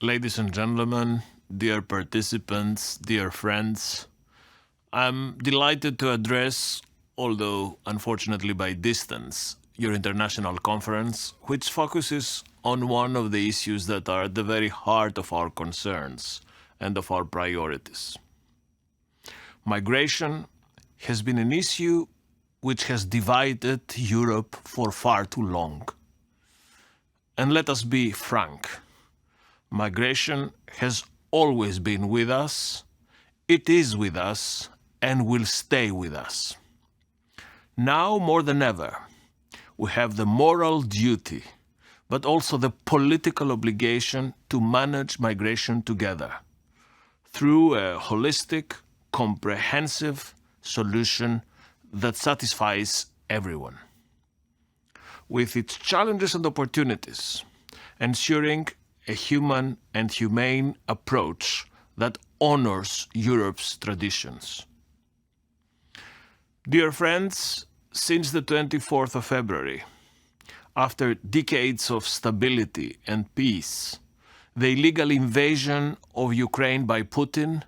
ladies and gentlemen, dear participants, dear friends, I'm delighted to address, although unfortunately by distance, your international conference, which focuses on one of the issues that are at the very heart of our concerns and of our priorities. Migration has been an issue which has divided Europe for far too long. And let us be frank, migration has always been with us, it is with us, and will stay with us. Now more than ever, we have the moral duty, but also the political obligation to manage migration together through a holistic, comprehensive solution that satisfies everyone. With its challenges and opportunities, ensuring a human and humane approach that honors Europe's traditions. Dear friends, since the 24th of February, after decades of stability and peace, the illegal invasion of Ukraine by Putin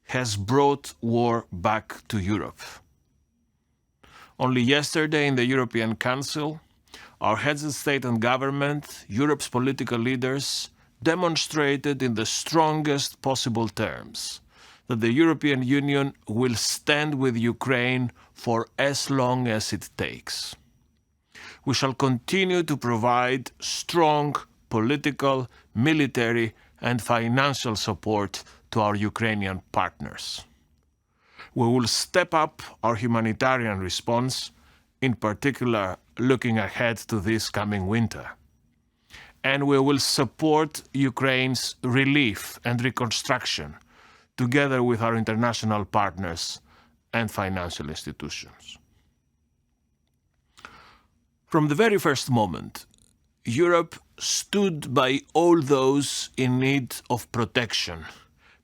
has brought war back to Europe. Only yesterday in the European Council, our heads of state and government, Europe's political leaders, demonstrated in the strongest possible terms that the European Union will stand with Ukraine for as long as it takes. We shall continue to provide strong political, military, and financial support to our Ukrainian partners. We will step up our humanitarian response, in particular looking ahead to this coming winter. And we will support Ukraine's relief and reconstruction, together with our international partners and financial institutions. From the very first moment, Europe stood by all those in need of protection,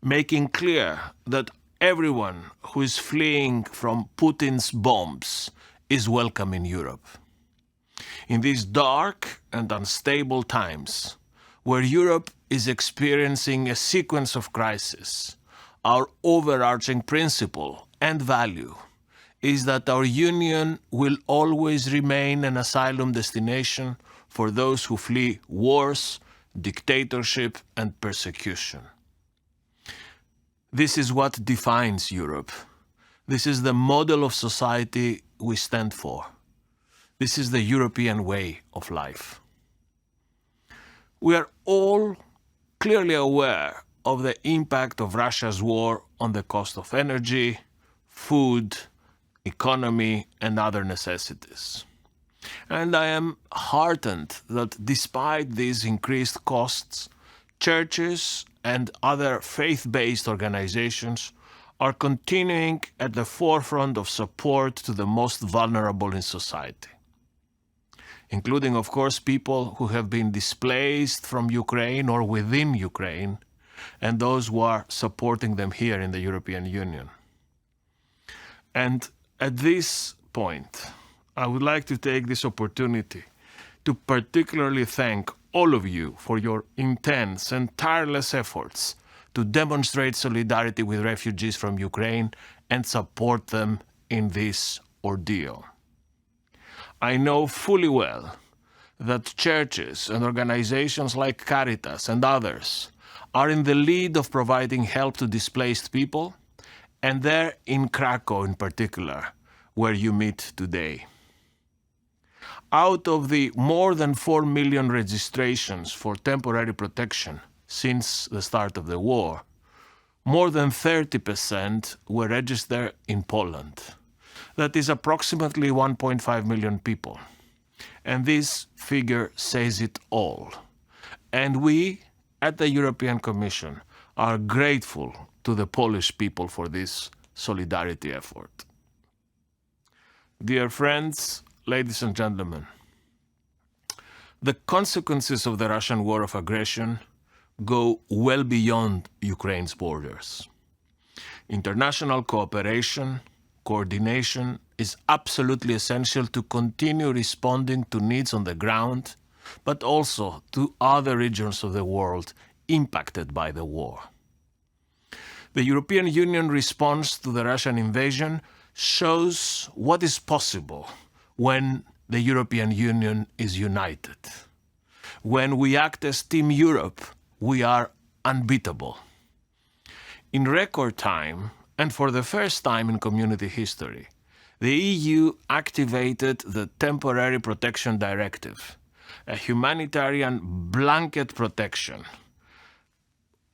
making clear that everyone who is fleeing from Putin's bombs is welcome in Europe. In these dark and unstable times, where Europe is experiencing a sequence of crises, our overarching principle and value is that our union will always remain an asylum destination for those who flee wars, dictatorship, and persecution. This is what defines Europe. This is the model of society we stand for. This is the European way of life. We are all clearly aware of the impact of Russia's war on the cost of energy, food, economy, and other necessities. And I am heartened that despite these increased costs, churches and other faith-based organizations are continuing at the forefront of support to the most vulnerable in society, including, of course, people who have been displaced from Ukraine or within Ukraine, and those who are supporting them here in the European Union. And at this point, I would like to take this opportunity to particularly thank all of you for your intense and tireless efforts to demonstrate solidarity with refugees from Ukraine and support them in this ordeal. I know fully well that churches and organizations like Caritas and others are in the lead of providing help to displaced people, and they're in Krakow in particular, where you meet today. Out of the more than 4 million registrations for temporary protection since the start of the war, more than 30% were registered in Poland. That is approximately 1.5 million people. And this figure says it all. And we, at the European Commission, are grateful to the Polish people for this solidarity effort. Dear friends, ladies and gentlemen, the consequences of the Russian war of aggression go well beyond Ukraine's borders. International cooperation, coordination is absolutely essential to continue responding to needs on the ground, but also to other regions of the world impacted by the war. The European Union response to the Russian invasion shows what is possible when the European Union is united. When we act as Team Europe, we are unbeatable. In record time, and for the first time in community history, the EU activated the Temporary Protection Directive, a humanitarian blanket protection,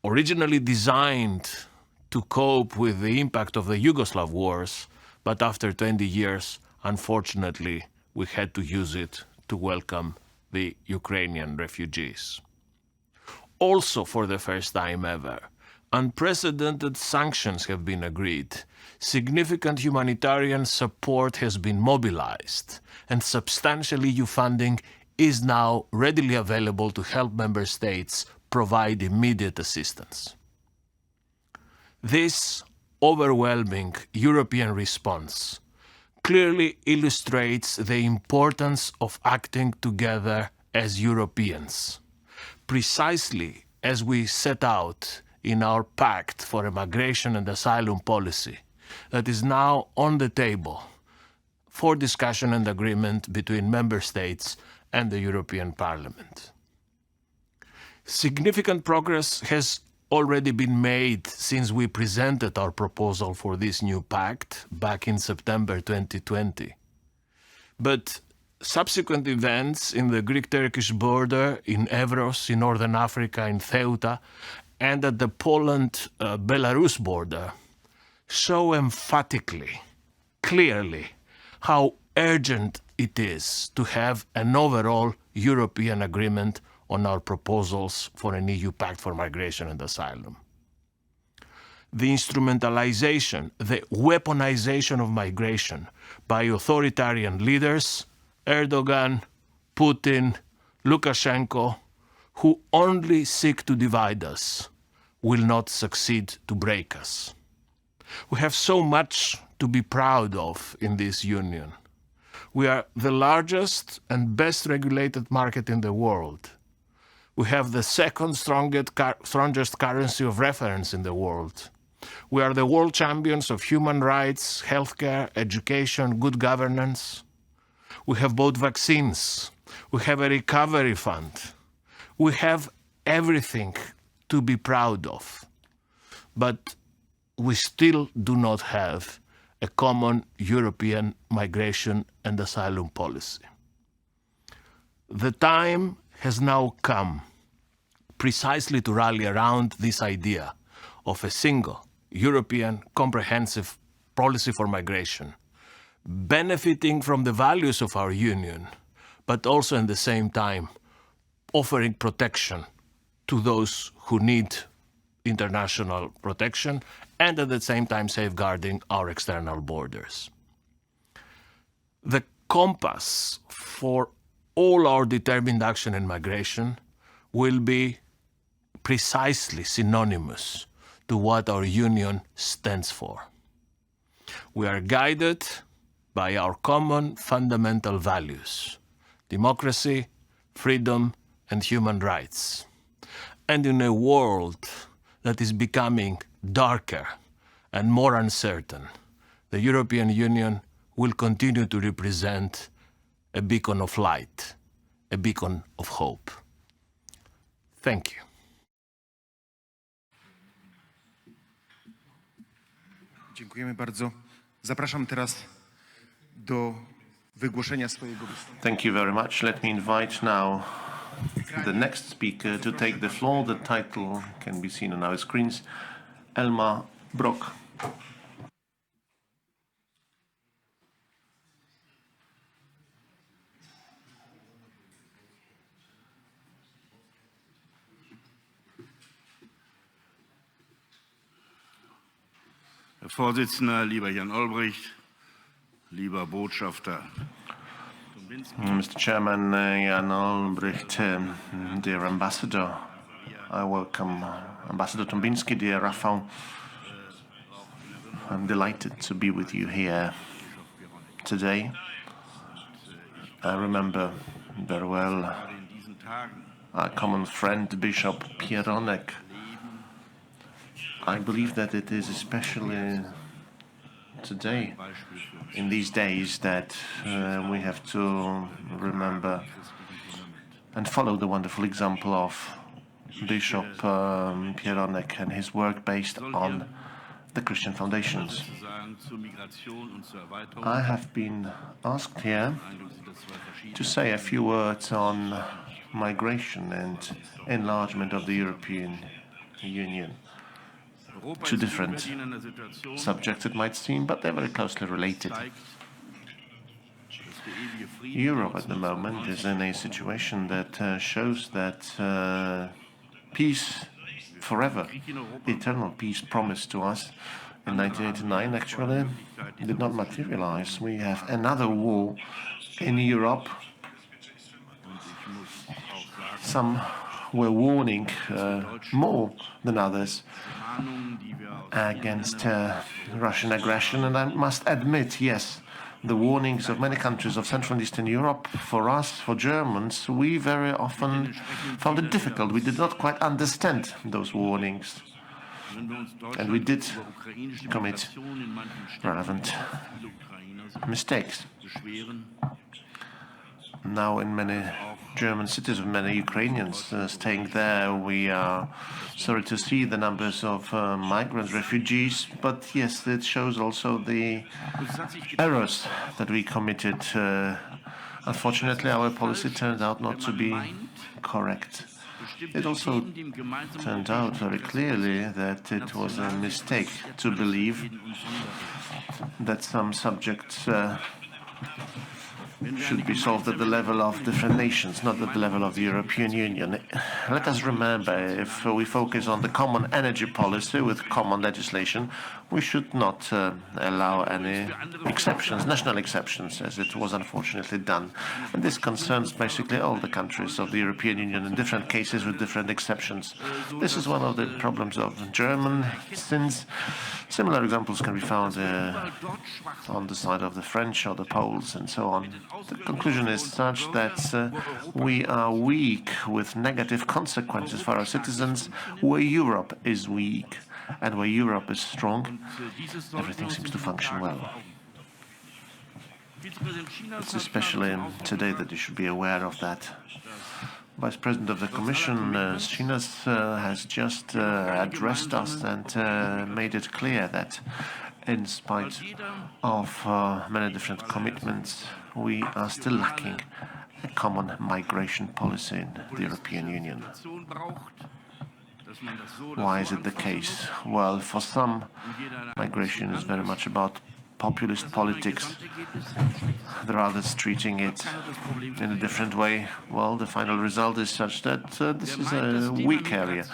originally designed to cope with the impact of the Yugoslav wars, but after 20 years, unfortunately, we had to use it to welcome the Ukrainian refugees. Also, for the first time ever, unprecedented sanctions have been agreed, significant humanitarian support has been mobilized, and substantial EU funding is now readily available to help member states provide immediate assistance. This overwhelming European response clearly illustrates the importance of acting together as Europeans, precisely as we set out in our pact for a migration and asylum policy that is now on the table for discussion and agreement between member states and the European Parliament. Significant progress has already been made since we presented our proposal for this new pact back in September 2020. But subsequent events in the Greek-Turkish border, in Evros, in Northern Africa, in Ceuta, and at the Poland-Belarus border show emphatically, clearly, how urgent it is to have an overall European agreement on our proposals for an EU pact for migration and asylum. The instrumentalization, the weaponization of migration by authoritarian leaders, Erdogan, Putin, Lukashenko, who only seek to divide us, will not succeed to break us. We have so much to be proud of in this union. We are the largest and best regulated market in the world. We have the second strongest currency of reference in the world. We are the world champions of human rights, healthcare, education, good governance. We have both vaccines. We have a recovery fund. We have everything to be proud of. But we still do not have a common European migration and asylum policy. The time has now come precisely to rally around this idea of a single European comprehensive policy for migration, benefiting from the values of our union, but also at the same time offering protection to those who need international protection and at the same time safeguarding our external borders. The compass for all our determined action in migration will be precisely synonymous to what our union stands for. We are guided by our common fundamental values: democracy, freedom, and human rights. And in a world that is becoming darker and more uncertain, the European Union will continue to represent a beacon of light, a beacon of hope. Thank you. Dziękujemy bardzo. Zapraszam teraz do wygłoszenia swojego wystąpienia. Thank you very much. Let me invite now the next speaker to take the floor. The title can be seen on our screens. Elmar Brok. Herr Vorsitzender, lieber Jan Olbrycht, lieber Botschafter. Mr. Chairman, Jan Olbrycht, dear Ambassador, I welcome Ambassador Tombinski, dear Rafał. I'm delighted to be with you here today. I remember very well our common friend, Bishop Pieronek. I believe that it is especially today, in these days, that we have to remember and follow the wonderful example of Bishop Pieronek and his work based on the Christian foundations. I have been asked here to say a few words on migration and enlargement of the European Union. Two different subjects, it might seem, but they're very closely related. Europe at the moment is in a situation that shows that peace forever, eternal peace promised to us in 1989 actually did not materialize. We have another war in Europe. Some were warning more than others against Russian aggression, and I must admit, yes, the warnings of many countries of Central and Eastern Europe, for us, for Germans, we very often found it difficult. We did not quite understand those warnings, and we did commit relevant mistakes. Now, in many German cities, with many Ukrainians staying there, we are sorry to see the numbers of migrants, refugees, but yes, it shows also the errors that we committed. Unfortunately, our policy turned out not to be correct. It also turned out very clearly that it was a mistake to believe that some subjects should be solved at the level of different nations, not at the level of the European Union. Let us remember, if we focus on the common energy policy with common legislation, we should not allow any exceptions, national exceptions, as it was unfortunately done. And this concerns basically all the countries of the European Union in different cases with different exceptions. This is one of the problems of German sins. Similar examples can be found on the side of the French or the Poles and so on. The conclusion is such that we are weak with negative consequences for our citizens where Europe is weak, and where Europe is strong, everything seems to function well. It's especially today that you should be aware of that. Vice President of the Commission, Schinas, has just addressed us and made it clear that in spite of many different commitments, we are still lacking a common migration policy in the European Union. Why is it the case? Well, for some, migration is very much about populist politics. There are others treating it in a different way. Well, the final result is such that this is a weak area.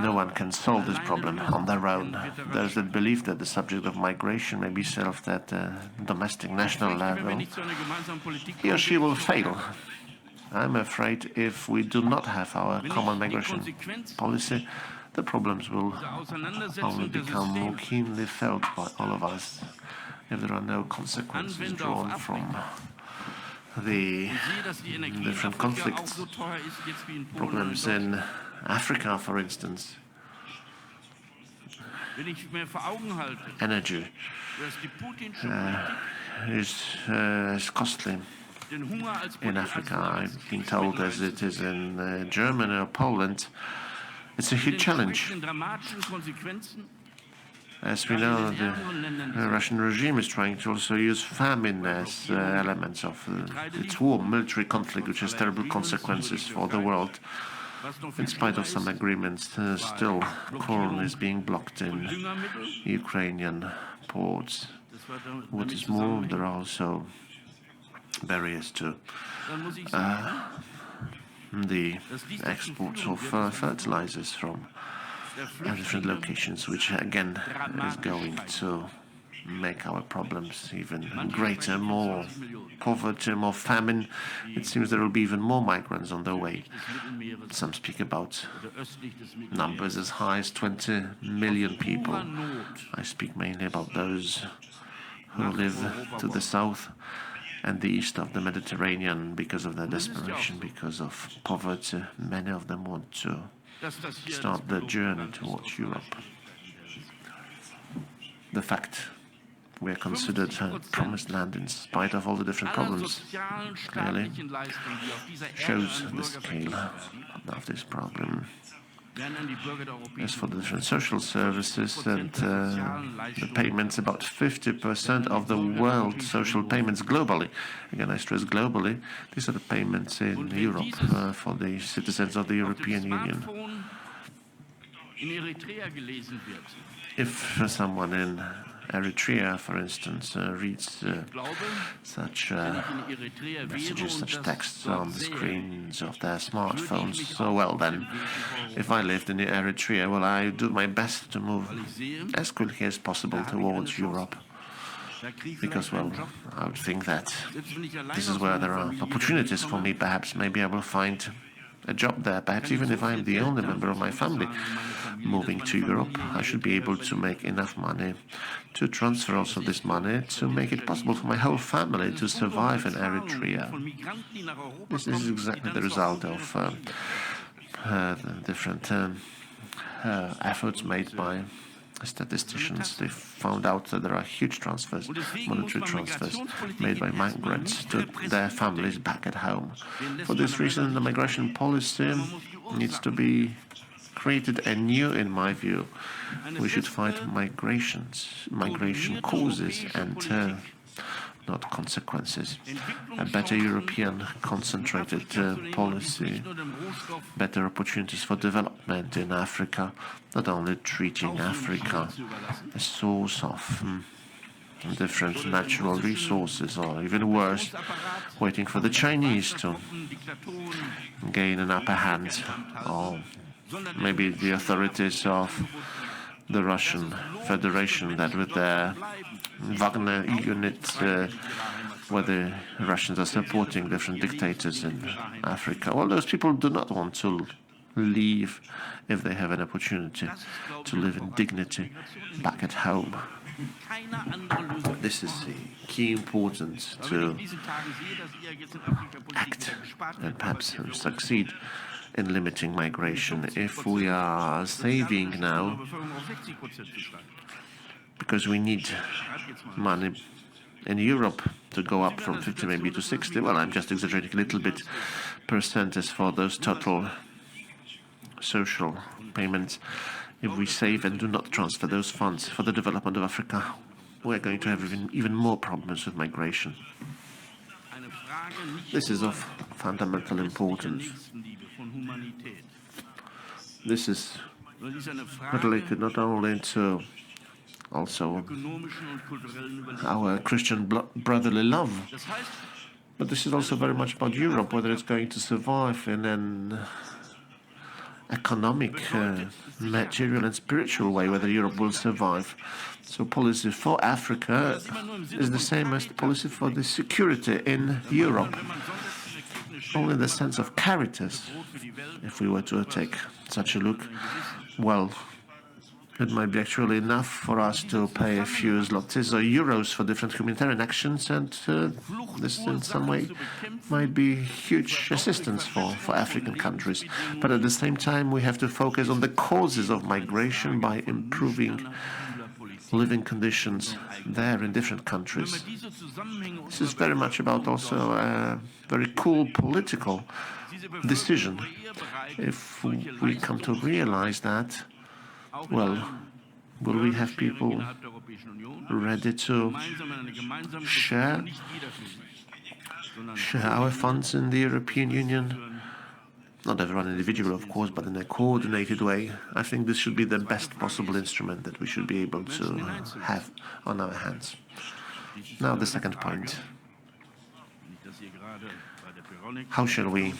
No one can solve this problem on their own. There's the belief that the subject of migration may be solved at domestic, national level. He or she will fail. I'm afraid if we do not have our common migration policy, the problems will only become more keenly felt by all of us if there are no consequences drawn from the different conflicts. Problems in Africa, for instance. Energy is costly. In Africa, I've been told, as it is in Germany or Poland, it's a huge challenge. As we know, the Russian regime is trying to also use famine as elements of its war, military conflict, which has terrible consequences for the world. In spite of some agreements, still corn is being blocked in Ukrainian ports. What is more, there are also barriers to the exports of fertilizers from different locations, which again is going to make our problems even greater. More poverty, more famine. It seems there will be even more migrants on their way. Some speak about numbers as high as 20 million people. I speak mainly about those who live to the south and the east of the Mediterranean because of their desperation, because of poverty. Many of them want to start their journey towards Europe. The fact we are considered a promised land in spite of all the different problems clearly shows the scale of this problem. As for the different social services and the payments, about 50% of the world social payments globally, again I stress globally, these are the payments in Europe for the citizens of the European Union. If someone in Eritrea, for instance, reads such messages, such texts on the screens of their smartphones, so well then, if I lived in Eritrea, well, I do my best to move as quickly as possible towards Europe. Because, well, I would think that this is where there are opportunities for me. Perhaps, maybe I will find a job there. Perhaps even if I'm the only member of my family moving to Europe, I should be able to make enough money to transfer also this money to make it possible for my whole family to survive in Eritrea. This is exactly the result of different efforts made by statisticians. They found out that there are huge transfers, monetary transfers, made by migrants to their families back at home. For this reason, the migration policy needs to be created anew, in my view. We should fight migration causes and not consequences. A better European concentrated policy, better opportunities for development in Africa, not only treating Africa a source of different natural resources, or even worse, waiting for the Chinese to gain an upper hand, or maybe the authorities of the Russian Federation that with their Wagner units, where the Russians are supporting different dictators in Africa. All those people do not want to leave if they have an opportunity to live in dignity back at home. This is the key importance to act and perhaps succeed in limiting migration. If we are saving now, because we need money in Europe to go up from 50 maybe to 60, well, I'm just exaggerating a little bit, percent as for those total social payments. If we save and do not transfer those funds for the development of Africa, we're going to have even more problems with migration. This is of fundamental importance. This is related not only to also our Christian brotherly love, but this is also very much about Europe, whether it's going to survive in an economic, material and spiritual way, whether Europe will survive. So policy for Africa is the same as the policy for the security in Europe. Only in the sense of caritas, if we were to take such a look, well, it might be actually enough for us to pay a few zlotys or euros for different humanitarian actions, and this in some way might be huge assistance for African countries. But at the same time, we have to focus on the causes of migration by improving living conditions there in different countries. This is very much about also a very cool political decision. If we come to realize that, well, will we have people ready to share our funds in the European Union? Not everyone individually, of course, but in a coordinated way. I think this should be the best possible instrument that we should be able to have on our hands. Now, the second point. How shall we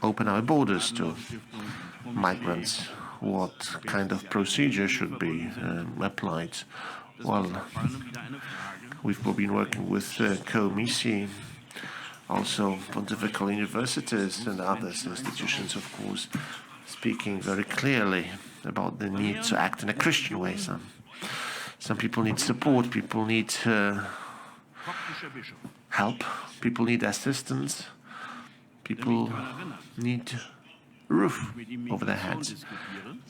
open our borders to migrants? What kind of procedure should be applied? Well, we've been working with COMECE, also pontifical universities and other institutions, of course, speaking very clearly about the need to act in a Christian way. Some people need support, people need help. People need assistance. People need a roof over their heads.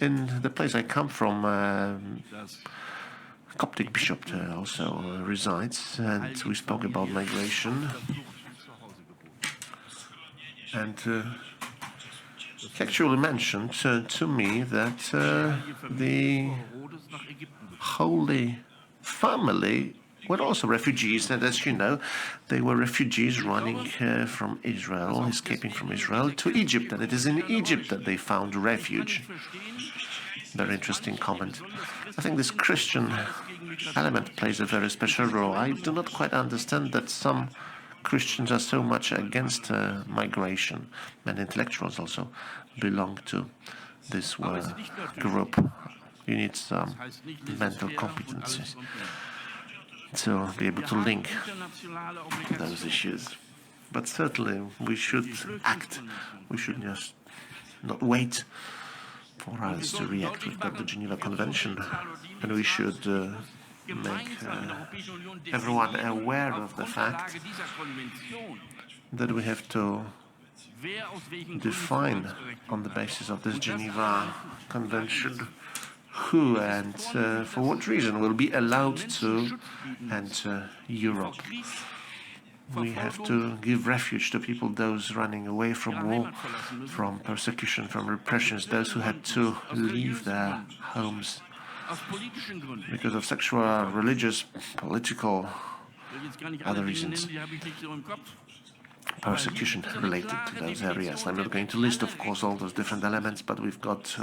In the place I come from, Coptic bishop also resides, and we spoke about migration. And he actually mentioned to me that the Holy Family were also refugees, and as you know, they were refugees running from Israel, escaping from Israel to Egypt, and it is in Egypt that they found refuge. Very interesting comment. I think this Christian element plays a very special role. I do not quite understand that some Christians are so much against migration, and intellectuals also belong to this group. You need some mental competencies to be able to link those issues. But certainly we should act. We should just not wait for us to react. We've got the Geneva Convention, and we should make everyone aware of the fact that we have to define on the basis of this Geneva Convention who and for what reason will be allowed to enter Europe. We have to give refuge to people, those running away from war, from persecution, from repressions, those who had to leave their homes because of sexual, religious, political, other reasons. Persecution related to those areas. I'm not going to list, of course, all those different elements, but we've got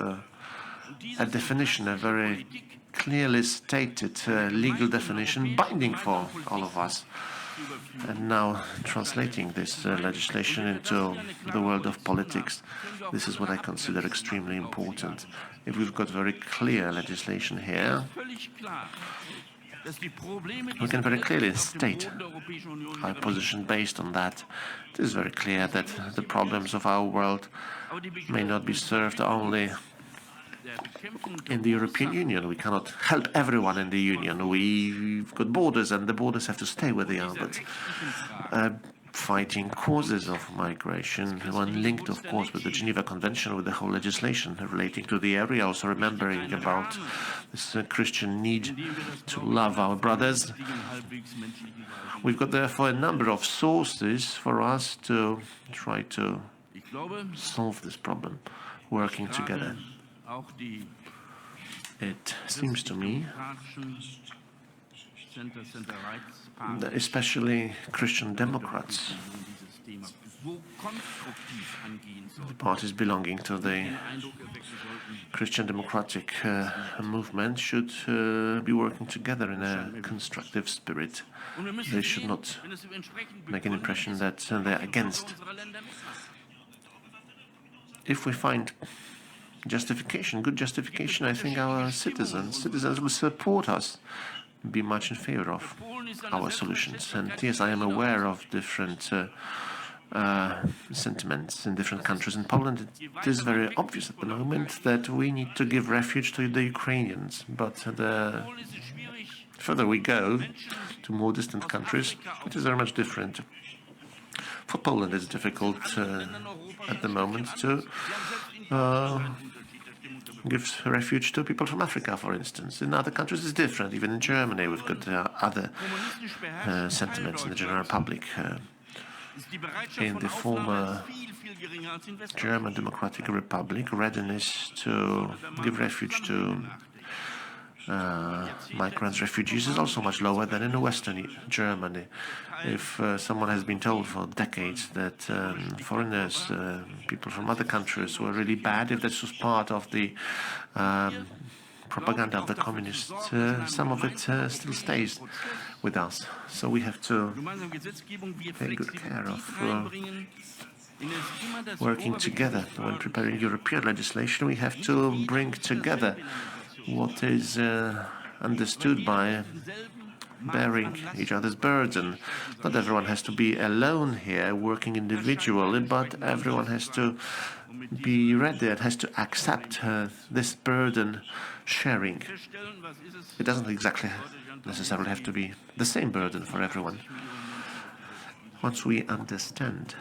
a definition, a very clearly stated legal definition, binding for all of us. And now translating this legislation into the world of politics, this is what I consider extremely important. If we've got very clear legislation here, we can very clearly state our position based on that. It is very clear that the problems of our world may not be served only in the European Union. We cannot help everyone in the Union. We've got borders, and the borders have to stay where they are. But fighting causes of migration, one linked, of course, with the Geneva Convention, with the whole legislation relating to the area, also remembering about this Christian need to love our brothers. We've got, therefore, a number of sources for us to try to solve this problem, working together. It seems to me that especially Christian Democrats, the parties belonging to the Christian democratic movement, should be working together in a constructive spirit. They should not make an impression that they're against. If we find justification, good justification, I think our citizens will support us, be much in favor of our solutions. And yes, I am aware of different sentiments in different countries. In Poland, it is very obvious at the moment that we need to give refuge to the Ukrainians. But the further we go to more distant countries, it is very much different. For Poland, it's difficult at the moment to gives refuge to people from Africa, for instance. In other countries, it's different. Even in Germany, we've got other sentiments in the general public. In the former German Democratic Republic, readiness to give refuge to migrants, refugees is also much lower than in Western Germany. If someone has been told for decades that foreigners, people from other countries were really bad, if this was part of the propaganda of the communists, some of it still stays with us. So we have to take good care of working together. When preparing European legislation, we have to bring together what is understood by bearing each other's burden. Not everyone has to be alone here, working individually, but everyone has to be ready and has to accept this burden sharing. It doesn't exactly necessarily have to be the same burden for everyone. Once we understand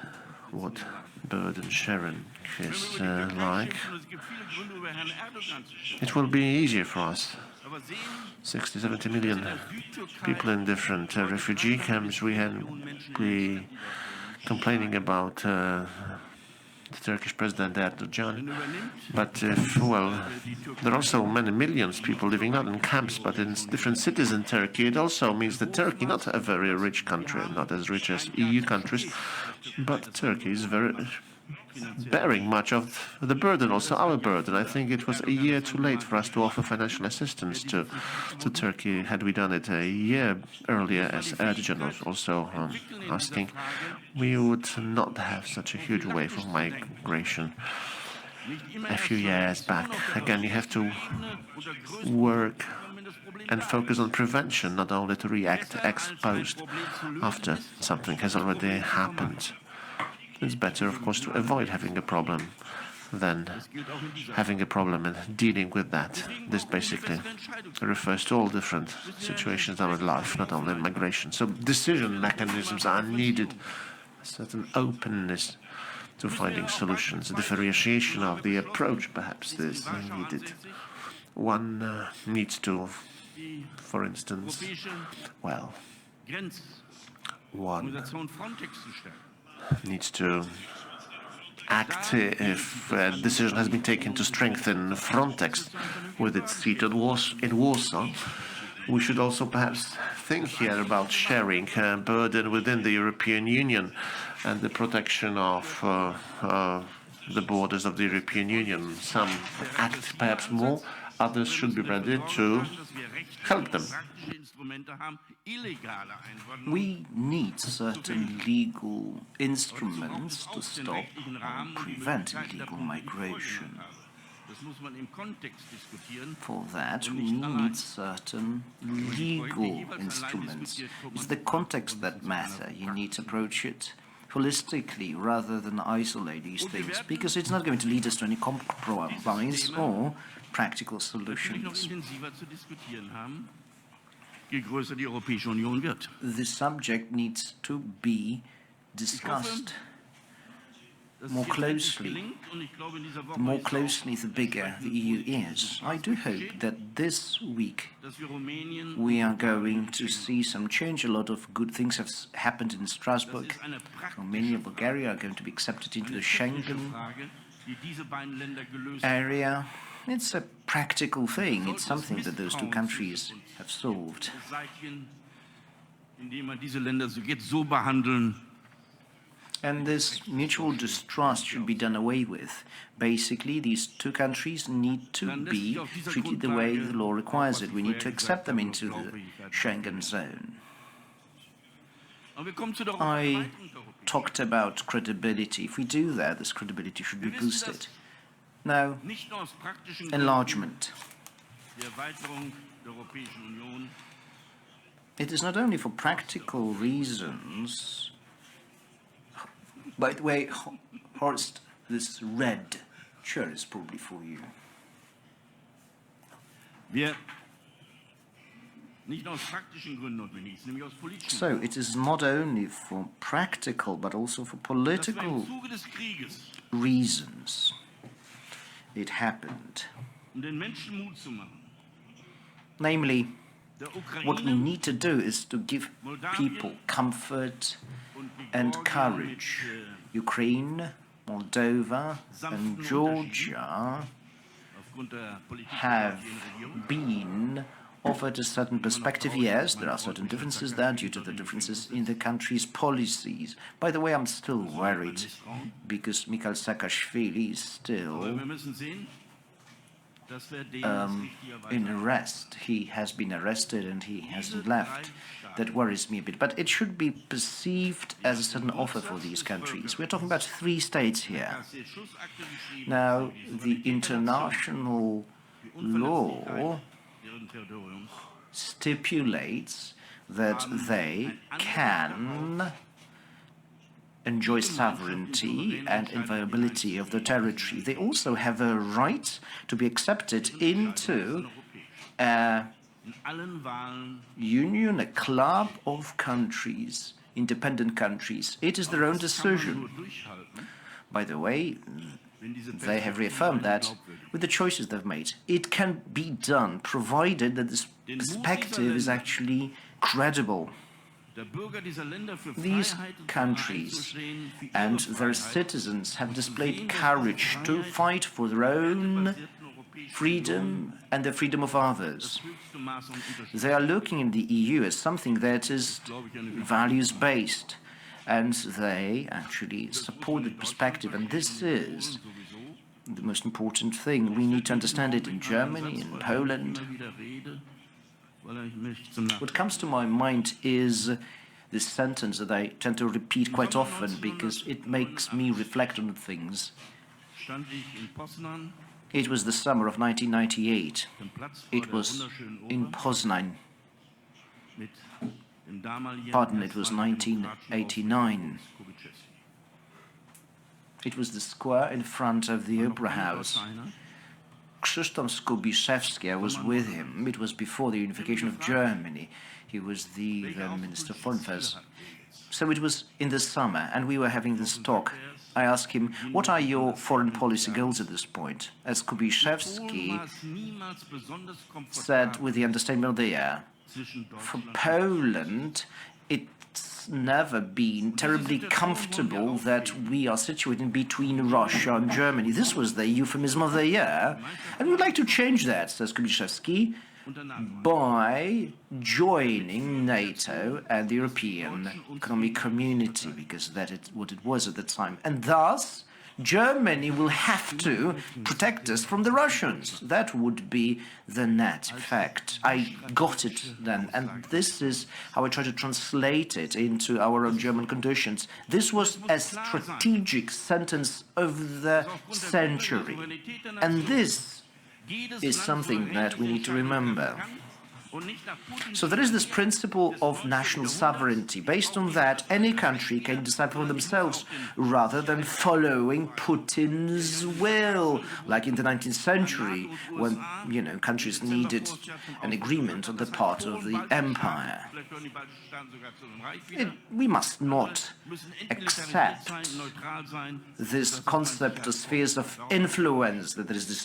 what burden sharing is like, it will be easier for us. 60, 70 million people in different refugee camps. We complaining about the Turkish President Erdogan, but there are also many millions of people living not in camps but in different cities in Turkey. It also means that Turkey, not a very rich country, not as rich as EU countries, but Turkey is bearing much of the burden, also our burden. I think it was a year too late for us to offer financial assistance to Turkey. Had we done it a year earlier, as Erdogan was also asking, we would not have such a huge wave of migration a few years back. Again, you have to work and focus on prevention, not only to react ex post after something has already happened. It's better, of course, to avoid having a problem than having a problem and dealing with that. This basically refers to all different situations in our life, not only migration. So decision mechanisms are needed, a certain openness to finding solutions, a differentiation of the approach perhaps is needed. One needs to, for instance, one needs to act if a decision has been taken to strengthen Frontex with its seat in Warsaw. We should also perhaps think here about sharing burden within the European Union and the protection of the borders of the European Union. Some act perhaps more, others should be ready to help them. We need certain legal instruments to stop or prevent illegal migration. For that, we need certain legal instruments. It's the context that matters. You need to approach it holistically rather than isolate these things, because it's not going to lead us to any compromise or practical solutions. The subject needs to be discussed more closely. The more closely, the bigger the EU is. I do hope that this week we are going to see some change. A lot of good things have happened in Strasbourg. Romania and Bulgaria are going to be accepted into the Schengen area. It's a practical thing. It's something that those two countries have solved. And this mutual distrust should be done away with. Basically, these two countries need to be treated the way the law requires it. We need to accept them into the Schengen zone. I talked about credibility. If we do that, this credibility should be boosted. Now, enlargement. It is not only for practical reasons. By the way, Horst, this red chair is probably for you. So it is not only for practical but also for political reasons it happened. Namely, what we need to do is to give people comfort and courage. Ukraine, Moldova, and Georgia have been offered a certain perspective. Yes, there are certain differences there due to the differences in the country's policies. By the way, I'm still worried because Mikhail Saakashvili is still in arrest. He has been arrested and he hasn't left. That worries me a bit. But it should be perceived as a certain offer for these countries. We're talking about 3 states here. Now, the international law stipulates that they can enjoy sovereignty and inviolability of the territory. They also have a right to be accepted into a union, a club of countries independent countries. It is their own decision. By the way, they have reaffirmed that with the choices they've made. It can be done, provided that this perspective is actually credible. These countries and their citizens have displayed courage to fight for their own freedom and the freedom of others. They are looking in the EU as something that is values-based, and they actually support the perspective, and this is the most important thing. We need to understand it in Germany, in Poland. What comes to my mind is this sentence that I tend to repeat quite often because it makes me reflect on things. It was the summer of 1998. It was in Poznan. Pardon, it was 1989. It was the square in front of the Opera House. Krzysztof Skubiszewski, I was with him. It was before the unification of Germany. He was the Minister of Foreign Affairs. So it was in the summer, and we were having this talk. I asked him, what are your foreign policy goals at this point? As Skubiszewski said with the understatement of the year, for Poland, it's never been terribly comfortable that we are situated between Russia and Germany. This was the euphemism of the year, and we'd like to change that, says Skubiszewski, by joining NATO and the European Economic Community, because that is what it was at the time. And thus, Germany will have to protect us from the Russians. That would be the net effect. I got it then, and this is how I try to translate it into our own German conditions. This was a strategic sentence of the century, and this is something that we need to remember. So there is this principle of national sovereignty. Based on that, any country can decide for themselves rather than following Putin's will, like in the 19th century, when, countries needed an agreement on the part of the empire. We must not accept this concept of spheres of influence, that there is this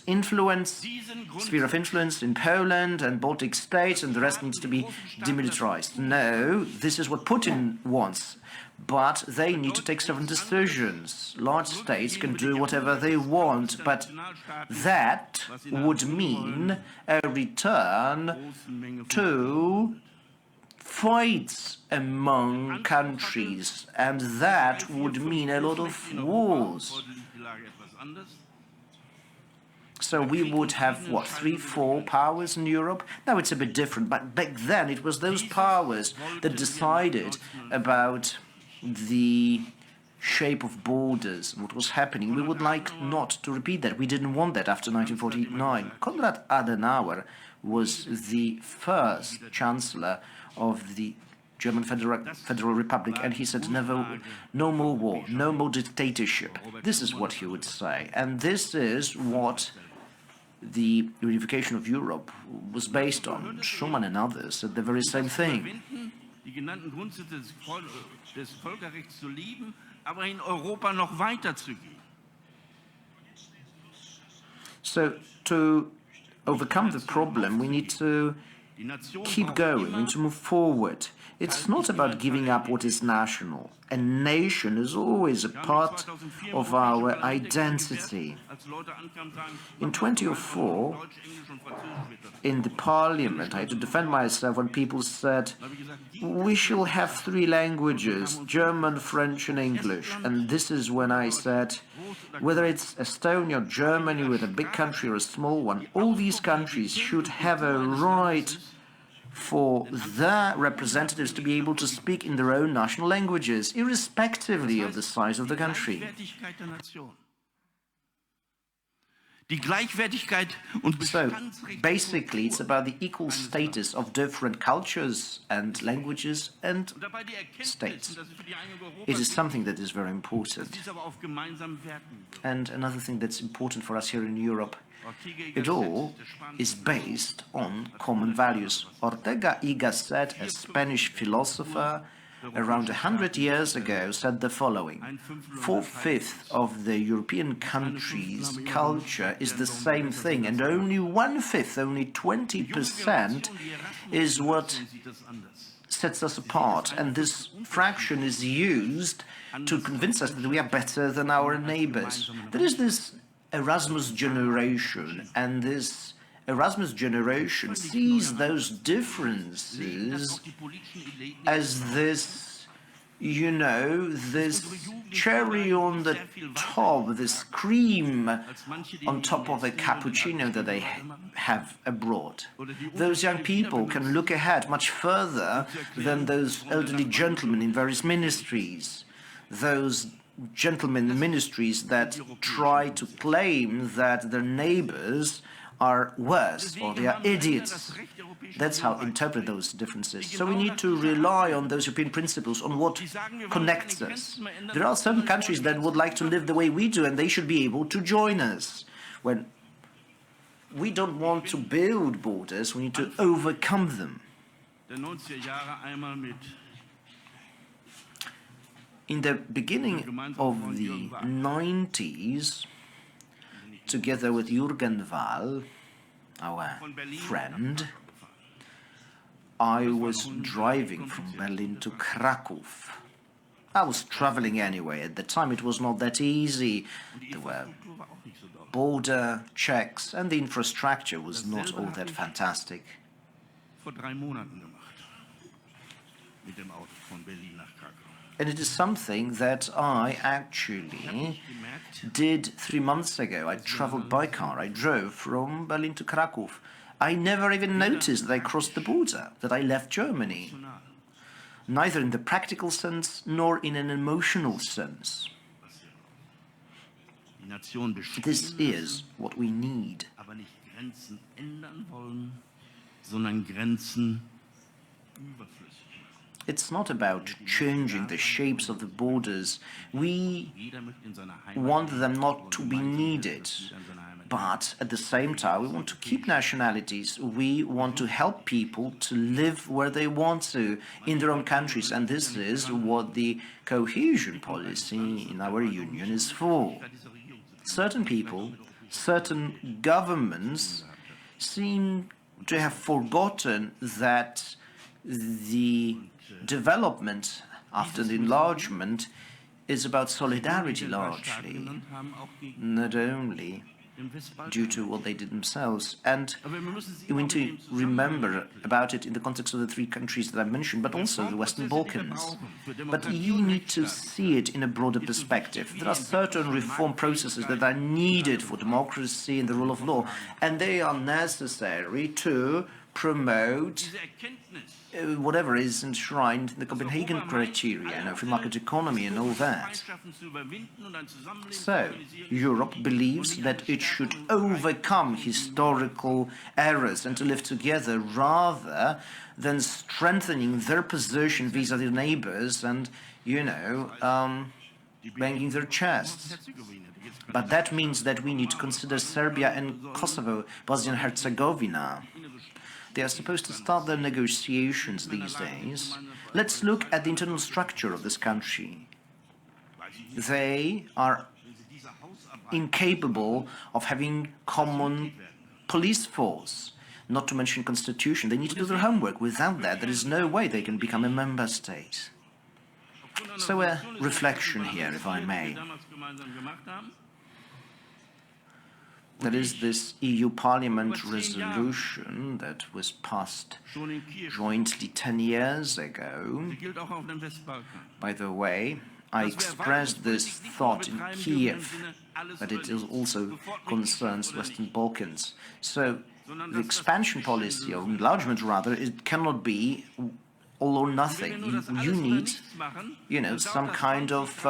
sphere of influence in Poland and Baltic states, and the rest needs to be demilitarized. No, this is what Putin wants, but they need to take certain decisions. Large states can do whatever they want, but that would mean a return to fights among countries, and that would mean a lot of wars. So we would have, what, 3, 4 powers in Europe? Now it's a bit different, but back then it was those powers that decided about the shape of borders and what was happening. We would like not to repeat that. We didn't want that after 1949. Konrad Adenauer was the first chancellor of the German Federal Republic, and he said, no more war, no more dictatorship. This is what he would say, and this is what the unification of Europe was based on. Schuman and others said the very same thing. So to overcome the problem, we need to keep going, we need to move forward. It's not about giving up what is national. A nation is always a part of our identity. In 2004, in the parliament, I had to defend myself when people said, we shall have 3 languages, German, French and English. And this is when I said, whether it's Estonia or Germany, with a big country or a small one, all these countries should have a right for their representatives to be able to speak in their own national languages, irrespectively of the size of the country. So, basically, it's about the equal status of different cultures and languages and states. It is something that is very important. And another thing that's important for us here in Europe, it all is based on common values. Ortega y Gasset, a Spanish philosopher, around 100 years ago, said the following: 4/5 of the European countries' culture is the same thing, and only 1/5, only 20%, is what sets us apart. And this fraction is used to convince us that we are better than our neighbors. There is this Erasmus generation, and this Erasmus generation sees those differences as this, you know, this cherry on the top, this cream on top of a cappuccino that they have abroad. Those young people can look ahead much further than those elderly gentlemen in various ministries, those gentlemen in ministries that try to claim that their neighbors are worse or they are idiots. That's how I interpret those differences. So we need to rely on those European principles, on what connects us. There are some countries that would like to live the way we do, and they should be able to join us. When we don't want to build borders, we need to overcome them. In the beginning of the 90s, together with Jürgen Wahl, our friend, I was driving from Berlin to Krakow. I was traveling anyway. At the time, it was not that easy. There were border checks, and the infrastructure was not all that fantastic. And it is something that I actually did 3 months ago. I traveled by car. I drove from Berlin to Krakow. I never even noticed that I crossed the border, that I left Germany, neither in the practical sense nor in an emotional sense. This is what we need. It's not about changing the shapes of the borders. We want them not to be needed. But at the same time, we want to keep nationalities. We want to help people to live where they want to in their own countries. And this is what the cohesion policy in our union is for. Certain people, certain governments seem to have forgotten that the development after the enlargement is about solidarity largely, not only due to what they did themselves. And we need to remember about it in the context of the three countries that I mentioned, but also the Western Balkans. But you need to see it in a broader perspective. There are certain reform processes that are needed for democracy and the rule of law, and they are necessary to promote whatever is enshrined in the Copenhagen criteria, free market economy and all that. So, Europe believes that it should overcome historical errors and to live together rather than strengthening their position vis-à-vis neighbors and, banging their chests. But that means that we need to consider Serbia and Kosovo, Bosnia and Herzegovina. They are supposed to start their negotiations these days. Let's look at the internal structure of this country. They are incapable of having common police force, not to mention constitution. They need to do their homework. Without that, there is no way they can become a member state. So a reflection here, if I may. There is this EU Parliament resolution that was passed jointly 10 years ago. By the way, I expressed this thought in Kiev, but it also concerns Western Balkans. So the expansion policy, or enlargement rather, it cannot be all or nothing. You need, some kind of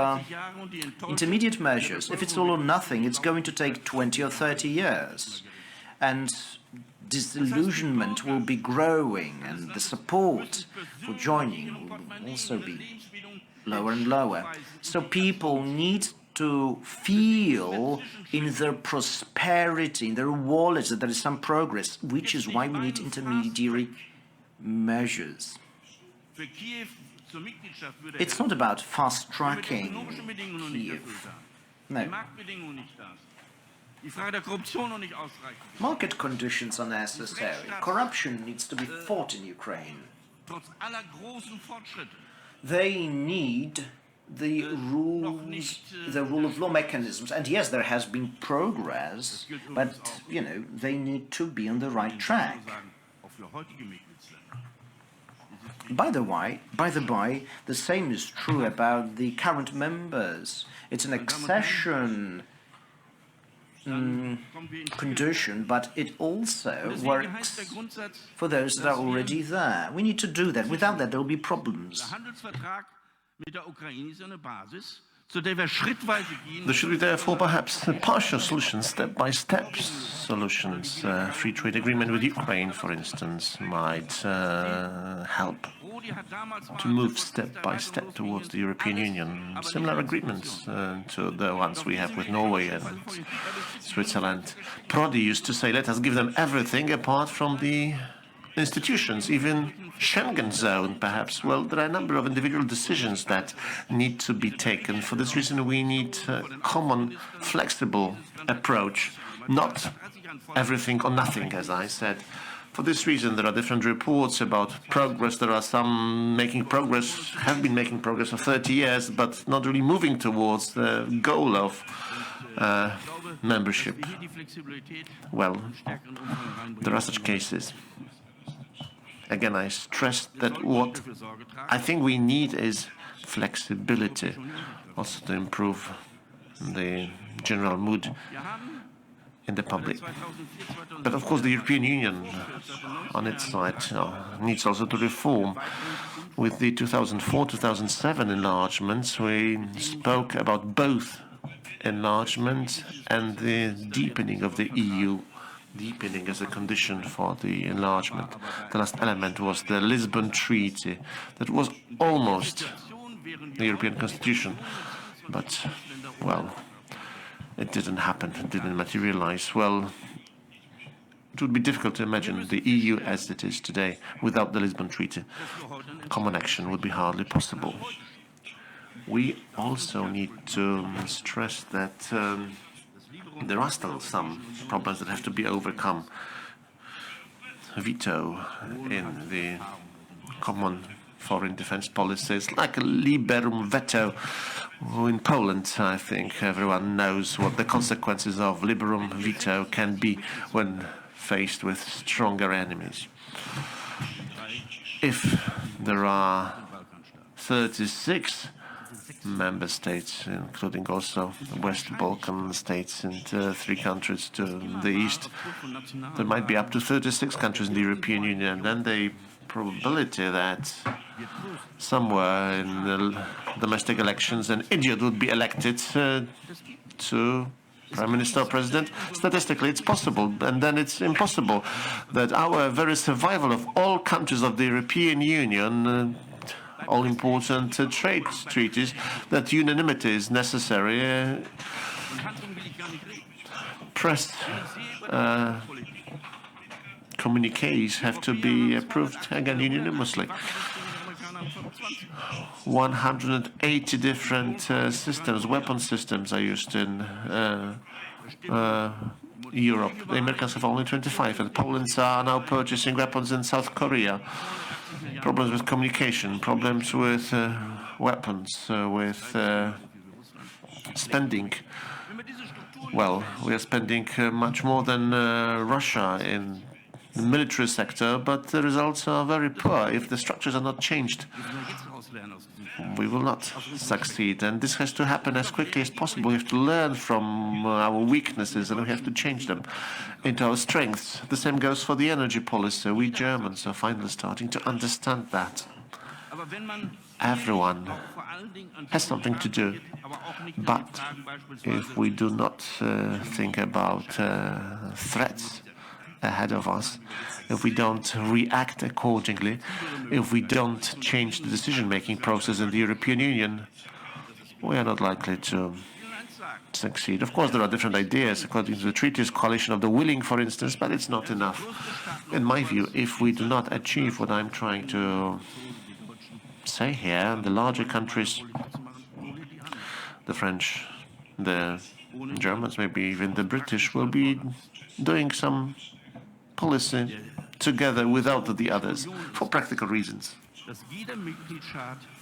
intermediate measures. If it's all or nothing, it's going to take 20 or 30 years. And disillusionment will be growing, and the support for joining will also be lower and lower. So people need to feel in their prosperity, in their wallets, that there is some progress, which is why we need intermediary measures. It's not about fast-tracking Kiev. No. Market conditions are necessary. Corruption needs to be fought in Ukraine. They need the rule of law mechanisms. And yes, there has been progress, but, you know, they need to be on the right track. By the by, the same is true about the current members. It's an accession condition, but it also works for those that are already there. We need to do that. Without that, there will be problems. There should be therefore perhaps partial solutions, step-by-step solutions. Free trade agreement with Ukraine, for instance, might help to move step-by-step towards the European Union. Similar agreements to the ones we have with Norway and Switzerland. Prodi used to say, let us give them everything apart from the institutions, even Schengen zone, perhaps. Well, there are a number of individual decisions that need to be taken. For this reason, we need a common, flexible approach, not everything or nothing, as I said. For this reason, there are different reports about progress. There are some making progress, have been making progress for 30 years, but not really moving towards the goal of membership. Well, there are such cases. Again, I stress that what I think we need is flexibility, also to improve the general mood in the public. But of course, the European Union, on its side, needs also to reform. With the 2004-2007 enlargements, we spoke about both enlargement and the deepening of the EU. Deepening as a condition for the enlargement. The last element was the Lisbon Treaty. That was almost the European Constitution, but, well, it didn't happen, it didn't materialize. Well, it would be difficult to imagine the EU as it is today without the Lisbon Treaty. Common action would be hardly possible. We also need to stress that there are still some problems that have to be overcome. Veto in the common foreign defense policies, like a liberum veto. In Poland, I think everyone knows what the consequences of liberum veto can be when faced with stronger enemies. If there are 36 member states, including also the West Balkan states and 3 countries to the east, there might be up to 36 countries in the European Union, and then the probability that somewhere in the domestic elections an idiot would be elected to Prime Minister or President, statistically it's possible, and then it's impossible that our very survival of all countries of the European Union, all important trade treaties, that unanimity is necessary. Press communiques have to be approved again unanimously. 180 different systems, weapon systems are used in Europe. The Americans have only 25, and Poland's are now purchasing weapons in South Korea. Problems with communication, problems with weapons, with spending. Well, we are spending much more than Russia in the military sector, but the results are very poor. If the structures are not changed, we will not succeed. And this has to happen as quickly as possible. We have to learn from our weaknesses, and we have to change them into our strengths. The same goes for the energy policy. We Germans are finally starting to understand that. Everyone has something to do. But if we do not think about threats ahead of us, if we don't react accordingly, if we don't change the decision-making process in the European Union, we are not likely to succeed. Of course, there are different ideas according to the treaties, coalition of the willing, for instance, but it's not enough. In my view, if we do not achieve what I'm trying to say here, the larger countries, the French, the Germans, maybe even the British, will be doing some policy together without the others for practical reasons.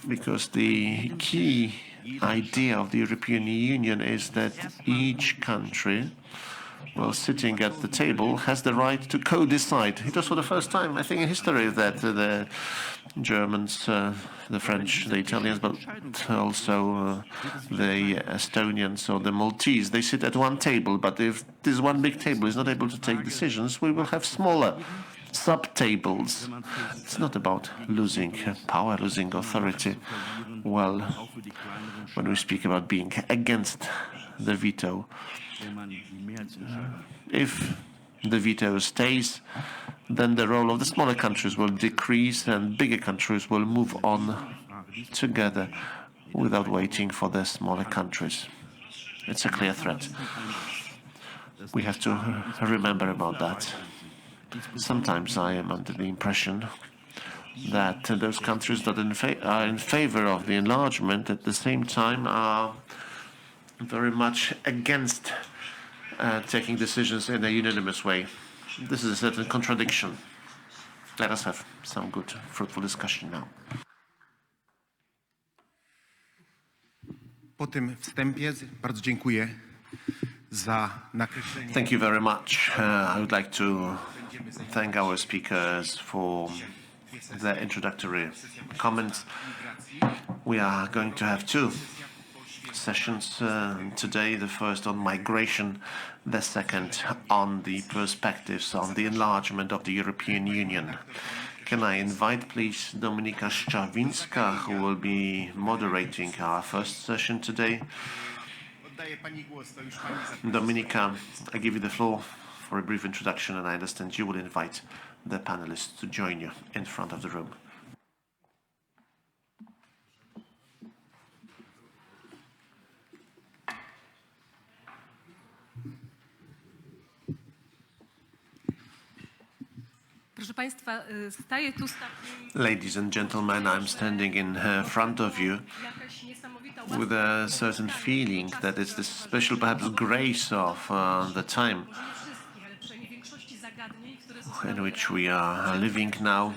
Because the key idea of the European Union is that each country, while sitting at the table, has the right to co-decide. It was for the first time, I think, in history that the Germans, the French, the Italians, but also the Estonians or the Maltese, they sit at one table. But if this one big table is not able to take decisions, we will have smaller sub-tables. It's not about losing power, losing authority. Well, when we speak about being against the veto, if the veto stays, then the role of the smaller countries will decrease and bigger countries will move on together without waiting for the smaller countries. It's a clear threat. We have to remember about that. Sometimes I am under the impression that those countries that are in favor of the enlargement at the same time are very much against taking decisions in a unanimous way. This is a certain contradiction. Let us have some good, fruitful discussion now. Po tym wstępie bardzo dziękuję za nakreślenie. Thank you very much. I would like to thank our speakers for their introductory comments. We are going to have two sessions today, the first on migration, the second on the perspectives on the enlargement of the European Union. Can I invite, please, Dominika Szczawińska, who will be moderating our first session today. Dominika, I give you the floor for a brief introduction, and I understand you will invite the panelists to join you in front of the room. Ladies and gentlemen, I'm standing in front of you with a certain feeling that it's the special, perhaps, grace of the time in which we are living now.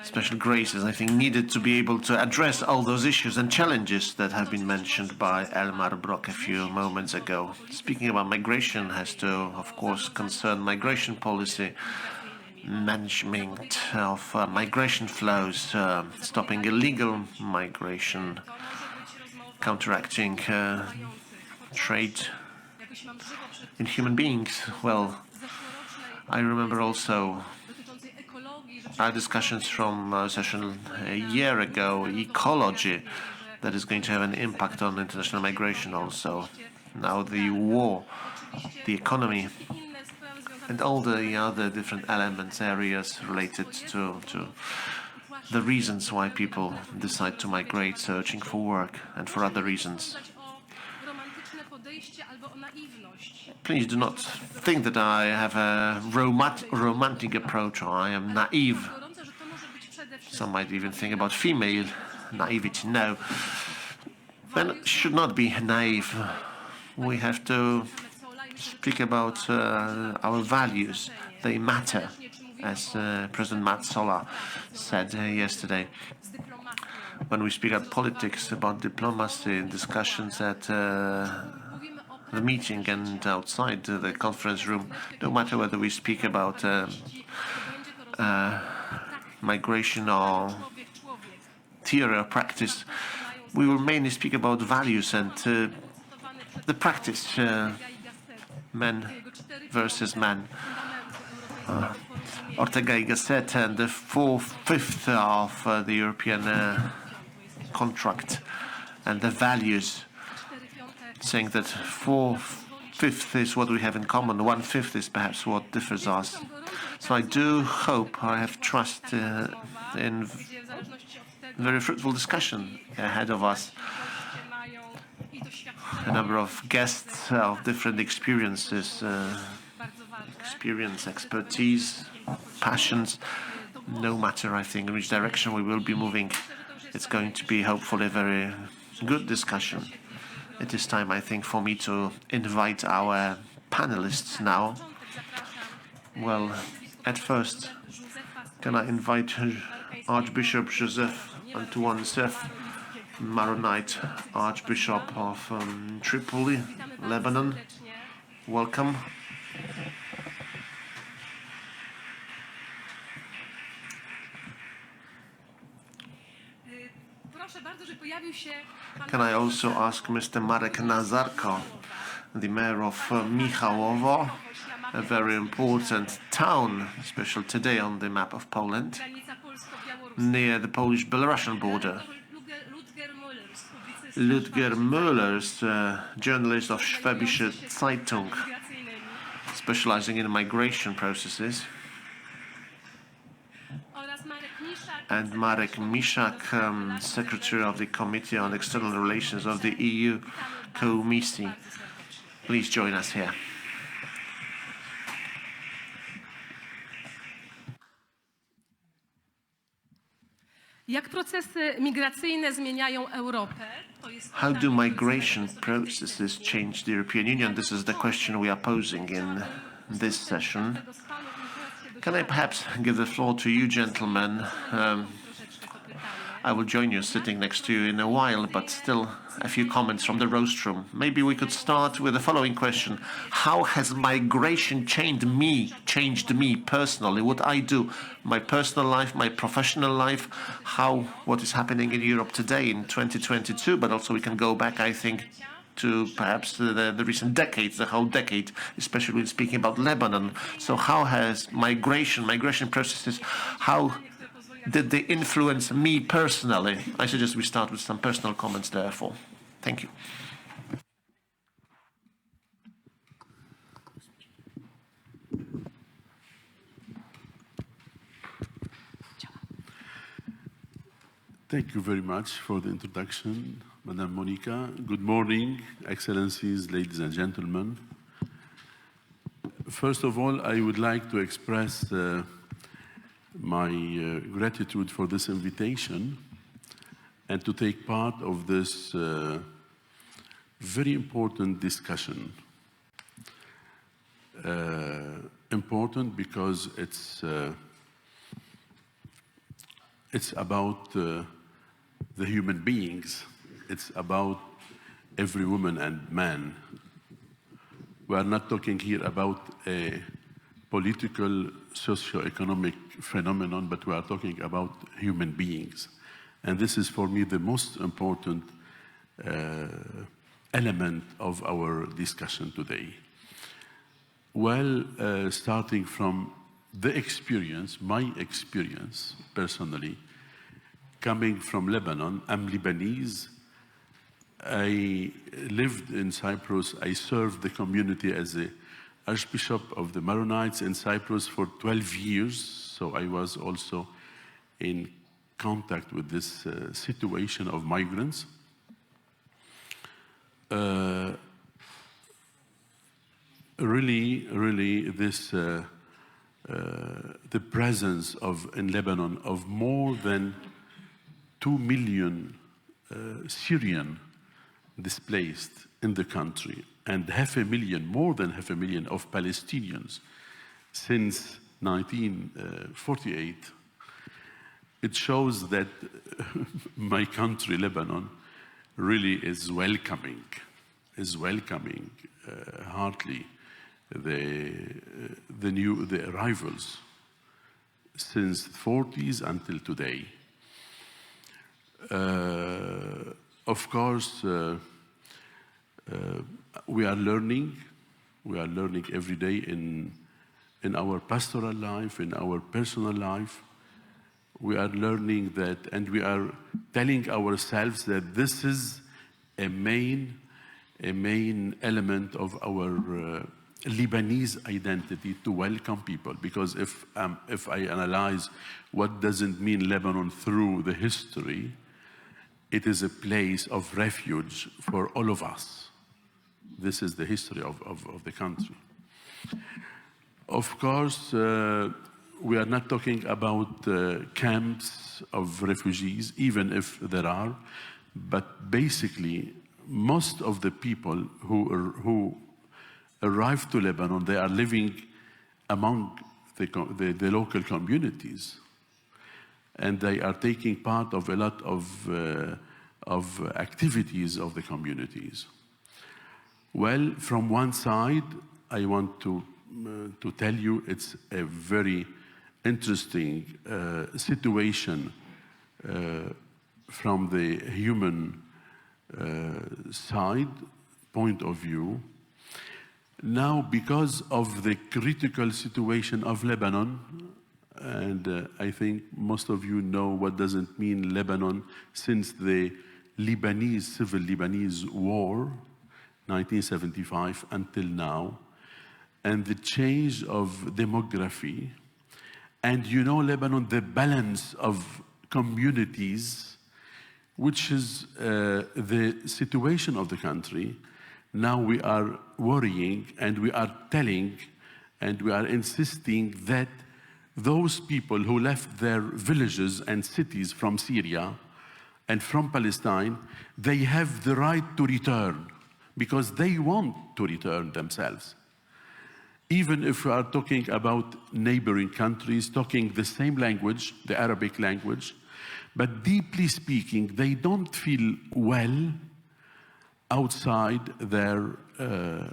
Special graces, I think, needed to be able to address all those issues and challenges that have been mentioned by Elmar Brok a few moments ago. Speaking about migration has to, of course, concern migration policy, management of migration flows, stopping illegal migration, counteracting trade in human beings. Well, I remember also our discussions from a session a year ago, ecology, that is going to have an impact on international migration also. Now the war, the economy, and all the other different elements, areas related to the reasons why people decide to migrate, searching for work, and for other reasons. Please do not think that I have a romantic approach or I am naive. Some might even think about female naivety. No, men should not be naive. We have to speak about our values. They matter, as President Metsola said yesterday. When we speak about politics, about diplomacy, discussions at the meeting and outside the conference room, no matter whether we speak about migration or theory or practice, we will mainly speak about values and the practice, men versus men. Ortega y Gasset and the 4/5 of the European contract and the values, saying that 4/5 is what we have in common, 1/5 is perhaps what differs us. So I do hope, I have trust in very fruitful discussion ahead of us. A number of guests of different experiences, expertise, passions, no matter, I think, in which direction we will be moving. It's going to be hopefully a very good discussion. It is time, I think, for me to invite our panelists now. Well, at first, can I invite Archbishop Joseph Antoine, Maronite, Archbishop of Tripoli, Lebanon. Welcome. Can I also ask Mr. Marek Nazarko, the mayor of Michałowo, a very important town, especially today on the map of Poland, near the Polish-Belarusian border. Ludger Möllers, journalist of Schwäbische Zeitung, specializing in migration processes. And Marek, Mišák, secretary of the Committee on External Relations of the EU, COMECE. Please join us here. How do migration processes change the European Union? This is the question we are posing in this session. Can I perhaps give the floor to you, gentlemen? I will join you sitting next to you in a while, but still a few comments from the rostrum. Maybe we could start with the following question. How has migration changed me personally? What I do, my personal life, my professional life, what is happening in Europe today in 2022, but also we can go back, I think, to perhaps the recent decades, the whole decade, especially when speaking about Lebanon. So how has migration processes, how did they influence me personally? I suggest we start with some personal comments, therefore. Thank you. Thank you very much for the introduction, Madam Monica. Good morning, Excellencies, ladies and gentlemen. First of all, I would like to express my gratitude for this invitation and to take part of this very important discussion. Important because it's about the human beings. It's about every woman and man. We are not talking here about a political, socio-economic phenomenon, but we are talking about human beings. And this is, for me, the most important element of our discussion today. Well, starting from the experience, my experience, personally, coming from Lebanon, I'm Lebanese. I lived in Cyprus. I served the community as the Archbishop of the Maronites in Cyprus for 12 years. So I was also in contact with this situation of migrants. Really, this the presence in Lebanon of more than 2 million Syrian displaced in the country, and more than half a million of Palestinians since 1948. It shows that my country, Lebanon, really is welcoming heartily the arrivals since the 40s until today. Of course, we are learning every day in our pastoral life, in our personal life. We are learning that, and we are telling ourselves that this is a main element of our Lebanese identity, to welcome people. Because if I analyze what does it mean Lebanon through the history, it is a place of refuge for all of us. This is the history of the country. Of course, we are not talking about camps acts of refugees, even if there are. But basically, most of the people who arrive to Lebanon, they are living among the local communities. And they are taking part of a lot of activities of the communities. Well, from one side, I want to tell you it's a very interesting situation from the human side point of view. Now, because of the critical situation of Lebanon, and I think most of you know what does it mean Lebanon since the civil Lebanese war, 1975 until now, and the change of demography, and you know Lebanon, the balance of communities, which is the situation of the country. Now we are worrying and we are telling and we are insisting that those people who left their villages and cities from Syria and from Palestine, they have the right to return because they want to return themselves. Even if we are talking about neighboring countries, talking the same language, the Arabic language, but deeply speaking, they don't feel well outside their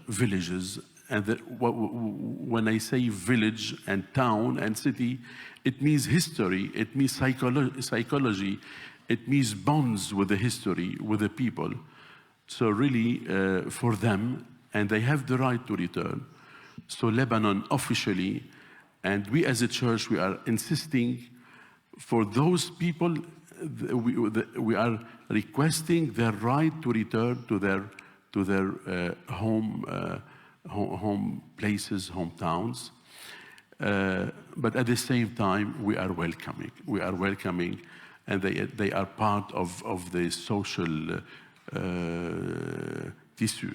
villages. And when I say village and town and city, it means history, it means psychology, it means bonds with the history, with the people. So really, for them, and they have the right to return. So Lebanon officially, and we as a church, we are insisting for those people, we are requesting their right to return to their home places, hometowns. But at the same time, we are welcoming. We are welcoming, and they are part of the social tissue.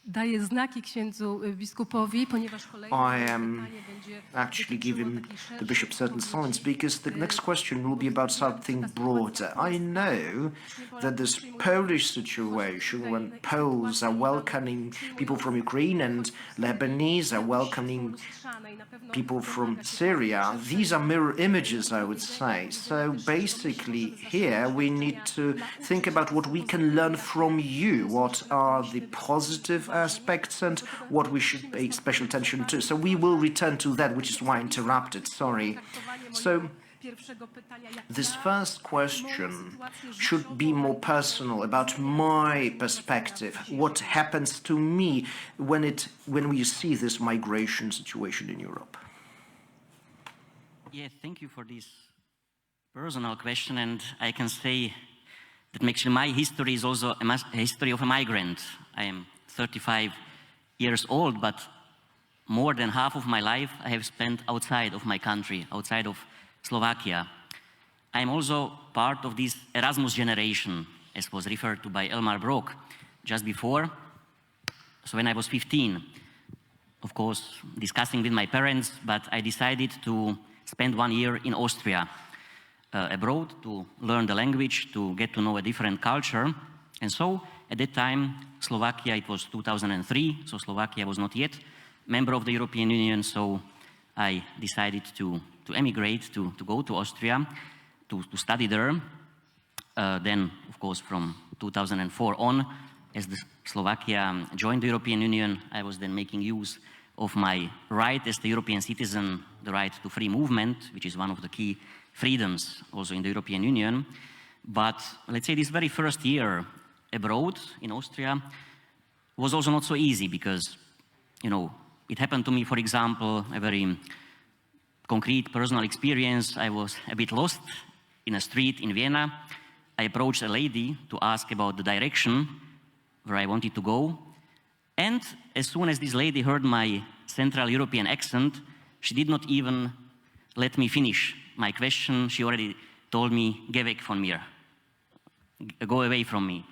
Daję znaki księdzu biskupowi, ponieważ kolejne pytanie będzie actually giving the bishop certain signs because the next question will be about something broader. I know that this Polish situation when Poles are welcoming people from Ukraine and Lebanese are welcoming people from Syria, these are mirror images, I would say. So basically here we need to think about what we can learn from you. What are the positive aspects and what we should pay special attention to. So we will return to that, which is why I interrupted, sorry. So this first question should be more personal, about my perspective, what happens to me when we see this migration situation in Europe. Yeah, thank you for this personal question, and I can say that actually my history is also a history of a migrant. I am 35 years old, but more than half of my life I have spent outside of my country, outside of Slovakia. I am also part of this Erasmus generation, as was referred to by Elmar Brok just before. So when I was 15, of course, discussing with my parents, but I decided to spend 1 year in Austria, abroad, to learn the language, to get to know a different culture. And so at that time, Slovakia, it was 2003, so Slovakia was not yet member of the European Union, so I decided to emigrate, to go to Austria, to study there. Then, of course, from 2004 on, as Slovakia joined the European Union, I was then making use of my right as the European citizen, the right to free movement, which is one of the key freedoms also in the European Union. But let's say this very first year abroad in Austria was also not so easy because, you know, it happened to me, for example, a very concrete personal experience. I was a bit lost in a street in Vienna. I approached a lady to ask about the direction where I wanted to go. And as soon as this lady heard my Central European accent, she did not even let me finish my question. She already told me, "Geh weg von mir," go away from me.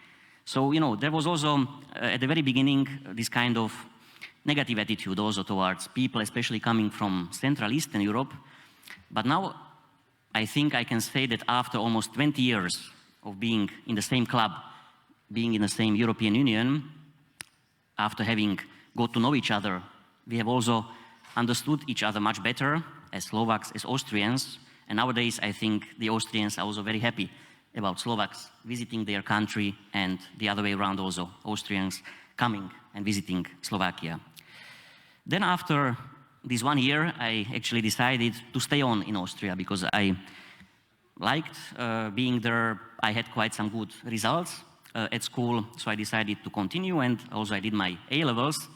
So, you know, there was also, at the very beginning, this kind of negative attitude also towards people, especially coming from Central Eastern Europe. But now I think I can say that after almost 20 years of being in the same club, being in the same European Union, after having got to know each other, we have also understood each other much better as Slovaks, as Austrians. And nowadays, I think the Austrians are also very happy about Slovaks visiting their country, and the other way around also, Austrians coming and visiting Slovakia. Then after this 1 year, I actually decided to stay on in Austria because I liked being there. I had quite some good results at school, so I decided to continue, and also I did my A-levels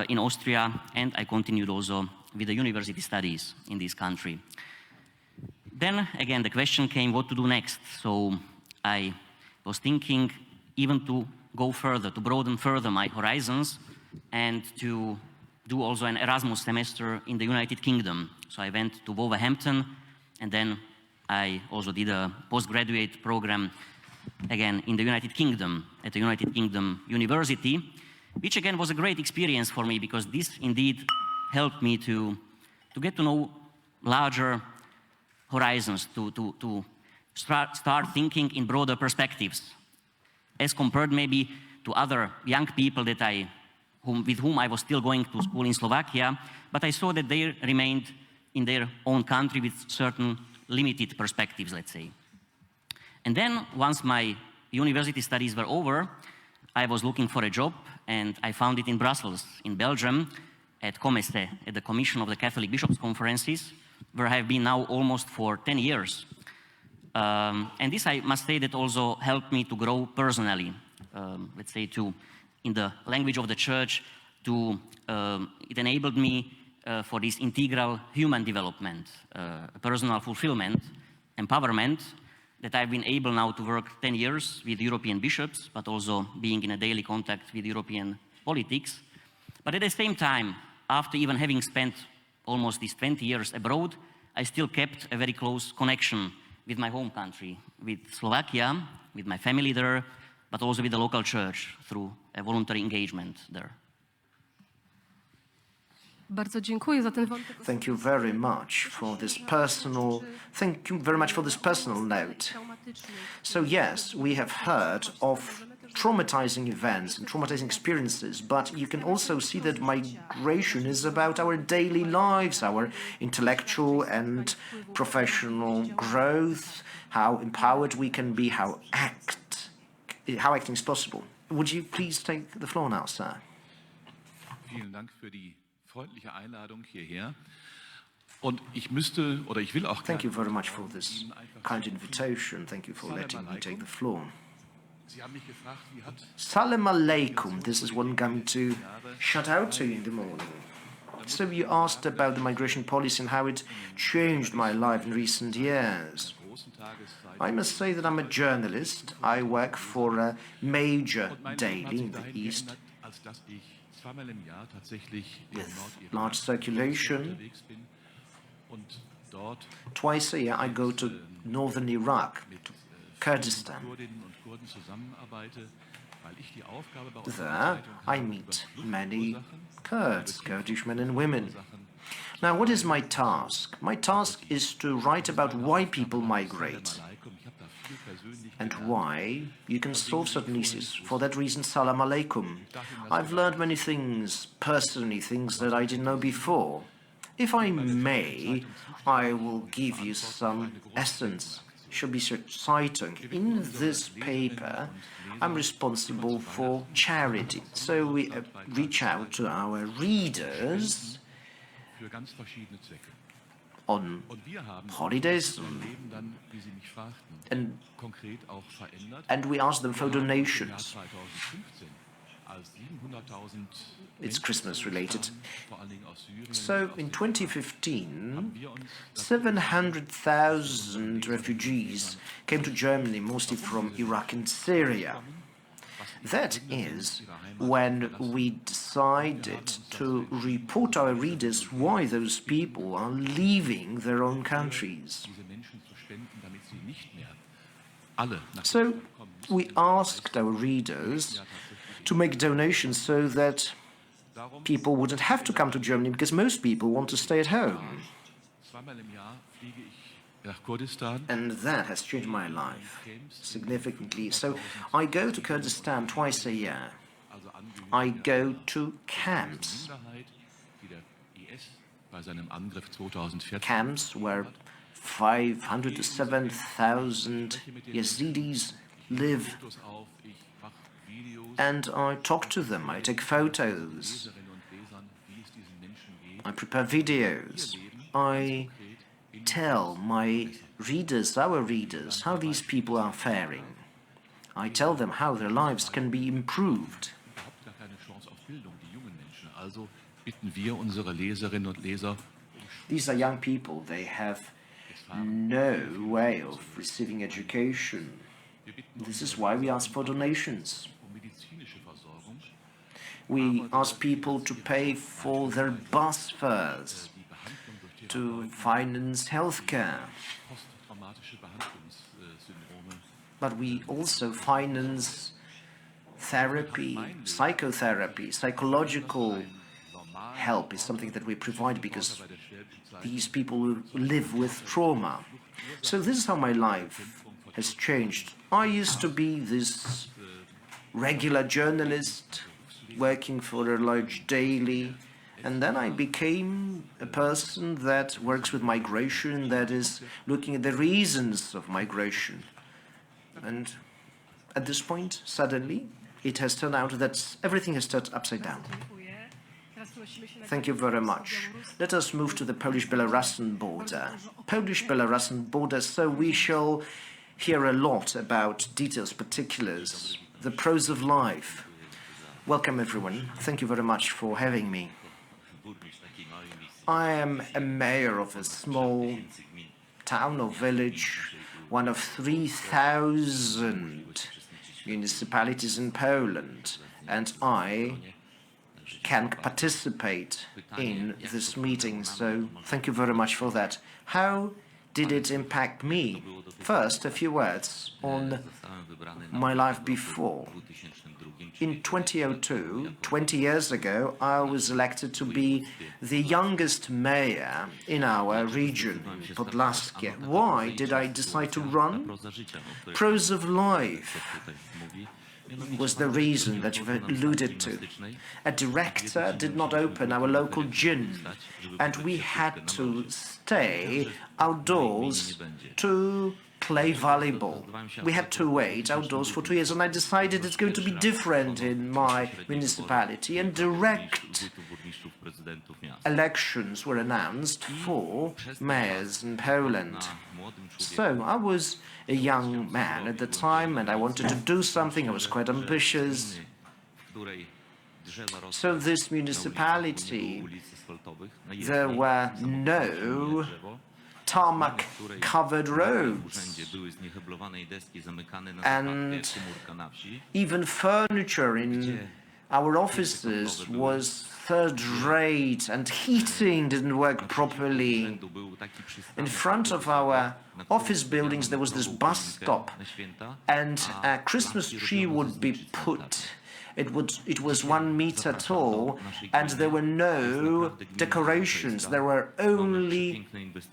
in Austria, and I continued also with the university studies in this country. Then again, the question came what to do next. So I was thinking even to go further, to broaden further my horizons, and to do also an Erasmus semester in the United Kingdom. So I went to Wolverhampton, and then I also did a postgraduate program again in the United Kingdom, at the United Kingdom University, which again was a great experience for me because this indeed helped me to get to know larger horizons, to start thinking in broader perspectives, as compared maybe to other young people that with whom I was still going to school in Slovakia, but I saw that they remained in their own country with certain limited perspectives, let's say. And then once my university studies were over, I was looking for a job, and I found it in Brussels, in Belgium, at COMECE, at the Commission of the Catholic Bishops' Conferences, where I have been now almost for 10 years. And this, I must say, that also helped me to grow personally, let's say, in the language of the church, it enabled me for this integral human development, personal fulfillment, empowerment, that I've been able now to work 10 years with European bishops, but also being in a daily contact with European politics. But at the same time, after even having spent almost these 20 years abroad, I still kept a very close connection with my home country, with Slovakia, with my family there, but also with the local church through a voluntary engagement there. Bardzo dziękuję za ten wątek. Thank you very much for this personal, thank you very much for this personal note. So yes, we have heard of traumatizing events and traumatizing experiences, but you can also see that migration is about our daily lives, our intellectual and professional growth, how empowered we can be, how acting is possible. Would you please take the floor now, sir? Vielen Dank für die freundliche Einladung hierher. Und ich müsste, oder ich will auch Thank you very much for this kind invitation. Thank you for letting me take the floor. Sie haben mich gefragt, wie hat Salam alaikum. This is what I'm going to shout out to you in the morning. So you asked about the migration policy and how it changed my life in recent years. I must say that I'm a journalist. I work for a major daily in the East with large circulation. Twice a year I go to northern Iraq, to Kurdistan. There I meet many Kurds, Kurdish men and women. Now, what is my task? My task is to write about why people migrate and why you can solve certain issues. For that reason, salam alaikum. I've learned many things, personally, things that I didn't know before. If I may, I will give you some essence. Schwäbische Zeitung. In this paper, I'm responsible for charity. So we reach out to our readers on holidays, and we ask them for donations. It's Christmas related. So in 2015, 700,000 refugees came to Germany, mostly from Iraq and Syria. That is when we decided to report to our readers why those people are leaving their own countries. So we asked our readers to make donations so that people wouldn't have to come to Germany, because most people want to stay at home. nach Kurdistan. And that has changed my life significantly. So I go to Kurdistan twice a year. I go to camps. Camps where 500 to 7,000 Yazidis live. And I talk to them, I take photos, I prepare videos, I tell my readers, our readers, how these people are faring. I tell them how their lives can be improved. These are young people, they have no way of receiving education. This is why we ask for donations. We ask people to pay for their bus fares, to finance healthcare. But we also finance therapy, psychotherapy, psychological help is something that we provide because these people live with trauma. So this is how my life has changed. I used to be this regular journalist working for a large daily, and then I became a person that works with migration, that is looking at the reasons of migration. And at this point, suddenly, it has turned out that everything has turned upside down. Thank you very much. Let us move to the Polish-Belarusian border. Polish-Belarusian border, so we shall hear a lot about details, particulars, the pros of life. Welcome, everyone. Thank you very much for having me. I am a mayor of a small town or village, one of 3,000 municipalities in Poland, and I can participate in this meeting, so thank you very much for that. How did it impact me? First, a few words on my life before. In 2002, 20 years ago, I was elected to be the youngest mayor in our region, Podlaskie. Why did I decide to run? Pros of life was the reason that you've alluded to. A director did not open our local gym, and we had to stay outdoors to play volleyball. We had to wait outdoors for 2 years, and I decided it's going to be different in my municipality, and direct elections were announced for mayors in Poland. So I was a young man at the time, and I wanted to do something. I was quite ambitious. So this municipality, there were no tarmac-covered roads, and even furniture in our offices was third-rate, and heating didn't work properly. In front of our office buildings there was this bus stop, and a Christmas tree would be put. It was 1 meter tall, and there were no decorations. There were only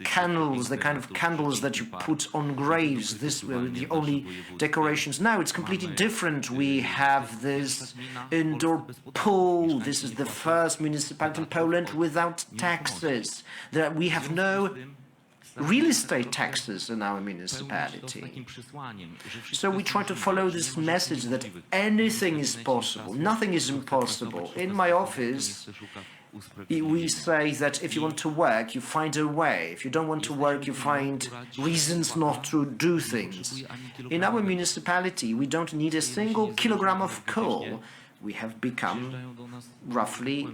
candles, the kind of candles that you put on graves. These were the only decorations. Now it's completely different. We have this indoor pool. This is the first municipality in Poland without taxes. We have no real estate taxes in our municipality. So we try to follow this message that anything is possible, nothing is impossible. In my office, we say that if you want to work, you find a way. If you don't want to work, you find reasons not to do things. In our municipality, we don't need a single kilogram of coal. We have become roughly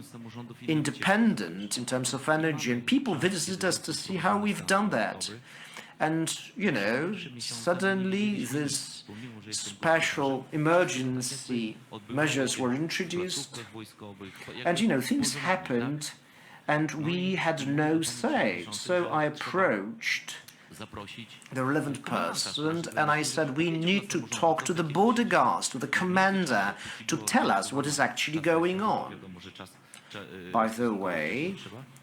independent in terms of energy, and people visit us to see how we've done that. And, you know, suddenly this special emergency measures were introduced, and, you know, things happened, and we had no say. So I approached the relevant person, and I said, we need to talk to the border guards, to the commander, to tell us what is actually going on. By the way,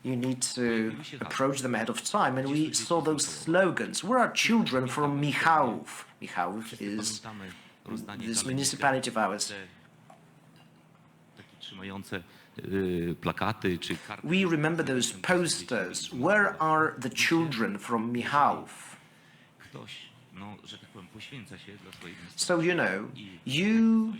you need to approach them ahead of time. And we saw those slogans. Where are children from Michałowo? Michałowo is this municipality of ours. We remember those posters. Where are the children from Michałowo? So, you know, you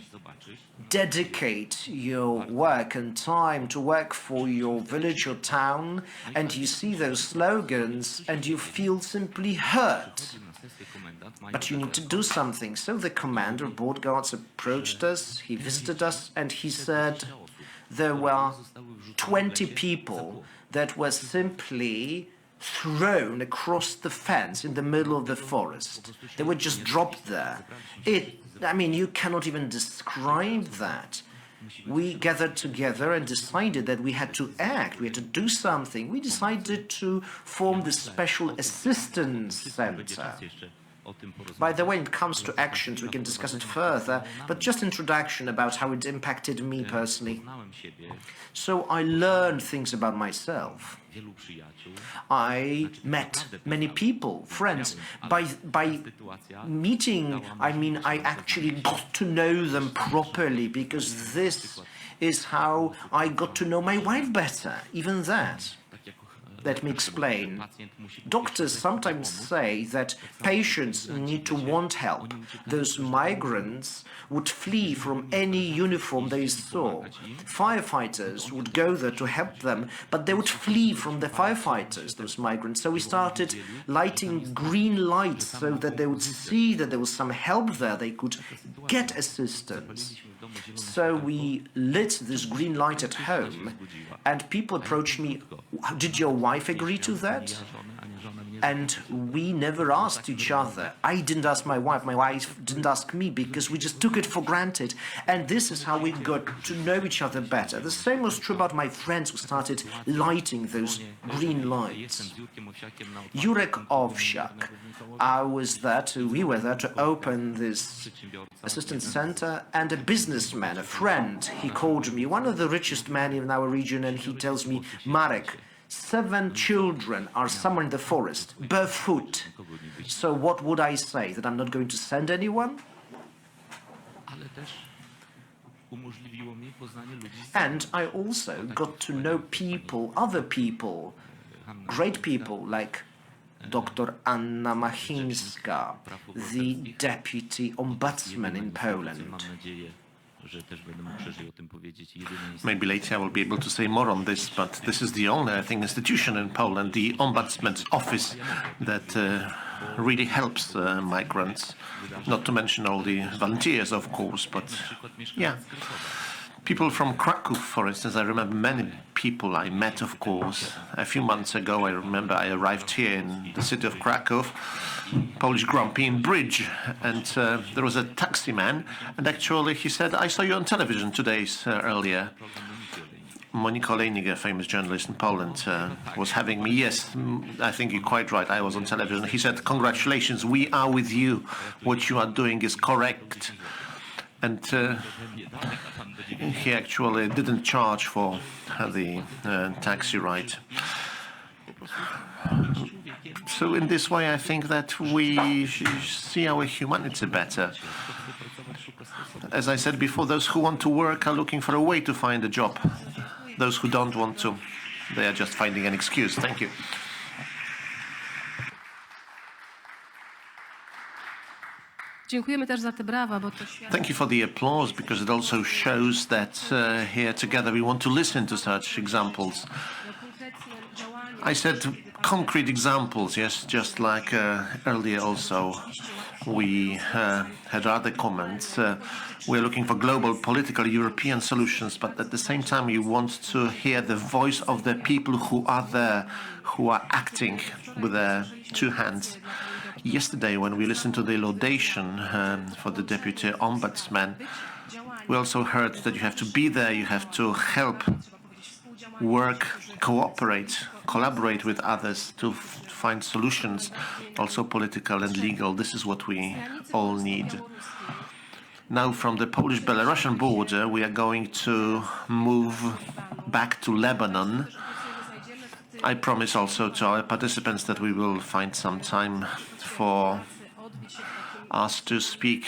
dedicate your work and time to work for your village or town, and you see those slogans and you feel simply hurt. But you need to do something. So the commander of board guards approached us, he visited us, and he said there were 20 people that were simply thrown across the fence in the middle of the forest. They were just dropped there. I mean, you cannot even describe that. We gathered together and decided that we had to act, we had to do something. We decided to form this special assistance center. By the way, when it comes to actions, we can discuss it further, but just introduction about how it impacted me personally. So I learned things about myself. I met many people, friends. By meeting, I mean I actually got to know them properly, because this is how I got to know my wife better, even that. Let me explain. Doctors sometimes say that patients need to want help. Those migrants would flee from any uniform they saw. Firefighters would go there to help them, but they would flee from the firefighters, those migrants. So we started lighting green lights so that they would see that there was some help there, they could get assistance. So we lit this green light at home, and people approached me, did your wife agree to that? And we never asked each other. I didn't ask my wife didn't ask me, because we just took it for granted. And this is how we got to know each other better. The same was true about my friends who started lighting those green lights. Jurek Owsiak, we were there to open this assistance center, and a businessman, a friend, he called me, one of the richest men in our region, and he tells me, Marek, 7 children are somewhere in the forest, barefoot. So what would I say? That I'm not going to send anyone? And I also got to know people, other people, great people like Dr. Anna Machińska, the deputy ombudsman in Poland. Maybe later I will be able to say more on this, but this is the only, I think, institution in Poland, the Ombudsman's office, that really helps migrants. Not to mention all the volunteers, of course, but yeah. People from Krakow, for instance, I remember many people I met, of course. A few months ago, I remember I arrived here in the city of Krakow, Polish Grand Prix Bridge, and there was a taxi man, and actually he said, I saw you on television 2 days earlier. Monika Olejnik, a famous journalist in Poland, was having me. Yes, I think you're quite right, I was on television. He said, congratulations, we are with you. What you are doing is correct. And he actually didn't charge for the taxi ride. So in this way, I think that we see our humanity better. As I said before, those who want to work are looking for a way to find a job. Those who don't want to, they are just finding an excuse. Thank you. Thank you for the applause, because it also shows that here together we want to listen to such examples. I said concrete examples, yes, just like earlier also we had other comments. We're looking for global political European solutions, but at the same time you want to hear the voice of the people who are there, who are acting with their 2 hands. Yesterday, when we listened to the laudation for the Deputy Ombudsman, we also heard that you have to be there, you have to help, work, cooperate, collaborate with others to find solutions, also political and legal. This is what we all need. Now, from the Polish-Belarusian border, we are going to move back to Lebanon. I promise also to our participants that we will find some time for us to speak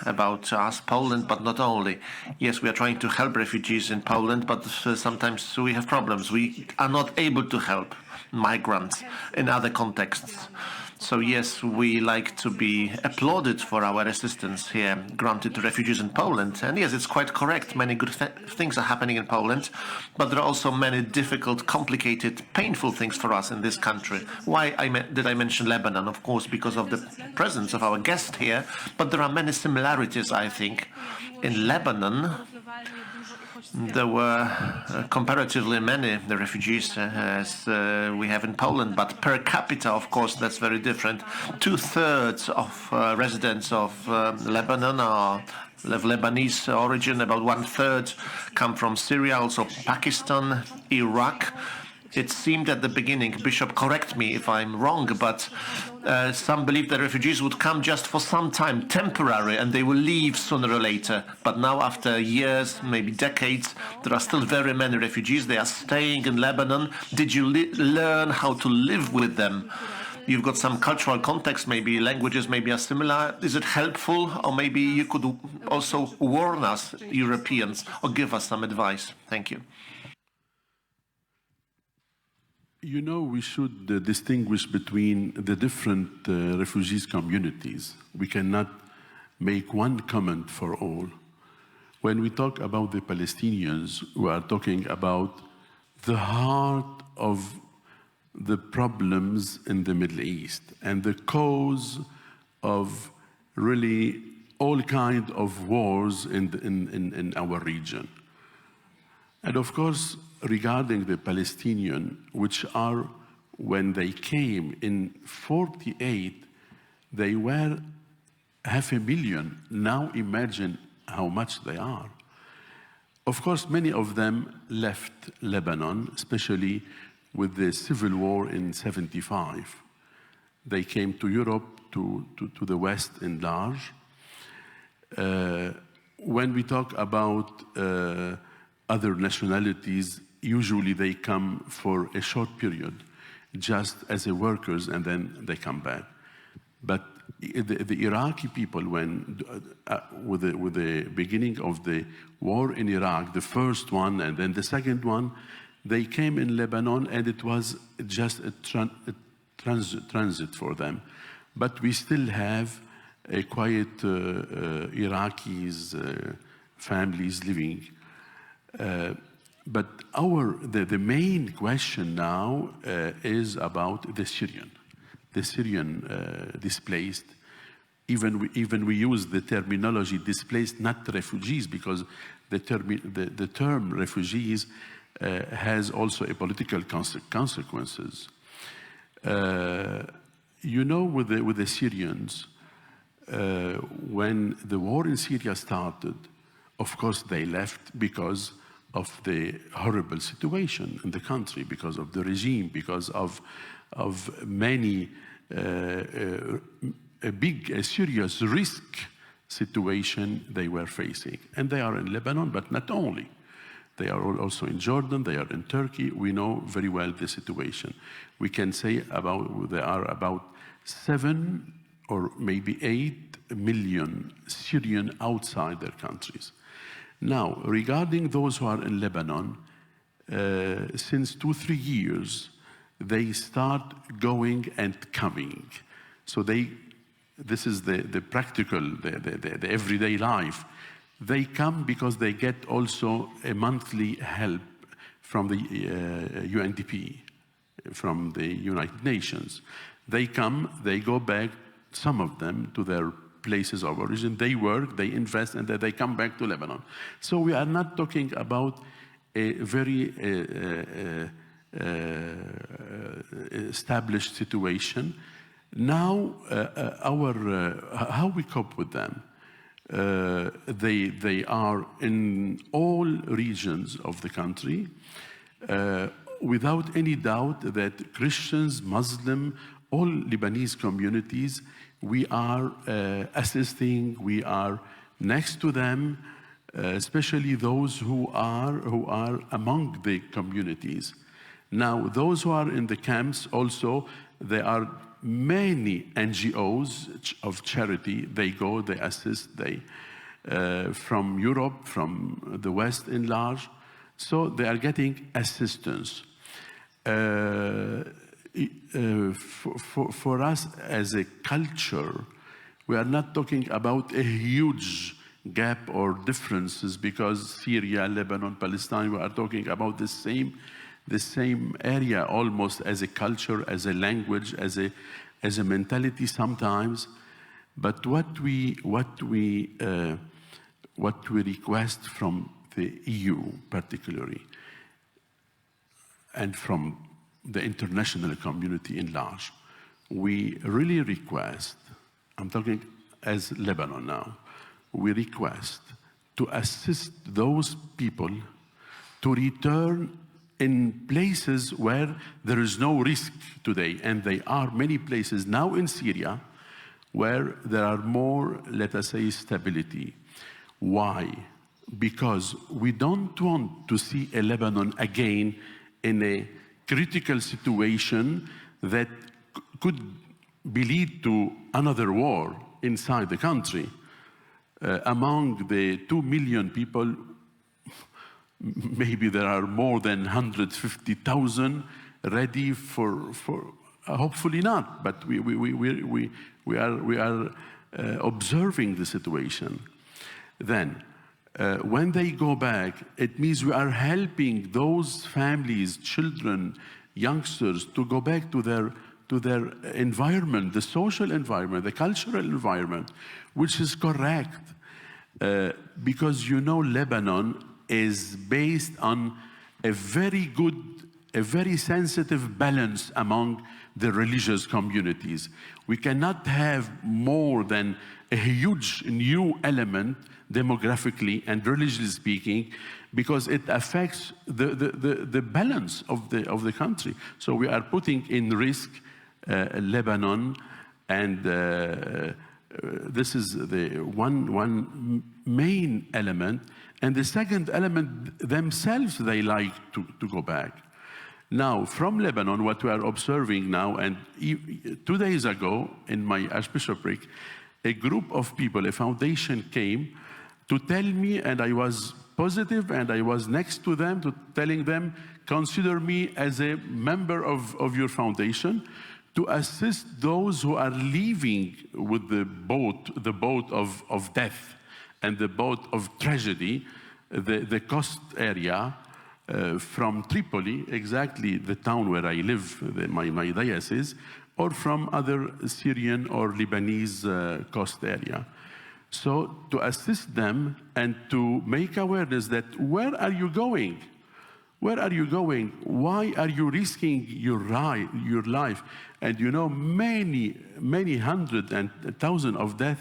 about us, Poland, but not only. Yes, we are trying to help refugees in Poland, but sometimes we have problems. We are not able to help migrants in other contexts. So yes, we like to be applauded for our assistance here granted to refugees in Poland. And yes, it's quite correct. Many good things are happening in Poland, but there are also many difficult, complicated, painful things for us in this country. Why did I mention Lebanon? Of course, because of the presence of our guest here, but there are many similarities, I think. In Lebanon, there were comparatively many refugees as we have in Poland, but per capita, of course, that's very different. 2/3 of residents of Lebanon are of Lebanese origin, about 1/3 come from Syria, also Pakistan, Iraq. It seemed at the beginning, Bishop, correct me if I'm wrong, but some believed that refugees would come just for some time, temporary, and they will leave sooner or later. But now, after years, maybe decades, there are still very many refugees. They are staying in Lebanon. Did you learn how to live with them? You've got some cultural context, maybe languages maybe are similar. Is it helpful? Or maybe you could also warn us, Europeans, or give us some advice. Thank you. You know, we should distinguish between the different refugees communities. We cannot make one comment for all. When we talk about the Palestinians, we are talking about the heart of the problems in the Middle East and the cause of really all kinds of wars in our region. And of course, regarding the Palestinian, which are, when they came in 48, they were 500,000. Now imagine how much they are. Of course, many of them left Lebanon, especially with the civil war in 75. They came to Europe, to the West in large. When we talk about other nationalities, usually they come for a short period, just as workers, and then they come back. But the Iraqi people, when with the beginning of the war in Iraq, the first one and then the second one, they came in Lebanon, and it was just a transit for them. But we still have a quiet Iraqis families living. But the main question now is about the Syrian displaced. Even we use the terminology displaced, not refugees, because the term refugees has also a political consequences. You know, with the Syrians, when the war in Syria started, of course they left because of the horrible situation in the country, because of the regime, because of many a serious risk situation they were facing. And they are in Lebanon, but not only. They are also in Jordan, they are in Turkey. We know very well the situation. We can say there are about 7 or maybe 8 million Syrians outside their countries. Now, regarding those who are in Lebanon, since 2-3 years, they start going and coming. So this is the practical, the everyday life. They come because they get also a monthly help from the UNDP, from the United Nations. They come, they go back, some of them, to their places of origin. They work, they invest, and then they come back to Lebanon. So we are not talking about a very established situation. Now, how we cope with them? They are in all regions of the country, without any doubt that Christians, Muslim, all Lebanese communities, we are assisting, we are next to them, especially those who are among the communities. Now, those who are in the camps also, there are many NGOs of charity. They go, they assist, from Europe, from the West in large. So they are getting assistance. For us as a culture, we are not talking about a huge gap or differences because Syria, Lebanon, Palestine, we are talking about the same area almost as a culture, as a language, as a mentality sometimes. But what we request from the EU particularly, and from the international community in large, we really request, I'm talking as Lebanon now, we request to assist those people to return in places where there is no risk today. And there are many places now in Syria where there are more, let us say, stability. Why? Because we don't want to see a Lebanon again in a critical situation that could lead to another war inside the country. Among the 2 million people, maybe there are more than 150,000 ready for hopefully not, but we are observing the situation. Then, when they go back, it means we are helping those families, children, youngsters to go back to their environment, the social environment, the cultural environment, which is correct. Because you know Lebanon is based on a very good, a very sensitive balance among the religious communities. We cannot have more than a huge new element demographically and religiously speaking, because it affects the balance of the country. So we are putting in risk Lebanon, and this is the one main element. And the second element, themselves, they like to go back. Now, from Lebanon, what we are observing now, and 2 days ago in my archbishopric, a group of people, a foundation came to tell me, and I was positive, and I was next to them, telling them, consider me as a member of your foundation to assist those who are leaving with the boat of death and the boat of tragedy, the coast area from Tripoli, exactly the town where I live, my diocese, or from other Syrian or Lebanese coast area. So to assist them and to make awareness that where are you going? Where are you going? Why are you risking your life? And you know, many hundred and thousand of dead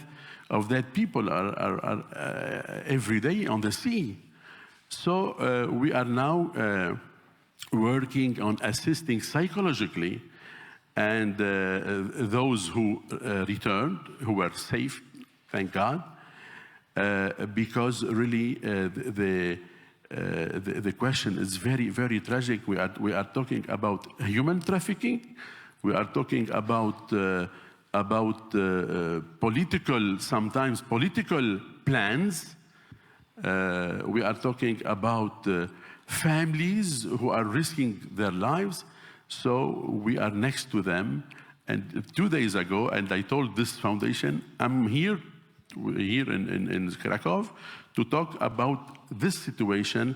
people are every day on the sea. So we are now working on assisting psychologically, and those who returned, who were safe, thank God, because really the question is very, very tragic. We are talking about human trafficking. We are talking about sometimes political plans. We are talking about families who are risking their lives. So we are next to them. And 2 days ago, and I told this foundation, I'm here in Krakow to talk about this situation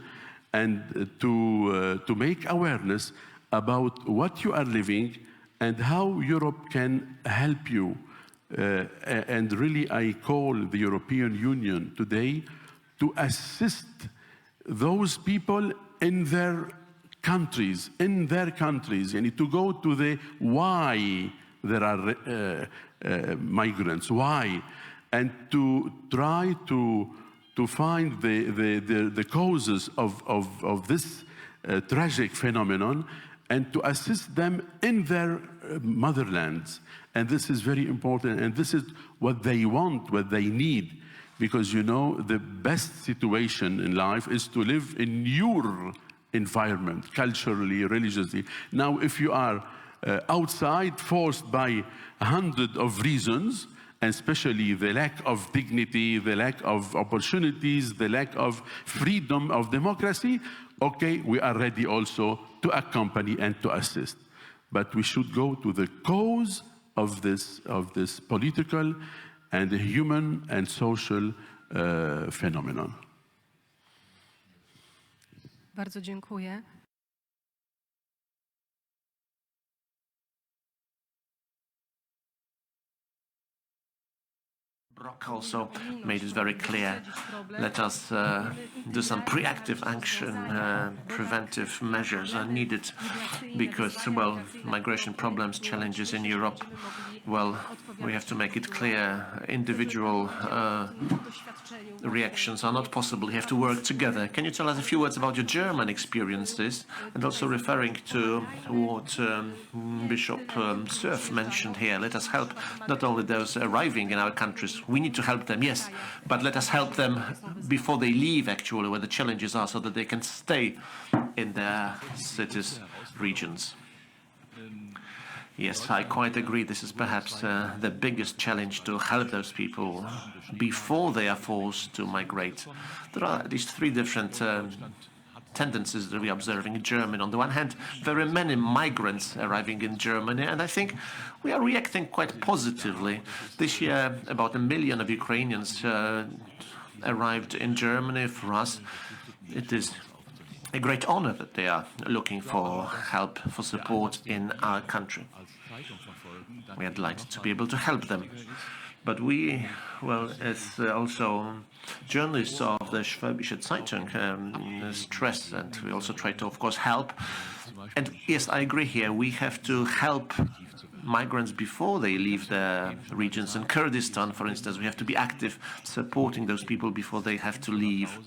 and to make awareness about what you are living and how Europe can help you. And really, I call the European Union today to assist those people in their countries, and to go to the why there are migrants, why, and to try to find the causes of this tragic phenomenon, and to assist them in their motherlands. And this is very important, and this is what they want, what they need. because you know the best situation in life is to live in your environment, culturally, religiously. Now, if you are outside, forced by 100 of reasons, and especially the lack of dignity, the lack of opportunities, the lack of freedom of democracy, okay, we are ready also to accompany and to assist. But we should go to the cause of this political and human and social phenomenon. Bardzo dziękuję. Brok also made it very clear. Let us do some preactive action, preventive measures are needed because, well, migration problems, challenges in Europe, well, we have to make it clear. Individual reactions are not possible. We have to work together. Can you tell us a few words about your German experiences, and also referring to what Bishop Soueif mentioned here? Let us help not only those arriving in our countries. We need to help them, yes, but let us help them before they leave, actually, where the challenges are, so that they can stay in their cities, regions. Yes, I quite agree. This is perhaps the biggest challenge, to help those people before they are forced to migrate. There are at least three different tendencies that we are observing in Germany. On the one hand, very many migrants arriving in Germany, and I think we are reacting quite positively. This year, about 1 million of Ukrainians arrived in Germany. For us, it is a great honor that they are looking for help, for support in our country. We are delighted to be able to help them. But we, well, as also journalists of the Schwäbische Zeitung, stress, and we also try to, of course, help. And yes, I agree here. We have to help migrants before they leave their regions. In Kurdistan, for instance, we have to be active, supporting those people before they have to leave.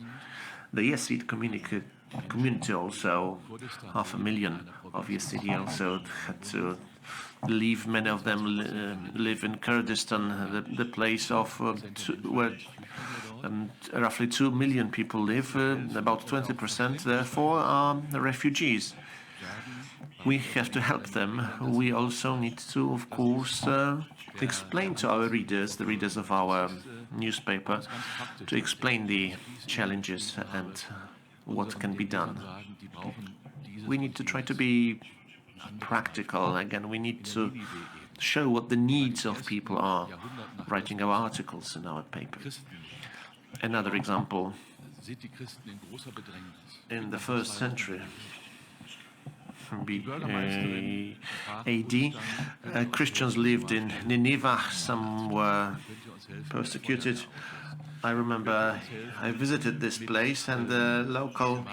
The Yazid community also, 500,000 of Yazidi also had to leave. Many of them live in Kurdistan, the place of where roughly 2 million people live. About 20% therefore are refugees. We have to help them. We also need to, of course, explain to our readers, the readers of our newspaper, to explain the challenges and what can be done. We need to try to be practical. Again, we need to show what the needs of people are, writing our articles in our papers. Another example, in the 1st century AD, Christians lived in Nineveh. Some were persecuted. I remember I visited this place, and the local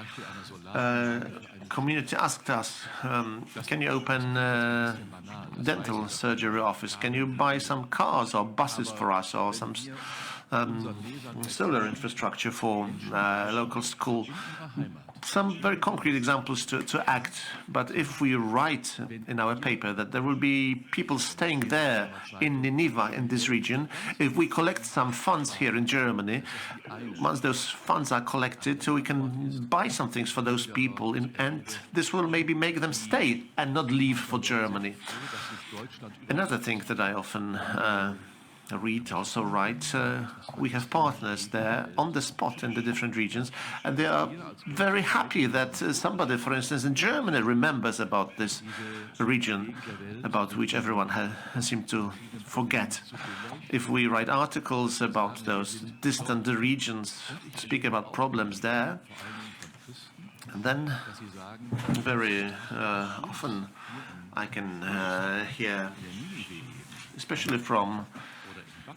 community asked us, can you open a dental surgery office? Can you buy some cars or buses for us, or some solar infrastructure for a local school? Some very concrete examples to act. But if we write in our paper that there will be people staying there in Nineveh, in this region, if we collect some funds here in Germany, once those funds are collected, we can buy some things for those people, and this will maybe make them stay and not leave for Germany. Another thing that I often read, also write, we have partners there on the spot in the different regions, and they are very happy that somebody, for instance, in Germany remembers about this region, about which everyone has seemed to forget. If we write articles about those distant regions, speak about problems there, and then very often I can hear, especially from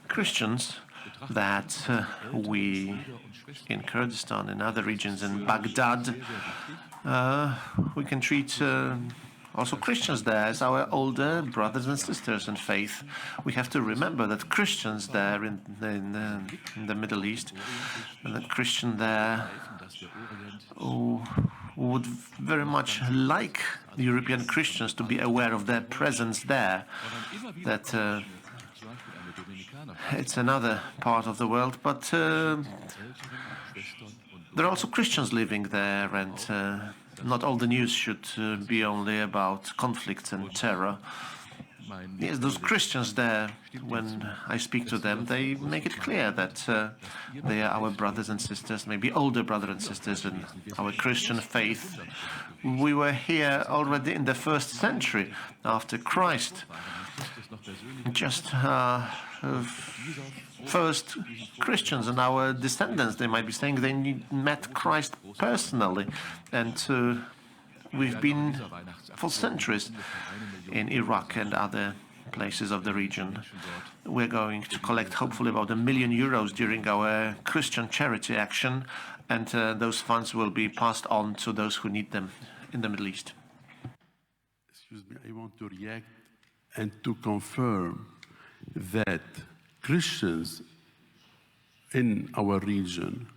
Christians, that we in Kurdistan and other regions in Baghdad, we can treat also Christians there as our older brothers and sisters in faith. We have to remember that Christians there in the Middle East, and that Christian there would very much like the European Christians to be aware of their presence there, that it's another part of the world, but there are also Christians living there, and not all the news should be only about conflicts and terror. Yes, those Christians there, when I speak to them, they make it clear that they are our brothers and sisters, maybe older brothers and sisters in our Christian faith. We were here already in the 1st century after Christ. Just first Christians and our descendants, they might be saying they met Christ personally, and we've been for centuries in Iraq and other places of the region. We're going to collect hopefully about €1 million during our Christian charity action, and those funds will be passed on to those who need them in the Middle East. Excuse me, I want to react and to confirm that Christians in our region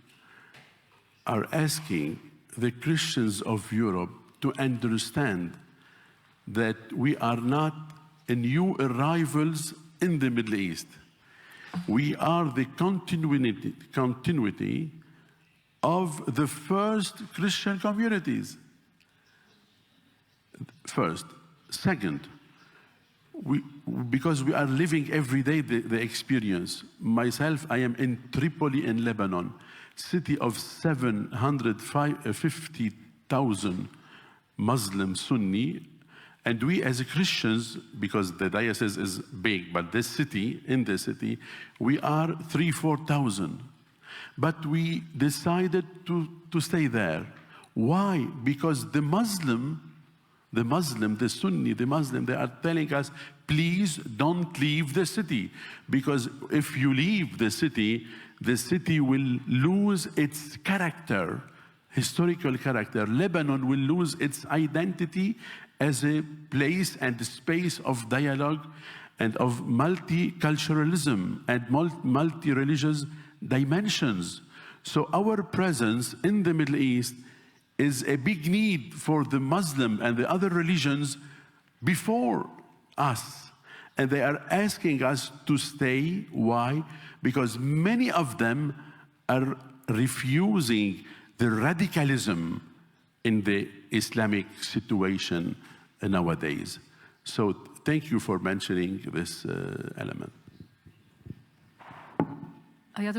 are asking the Christians of Europe to understand that we are not new arrivals in the Middle East. We are the continuity of the first Christian communities. First. Second, because we are living every day the experience. Myself, I am in Tripoli in Lebanon, city of 750,000 Muslim Sunni, and we as Christians, because the diocese is big, but this city, in the city, we are 3,000-4,000. But we decided to stay there. Why? Because the Sunni, they are telling us, please don't leave the city. Because if you leave the city will lose its character, historical character. Lebanon will lose its identity as a place and space of dialogue and of multiculturalism and multi-religious dimensions. So our presence in the Middle East is a big need for the Muslim and the other religions before us. And they are asking us to stay. Why? Because many of them are refusing the radicalism in the Islamic situation nowadays. So thank you for mentioning this element. Thank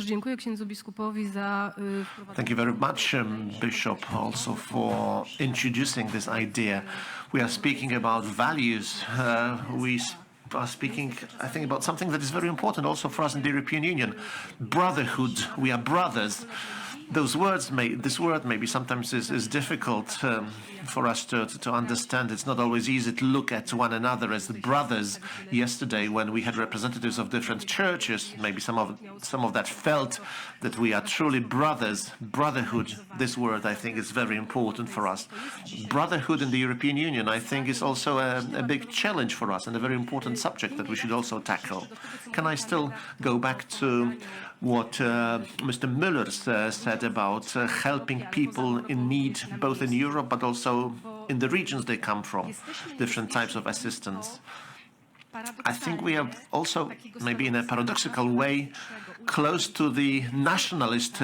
you very much, Bishop, also for introducing this idea. We are speaking about values. We are speaking, I think, about something that is very important also for us in the European Union. Brotherhood. We are brothers. This word maybe sometimes is difficult for us to understand. It's not always easy to look at one another as brothers. Yesterday, when we had representatives of different churches, maybe some of that felt that we are truly brothers. Brotherhood, this word, I think, is very important for us. Brotherhood in the European Union, I think, is also a big challenge for us and a very important subject that we should also tackle. Can I still go back to what Mr. Möllers said about helping people in need, both in Europe but also in the regions they come from, different types of assistance. I think we are also, maybe in a paradoxical way, close to the nationalist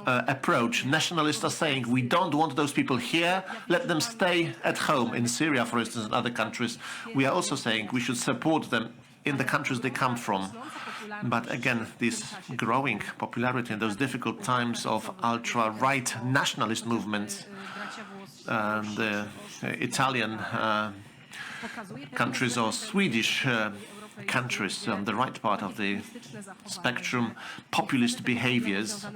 approach. Nationalists are saying, we don't want those people here, let them stay at home. In Syria, for instance, and other countries, we are also saying we should support them in the countries they come from. But again, this growing popularity in those difficult times of ultra-right nationalist movements, the Italian countries or Swedish countries on the right part of the spectrum, populist behaviors.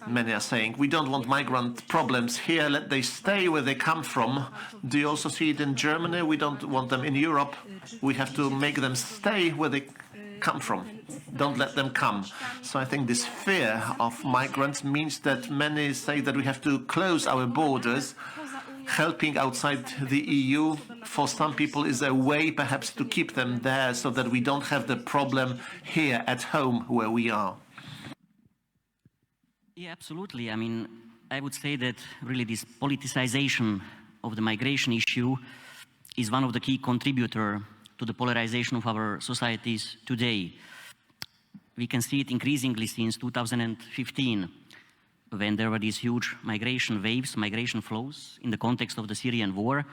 Many are saying, we don't want migrant problems here, let they stay where they come from. Do you also see it in Germany? We don't want them in Europe. We have to make them stay where they come from. Don't let them come. So I think this fear of migrants means that many say that we have to close our borders. Helping outside the EU for some people is a way perhaps to keep them there so that we don't have the problem here at home where we are. Yeah, absolutely. I mean, I would say that really this politicization of the migration issue is one of the key contributors to the polarization of our societies today. We can see it increasingly since 2015, when there were these huge migration waves, migration flows in the context of the Syrian war,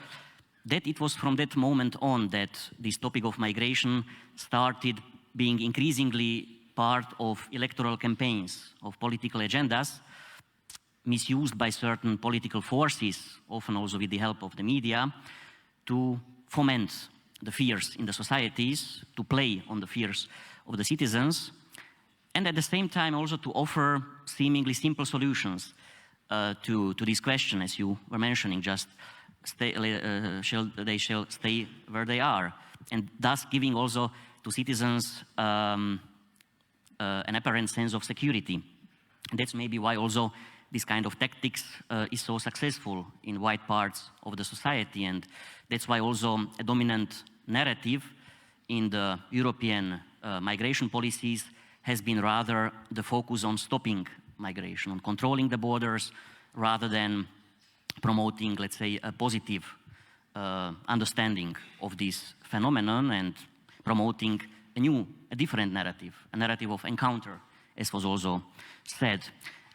that it was from that moment on that this topic of migration started being increasingly part of electoral campaigns, of political agendas, misused by certain political forces, often also with the help of the media, to foment the fears in the societies, to play on the fears of the citizens, and at the same time also to offer seemingly simple solutions to this question, as you were mentioning, just they shall stay where they are, and thus giving also to citizens an apparent sense of security. And that's maybe why also this kind of tactics is so successful in wide parts of the society, and that's why also a dominant narrative in the European migration policies has been rather the focus on stopping migration, on controlling the borders, rather than promoting, let's say, a positive understanding of this phenomenon and promoting a different narrative, a narrative of encounter, as was also said.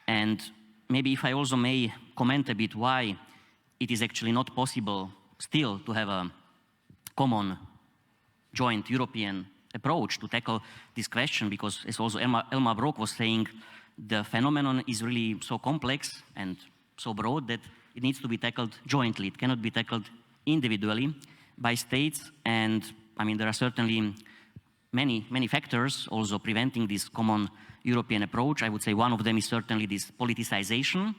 And maybe if I also may comment a bit why it is actually not possible still to have a common joint European approach to tackle this question, because as also Elmar Brok was saying, the phenomenon is really so complex and so broad that it needs to be tackled jointly. It cannot be tackled individually by states, and I mean there are certainly many factors also preventing this common European approach. I would say one of them is certainly this politicization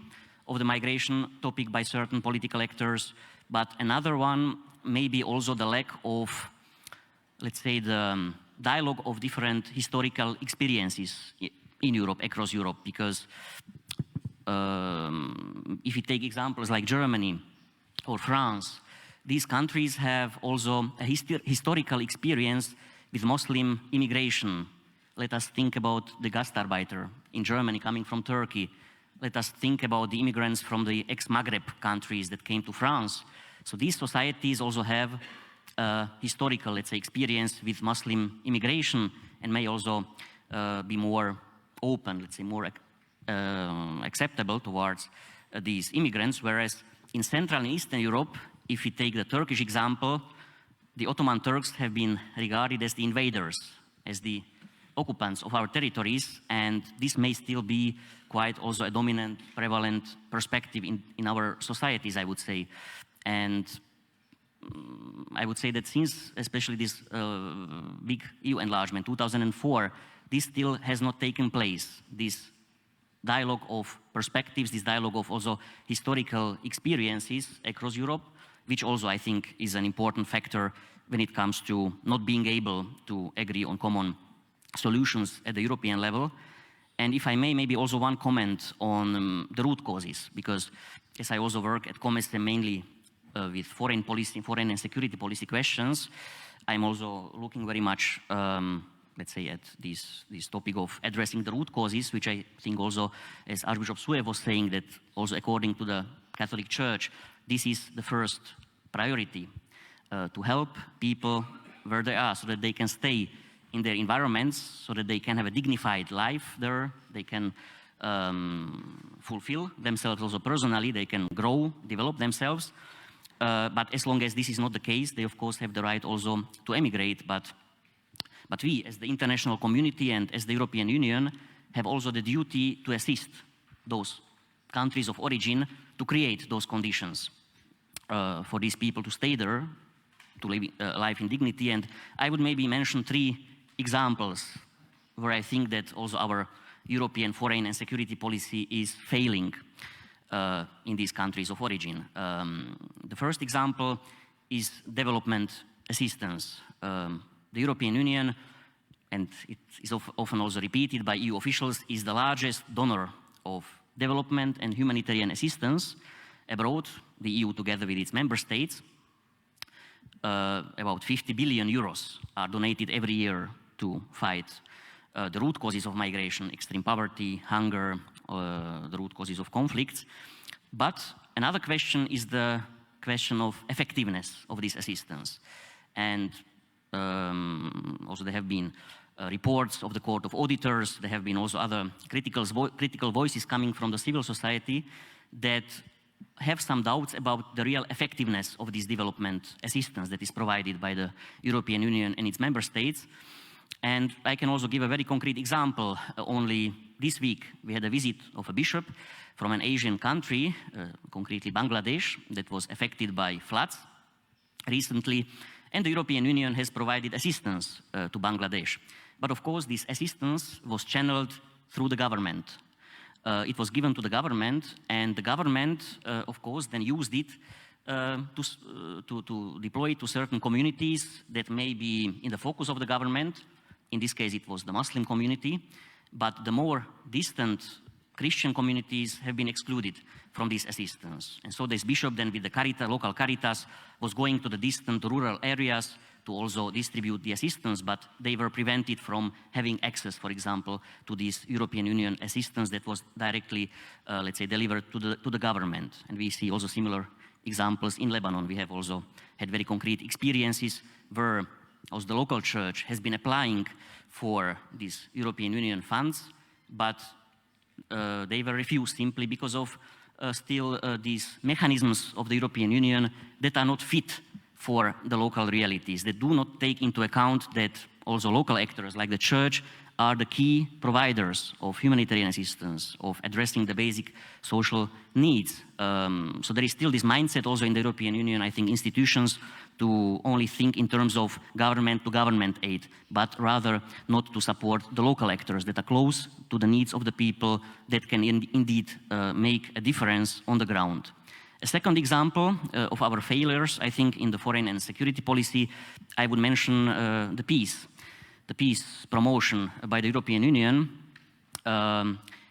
of the migration topic by certain political actors, but another one may be also the lack of, let's say, the dialogue of different historical experiences in Europe, across Europe, because if you take examples like Germany or France, these countries have also a historical experience with Muslim immigration. Let us think about the Gastarbeiter in Germany coming from Turkey. Let us think about the immigrants from the ex-Maghreb countries that came to France. So these societies also have historical, let's say, experience with Muslim immigration, and may also be more open, let's say, more acceptable towards these immigrants, whereas in Central and Eastern Europe, if we take the Turkish example, the Ottoman Turks have been regarded as the invaders, as the occupants of our territories, and this may still be quite also a dominant, prevalent perspective in our societies, I would say. And I would say that since especially this big EU enlargement, 2004, this still has not taken place, this dialogue of perspectives, this dialogue of also historical experiences across Europe, which also I think is an important factor when it comes to not being able to agree on common solutions at the European level. And if I may, maybe also one comment on the root causes, because as I also work at COMECE mainly with foreign policy, foreign and security policy questions, I'm also looking very much, let's say, at this topic of addressing the root causes, which I think also, as Archbishop Soueif was saying, that also according to the Catholic Church, this is the first priority, to help people where they are so that they can stay in their environments, so that they can have a dignified life there, they can fulfill themselves also personally, they can grow, develop themselves. But as long as this is not the case, they of course have the right also to emigrate. But we, as the international community and as the European Union, have also the duty to assist those countries of origin to create those conditions for these people to stay there, to live life in dignity. And I would maybe mention 3 examples where I think that also our European foreign and security policy is failing in these countries of origin. The first example is development assistance. The European Union, and it is often also repeated by EU officials, is the largest donor of development and humanitarian assistance abroad, the EU together with its member states. About 50 billion euros are donated every year to fight the root causes of migration, extreme poverty, hunger, the root causes of conflicts. But another question is the question of effectiveness of this assistance. And Also, there have been reports of the Court of Auditors. There have been also other critical voices coming from the civil society that have some doubts about the real effectiveness of this development assistance that is provided by the European Union and its member states. And I can also give a very concrete example. Only this week we had a visit of a bishop from an Asian country, concretely Bangladesh, that was affected by floods recently, and the European Union has provided assistance to Bangladesh. But of course this assistance was channeled through the government. It was given to the government, and the government, of course, then used it to deploy it to certain communities that may be in the focus of the government. In this case, it was the Muslim community, but the more distant Christian communities have been excluded from this assistance. And so this bishop then with the local Caritas was going to the distant rural areas to also distribute the assistance, but they were prevented from having access, for example, to this European Union assistance that was directly, let's say, delivered to the government. And we see also similar examples in Lebanon. We have also had very concrete experiences where also the local church has been applying for these European Union funds, but they were refused simply because of still these mechanisms of the European Union that are not fit for the local realities, that do not take into account that also local actors like the church are the key providers of humanitarian assistance, of addressing the basic social needs. So there is still this mindset also in the European Union, I think, institutions to only think in terms of government-to-government aid, but rather not to support the local actors that are close to the needs of the people that can indeed make a difference on the ground. A second example of our failures, I think, in the foreign and security policy, I would mention the peace promotion by the European Union.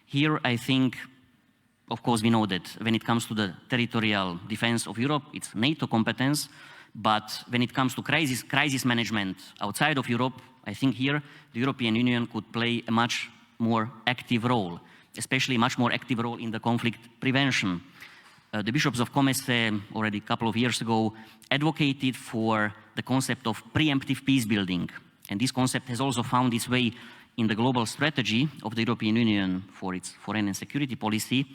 Here, I think, of course, we know that when it comes to the territorial defense of Europe, it's NATO competence. But when it comes to crisis management outside of Europe, I think here the European Union could play a much more active role, especially a much more active role in the conflict prevention. The bishops of COMECE already a couple of years ago advocated for the concept of preemptive peace building. And this concept has also found its way in the global strategy of the European Union for its foreign and security policy.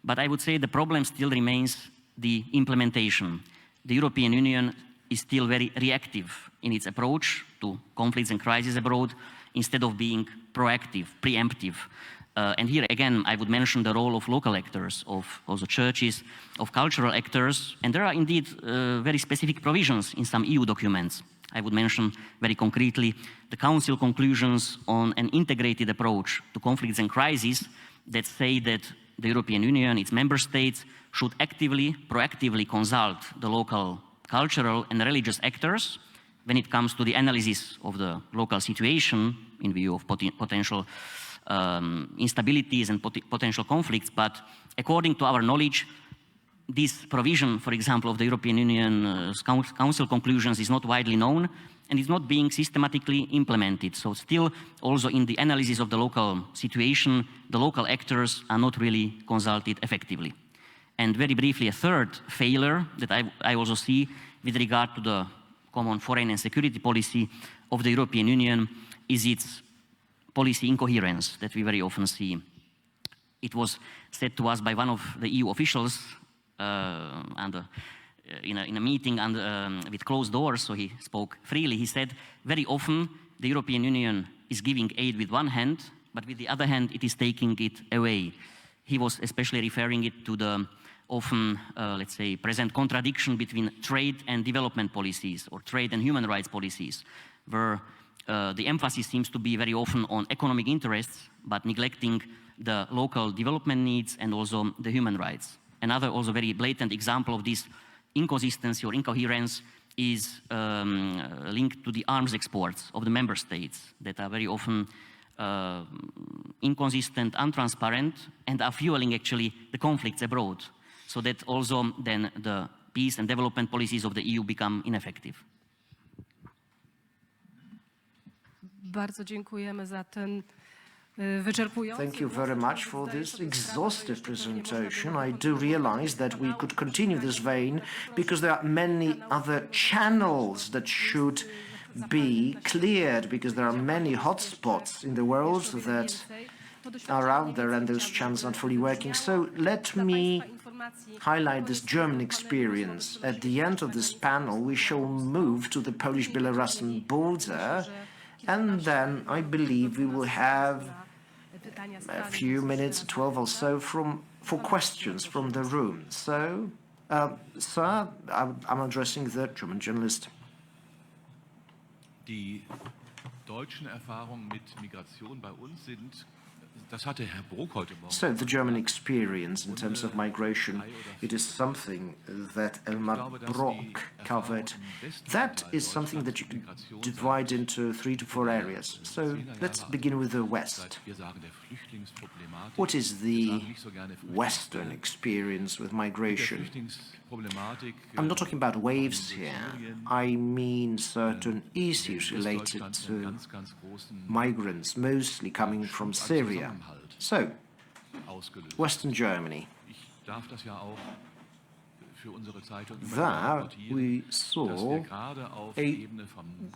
But I would say the problem still remains the implementation. The European Union is still very reactive in its approach to conflicts and crises abroad instead of being proactive, preemptive. And here again, I would mention the role of local actors, of also churches, of cultural actors. And there are indeed very specific provisions in some EU documents. I would mention very concretely the Council conclusions on an integrated approach to conflicts and crises that say that the European Union, its member states, should actively, proactively consult the local cultural and religious actors when it comes to the analysis of the local situation in view of potential instabilities and potential conflicts. But according to our knowledge, this provision, for example, of the European Union Council conclusions is not widely known and is not being systematically implemented. So still, also in the analysis of the local situation, the local actors are not really consulted effectively. And very briefly, a third failure that I also see with regard to the common foreign and security policy of the European Union is its policy incoherence that we very often see. It was said to us by one of the EU officials in a meeting with closed doors, so he spoke freely. He said, very often the European Union is giving aid with one hand, but with the other hand it is taking it away. He was especially referring it to the often, let's say, present contradiction between trade and development policies or trade and human rights policies, where the emphasis seems to be very often on economic interests, but neglecting the local development needs and also the human rights. Another also very blatant example of this inconsistency or incoherence is linked to the arms exports of the member states that are very often inconsistent, untransparent, and are fueling actually the conflicts abroad. So that also then the peace and development policies of the EU become ineffective. Bardzo dziękujemy za ten wyczerpujący. Thank you very much for this exhaustive presentation. I do realize that we could continue this vein because there are many other channels that should be cleared, because there are many hotspots in the world that are out there and those channels aren't fully working. So let me highlight this German experience. At the end of this panel, we shall move to the Polish-Belarusian border, and then I believe we will have a few minutes, 12 or so, for questions from the room. So, sir, I'm addressing the German journalist. Die deutschen Erfahrungen mit Migration bei uns sind, das hatte Herr Brok heute Morgen. So, the German experience in terms of migration, it is something that Elmar Brok covered. That is something that you can divide into 3 to 4 areas. So, let's begin with the West. What is the Western experience with migration? I'm not talking about waves here. I mean certain issues related to migrants, mostly coming from Syria. So, Western Germany. There we saw a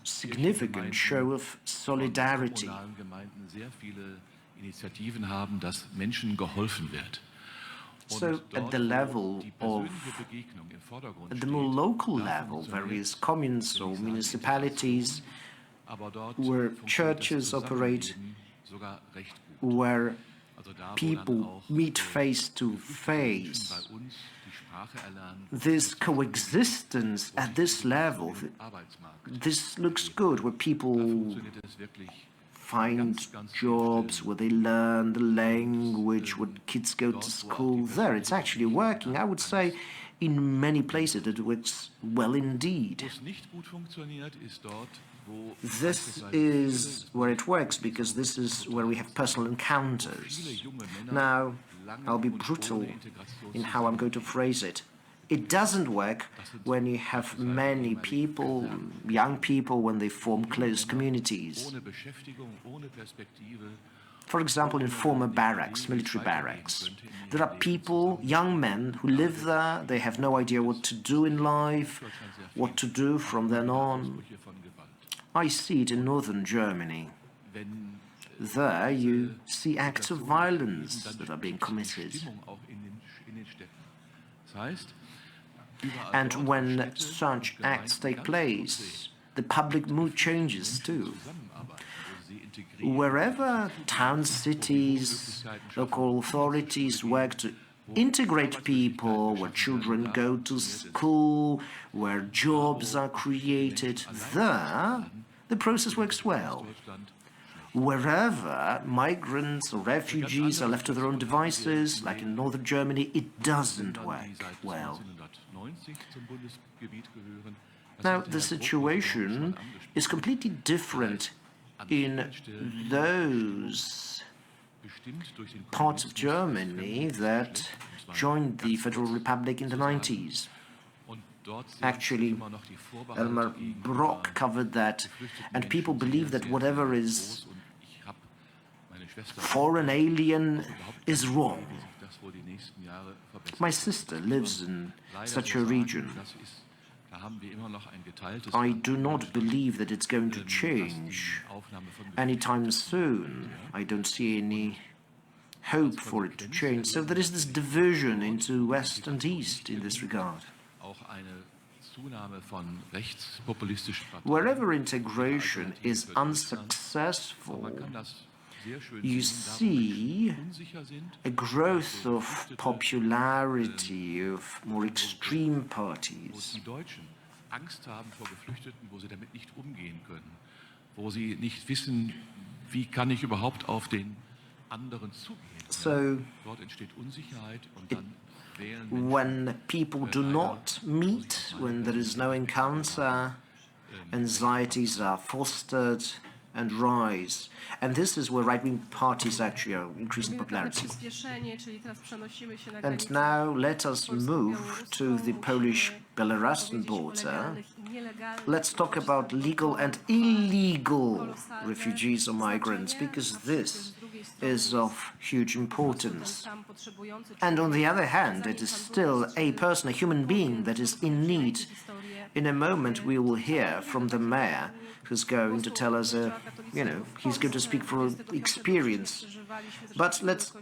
significant show of solidarity. So, at the level of, at the more local level, various communes or municipalities where churches operate, where people meet face to face. This coexistence at this level, this looks good, where people find jobs, where they learn the language, where kids go to school. There, it's actually working. I would say in many places it works well indeed. This is where it works, because this is where we have personal encounters. Now, I'll be brutal in how I'm going to phrase it. It doesn't work when you have many people, young people, when they form close communities. For example, in former barracks, military barracks, there are people, young men, who live there. They have no idea what to do in life, what to do from then on. I see it in northern Germany. There you see acts of violence that are being committed. And when such acts take place, the public mood changes too. Wherever towns, cities, local authorities work to integrate people, where children go to school, where jobs are created, there the process works well. Wherever migrants or refugees are left to their own devices, like in northern Germany, it doesn't work well. Now, the situation is completely different in those parts of Germany that joined the Federal Republic in the 90s. Actually, Elmar Brok covered that, and people believe that whatever is foreign, alien, is wrong. My sister lives in such a region. I do not believe that it's going to change anytime soon. I don't see any hope for it to change. So there is this division into West and East in this regard. Wherever integration is unsuccessful, you see a growth of popularity of more extreme parties. So, when people do not meet, when there is no encounter, anxieties are fostered and rise. And this is where right-wing parties actually are increasing popularity. And now let us move to the Polish-Belarusian border. Let's talk about legal and illegal refugees or migrants, because this is of huge importance. And on the other hand, it is still a person, a human being, that is in need In a moment, we will hear from the mayor, who's going to tell us, he's going to speak from experience. But let's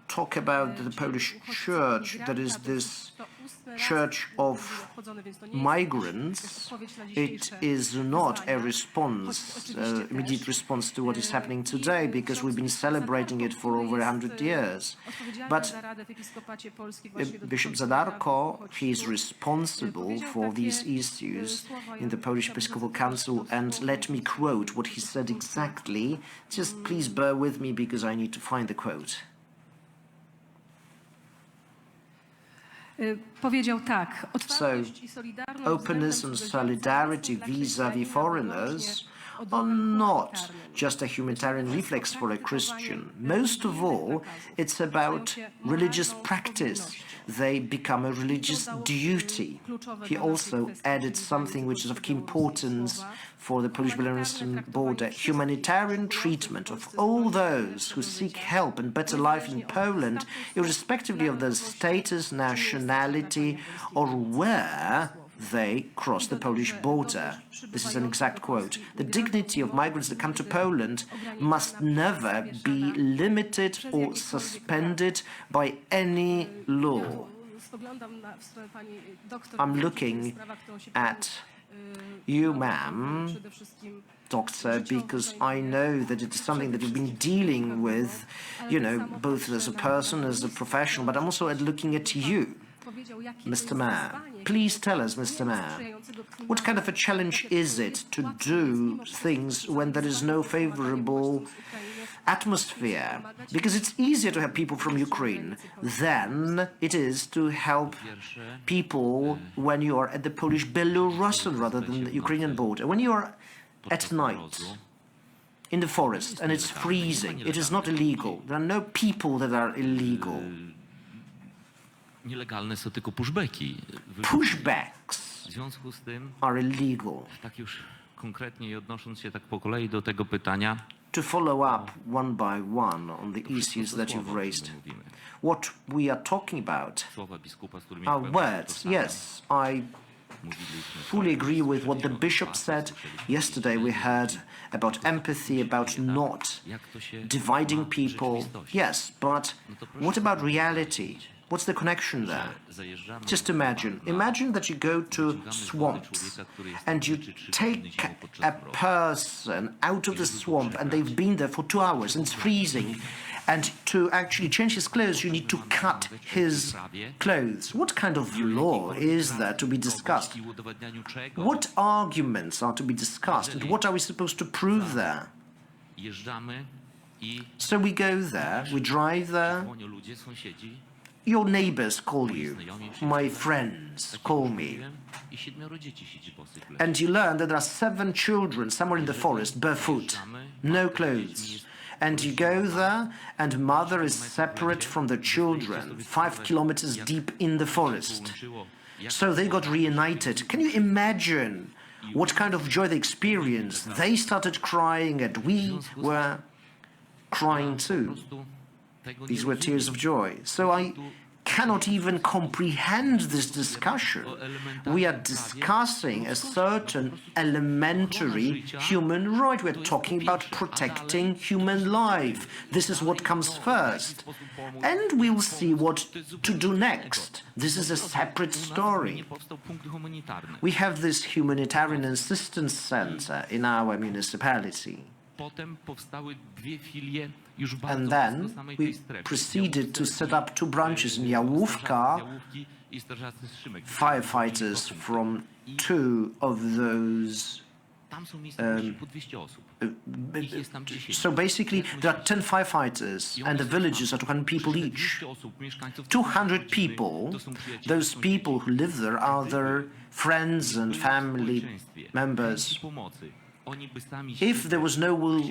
talk about the Polish church, that is this church of migrants. It is not a response, immediate response to what is happening today, because we've been celebrating it for over 100 years. But Bishop Nazarko, he is responsible for these issues in the Polish Episcopal Council, and let me quote what he said exactly. Just please bear with me because I need to find the quote. Powiedział tak: openness and solidarity vis-à-vis foreigners are not just a humanitarian reflex for a Christian. Most of all, it's about religious practice. They become a religious duty. He also added something which is of key importance for the Polish-Belarusian border: humanitarian treatment of all those who seek help and better life in Poland, irrespectively of their status, nationality, or where they cross the Polish border. This is an exact quote. The dignity of migrants that come to Poland must never be limited or suspended by any law. I'm looking at you, ma'am, doctor, because I know that it is something that you've been dealing with, both as a person, as a professional, but I'm also looking at you, Mr. Mayor. Please tell us, Mr. Mayor, what kind of a challenge is it to do things when there is no favorable atmosphere? Because it's easier to have people from Ukraine than it is to help people when you are at the Polish-Belarusian rather than the Ukrainian border. When you are at night in the forest and it's freezing, it is not illegal. There are no people that are illegal. Nielegalne są tylko pushbacki. Pushbacks W związku z tym, are illegal. tak już konkretnie i odnosząc się tak po kolei do tego pytania, to follow up one by one on the issues that you've raised, what we are talking about are words. Yes, I fully agree with what the bishop said. Yesterday we heard about empathy, about not dividing people. Yes, but what about reality? What's the connection there? Just imagine that you go to swamps and you take a person out of the swamp and they've been there for 2 hours and it's freezing, and to actually change his clothes you need to cut his clothes. What kind of law is there to be discussed? What arguments are to be discussed and what are we supposed to prove there? So we go there, we drive there. Your neighbors call you, my friends call me, and you learn that there are 7 children somewhere in the forest, barefoot, no clothes. And you go there, and mother is separate from the children, 5 kilometers deep in the forest. So they got reunited. Can you imagine what kind of joy they experienced? They started crying, and we were crying too. These were tears of joy. So I cannot even comprehend this discussion. We are discussing a certain elementary human right. We're talking about protecting human life. This is what comes first. And we'll see what to do next. This is a separate story. We have this humanitarian assistance center in our municipality. And then we proceeded to set up 2 branches in Jałówka. Firefighters from 2 of those. So basically, there are 10 firefighters, and the villages are 200 people each. 200 people. Those people who live there are their friends and family members. If there was no will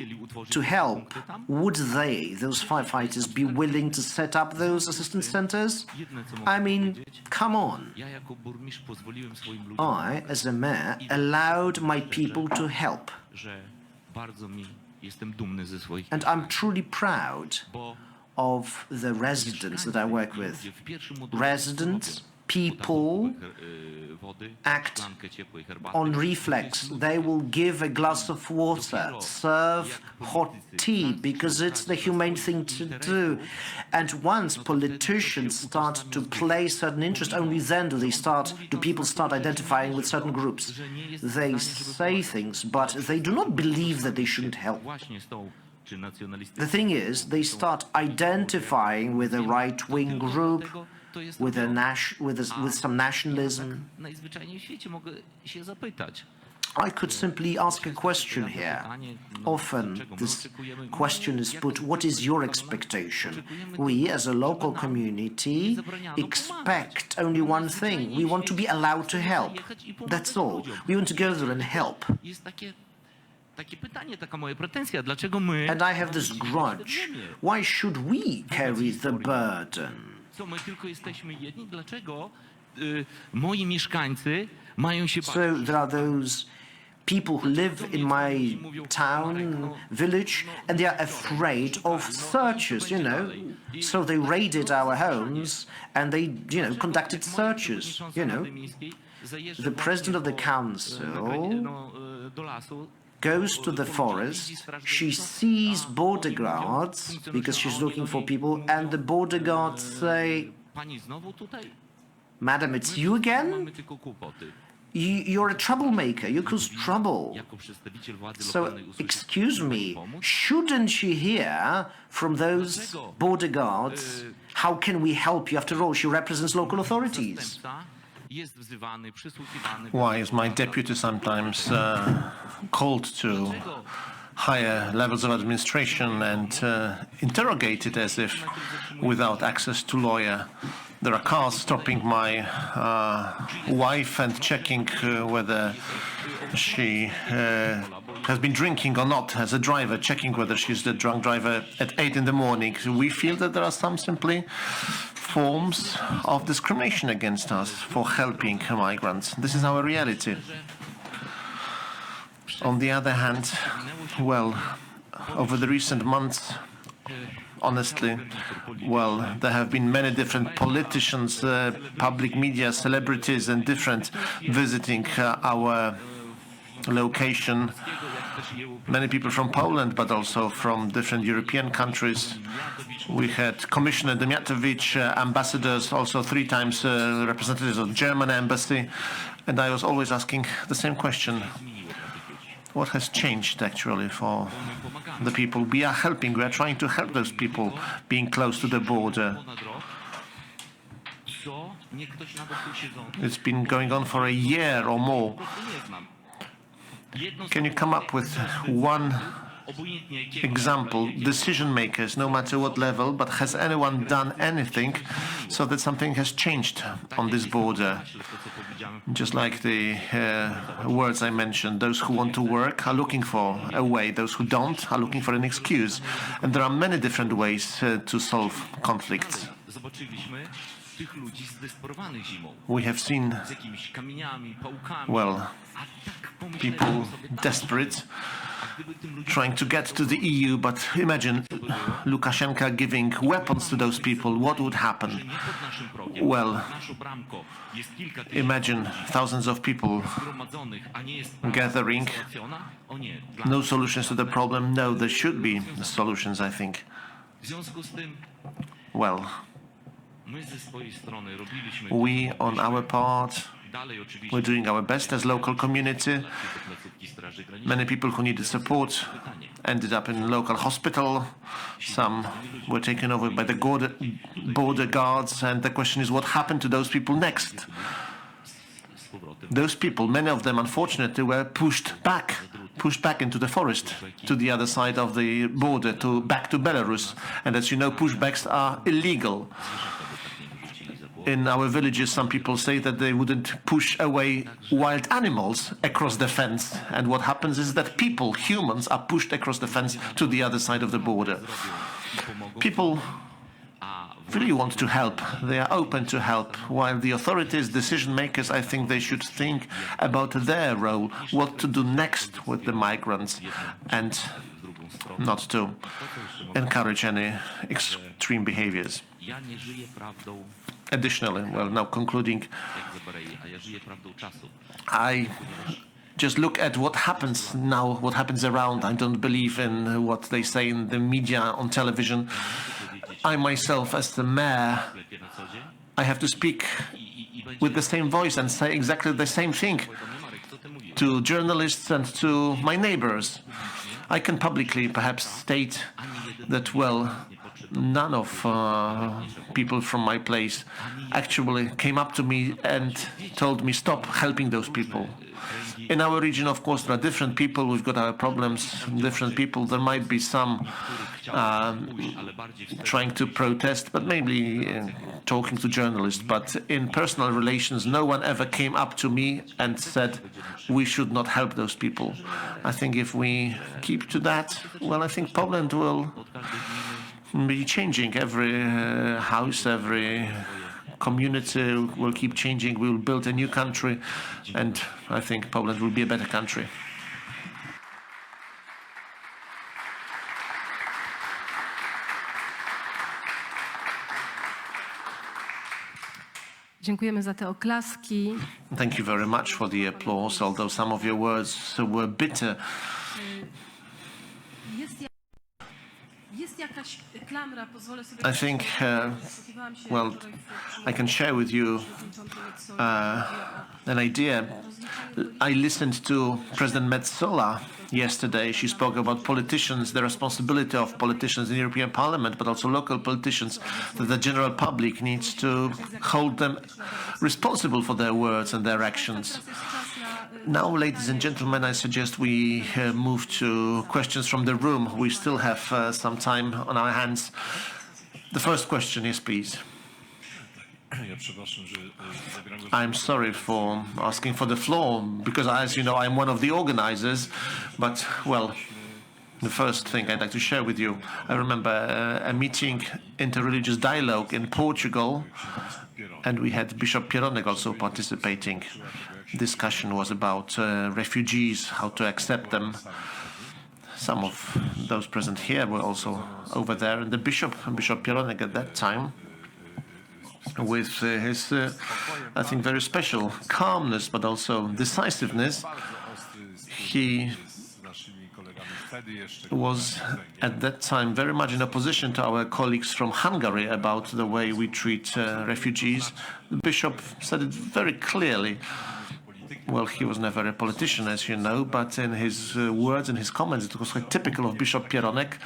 to help, would they, those firefighters, be willing to set up those assistance centers? I mean, come on. I, as a mayor, allowed my people to help. And I'm truly proud of the residents that I work with. Residents, people act on reflex. They will give a glass of water, serve hot tea, because it's the humane thing to do. And once politicians start to play certain interests, only then do people start identifying with certain groups. They say things, but they do not believe that they shouldn't help. The thing is, they start identifying with a right-wing group, with some nationalism. I could simply ask a question here. Often this question is put, what is your expectation? We, as a local community, expect only one thing. We want to be allowed to help. That's all. We want to go there and help. And I have this grudge. Why should we carry the burden? So there are those people who live in my town, village, and they are afraid of searches, you know. So they raided our homes and they, you know, conducted searches, you know. The president of the council goes to the forest, she sees border guards because she's looking for people, and the border guards say, "Madam, it's you again? You're a troublemaker, you cause trouble. So, excuse me, shouldn't she hear from those border guards, how can we help you? After all, she represents local authorities." Why is my deputy sometimes called to higher levels of administration and interrogated as if without access to lawyer? There are cars stopping my wife and checking whether she has been drinking or not as a driver, checking whether she's the drunk driver at 8 in the morning. So we feel that there are some simply forms of discrimination against us for helping migrants. This is our reality. On the other hand, well, over the recent months, honestly, well, there have been many different politicians, public media, celebrities, and different visiting our location. Many people from Poland, but also from different European countries. We had Commissioner Demiatowicz, ambassadors, also 3 times representatives of the German embassy. And I was always asking the same question. What has changed actually for the people? We are helping, we are trying to help those people being close to the border. It's been going on for a year or more. Can you come up with one example, decision makers, no matter what level, but has anyone done anything so that something has changed on this border? Just like the words I mentioned, those who want to work are looking for a way, those who don't are looking for an excuse. And there are many different ways to solve conflicts. We have seen, well, people desperate, trying to get to the EU, but imagine Lukashenko giving weapons to those people. What would happen? Well, imagine thousands of people gathering. No solutions to the problem? No, there should be solutions, I think. Well, we, on our part, we're doing our best as local community. Many people who needed support ended up in local hospital. Some were taken over by the border guards. And the question is, what happened to those people next? Those people, many of them, unfortunately, were pushed back into the forest, to the other side of the border, back to Belarus. And as you know, pushbacks are illegal. In our villages, some people say that they wouldn't push away wild animals across the fence. And what happens is that people, humans, are pushed across the fence to the other side of the border. People really want to help. They are open to help. While the authorities, decision makers, I think they should think about their role, what to do next with the migrants. And not to encourage any extreme behaviors. Additionally, well, now concluding, I just look at what happens now, what happens around. I don't believe in what they say in the media, on television. I myself, as the mayor, I have to speak with the same voice and say exactly the same thing to journalists and to my neighbors. I can publicly perhaps state that, well, none of people from my place actually came up to me and told me stop helping those people. In our region, of course, there are different people. We've got our problems, different people. There might be some trying to protest, but maybe talking to journalists. But in personal relations, no one ever came up to me and said we should not help those people. I think if we keep to that, well, I think Poland will be changing. Every house, every community will keep changing. We will build a new country, and I think Poland will be a better country. Dziękujemy za te oklaski. Thank you very much for the applause, although some of your words were bitter. I think, well, I can share with you an idea. I listened to President Metsola yesterday. She spoke about politicians, the responsibility of politicians in the European Parliament, but also local politicians, that the general public needs to hold them responsible for their words and their actions. Now, ladies and gentlemen, I suggest we move to questions from the room. We still have some time on our hands. The first question is, please. I'm sorry for asking for the floor, because, as you know, I'm one of the organizers. But, well, the first thing I'd like to share with you, I remember a meeting, interreligious dialogue in Portugal, and we had Bishop Pieronek also participating. Discussion was about refugees, how to accept them. Some of those present here were also over there, and the Bishop Pieronek at that time, with his, I think, very special calmness, but also decisiveness, he was at that time very much in opposition to our colleagues from Hungary about the way we treat refugees. The Bishop said it very clearly. Well, he was never a politician, as you know, but in his words and his comments, it was quite typical of Bishop Pieronek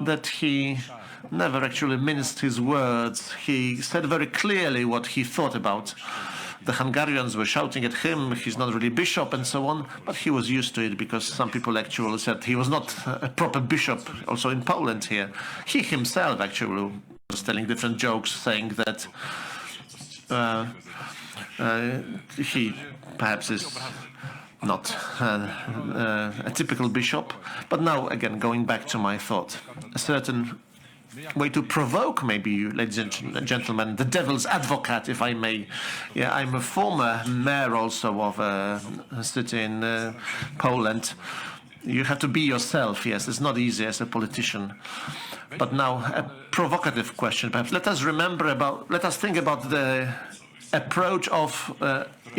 that he never actually minced his words. He said very clearly what he thought about. The Hungarians were shouting at him, he's not really bishop and so on, but he was used to it because some people actually said he was not a proper bishop, also in Poland here. He himself actually was telling different jokes, saying that he perhaps is not a typical bishop. But now, again, going back to my thought, a certain way to provoke, maybe you, ladies and gentlemen, the devil's advocate, if I may. Yeah, I'm a former mayor also of a city in Poland. You have to be yourself, yes, it's not easy as a politician. But now, a provocative question, perhaps. Let us think about the approach of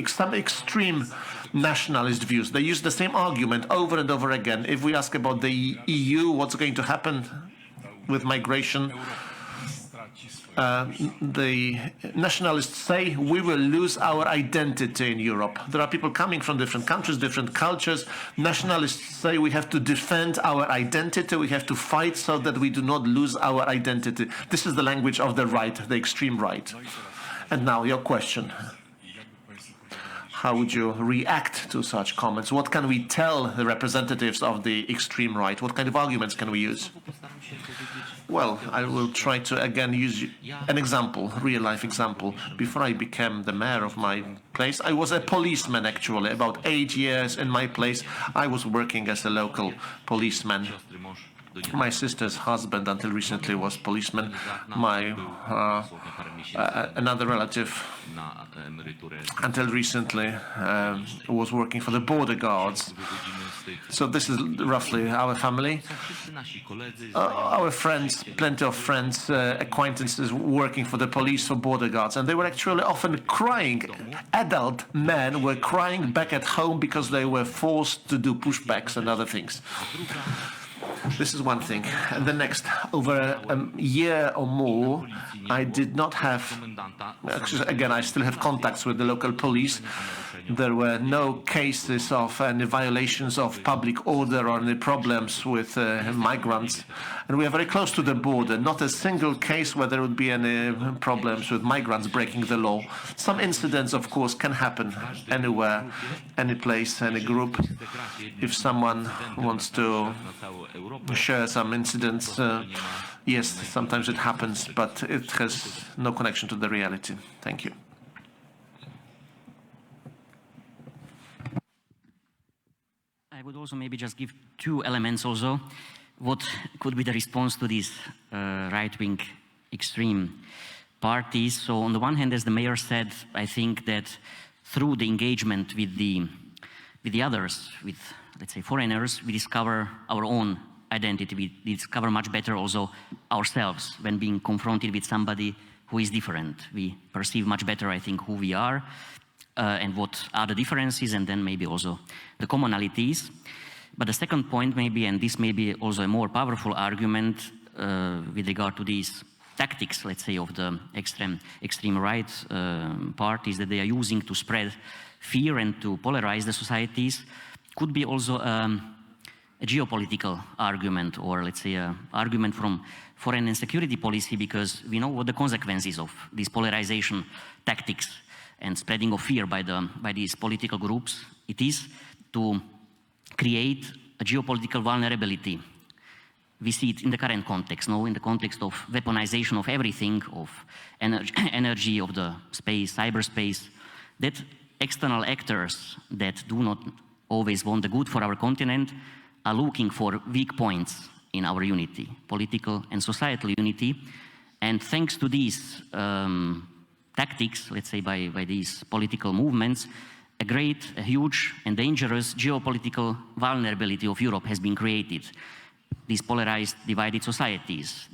some extreme nationalist views. They use the same argument over and over again. If we ask about the EU, what's going to happen with migration, the nationalists say we will lose our identity in Europe. There are people coming from different countries, different cultures. Nationalists say we have to defend our identity, we have to fight so that we do not lose our identity. This is the language of the right, the extreme right. And now your question. How would you react to such comments? What can we tell the representatives of the extreme right? What kind of arguments can we use? Well, I will try to again use an example, real-life example. Before I became the mayor of my place, I was a policeman actually. About 8 years in my place, I was working as a local policeman. My sister's husband, until recently, was policeman. My another relative, until recently, was working for the border guards. So this is roughly our family. Our friends, plenty of friends, acquaintances working for the police, for border guards, and they were actually often crying. Adult men were crying back at home because they were forced to do pushbacks and other things. This is one thing. And the next, over a year or more, I did not have, actually, again, I still have contacts with the local police. There were no cases of any violations of public order or any problems with migrants. And we are very close to the border. Not a single case where there would be any problems with migrants breaking the law. Some incidents, of course, can happen anywhere, any place, any group. If someone wants to share some incidents, yes, sometimes it happens, but it has no connection to the reality. Thank you. I would also maybe just give two elements also. What could be the response to these right-wing extreme parties? So on the one hand, as the mayor said, I think that through the engagement with the others, with, let's say, foreigners, we discover our own identity. We discover much better also ourselves when being confronted with somebody who is different. We perceive much better, I think, who we are and what are the differences, and then maybe also the commonalities. But the second point maybe, and this may be also a more powerful argument with regard to these tactics, let's say, of the extreme right parties that they are using to spread fear and to polarize the societies, could be also a geopolitical argument, or let's say an argument from foreign and security policy, because we know what the consequences of these polarization tactics and spreading of fear by these political groups it is to create a geopolitical vulnerability. We see it in the current context, in the context of weaponization of everything, of energy, of the space, cyberspace, that external actors that do not always want the good for our continent are looking for weak points in our unity, political and societal unity. And thanks to these tactics, let's say by these political movements, a huge and dangerous geopolitical vulnerability of Europe has been created. These polarized, divided societies,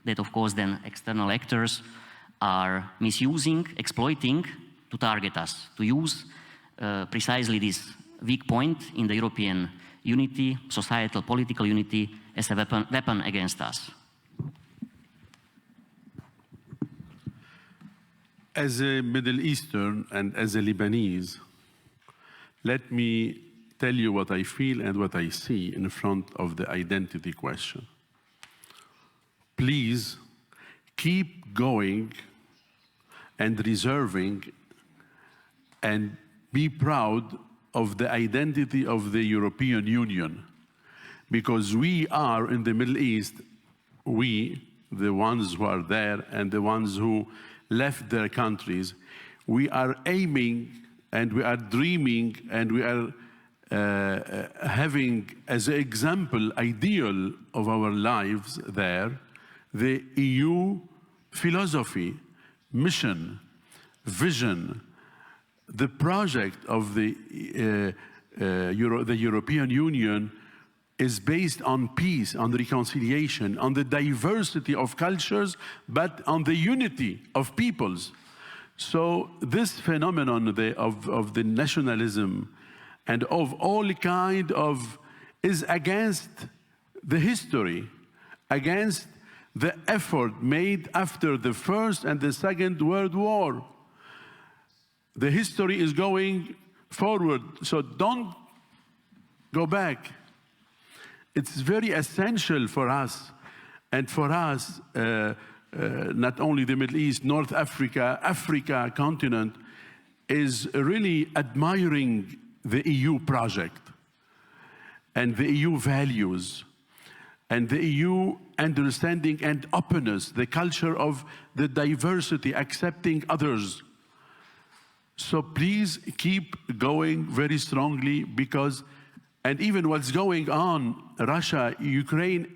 that of course then external actors are misusing, exploiting to target us, to use precisely this weak point in the European unity, societal, political unity, as a weapon against us. As a Middle Eastern and as a Lebanese, let me tell you what I feel and what I see in front of the identity question. Please keep going and reserving and be proud of the identity of the European Union, because we are in the Middle East, we, the ones who are there and the ones who left their countries, we are aiming and we are dreaming and we are having as an example, ideal of our lives there, the EU philosophy, mission, vision, the project of the European Union is based on peace, on reconciliation, on the diversity of cultures, but on the unity of peoples. So this phenomenon of the nationalism and of all kind of is against the history, against the effort made after the First and the Second World War. The history is going forward, so don't go back. It's very essential for us, and for us, not only the Middle East, North Africa, Africa continent, is really admiring the EU project and the EU values and the EU understanding and openness, the culture of the diversity, accepting others. So please keep going very strongly, because, and even what's going on, Russia, Ukraine,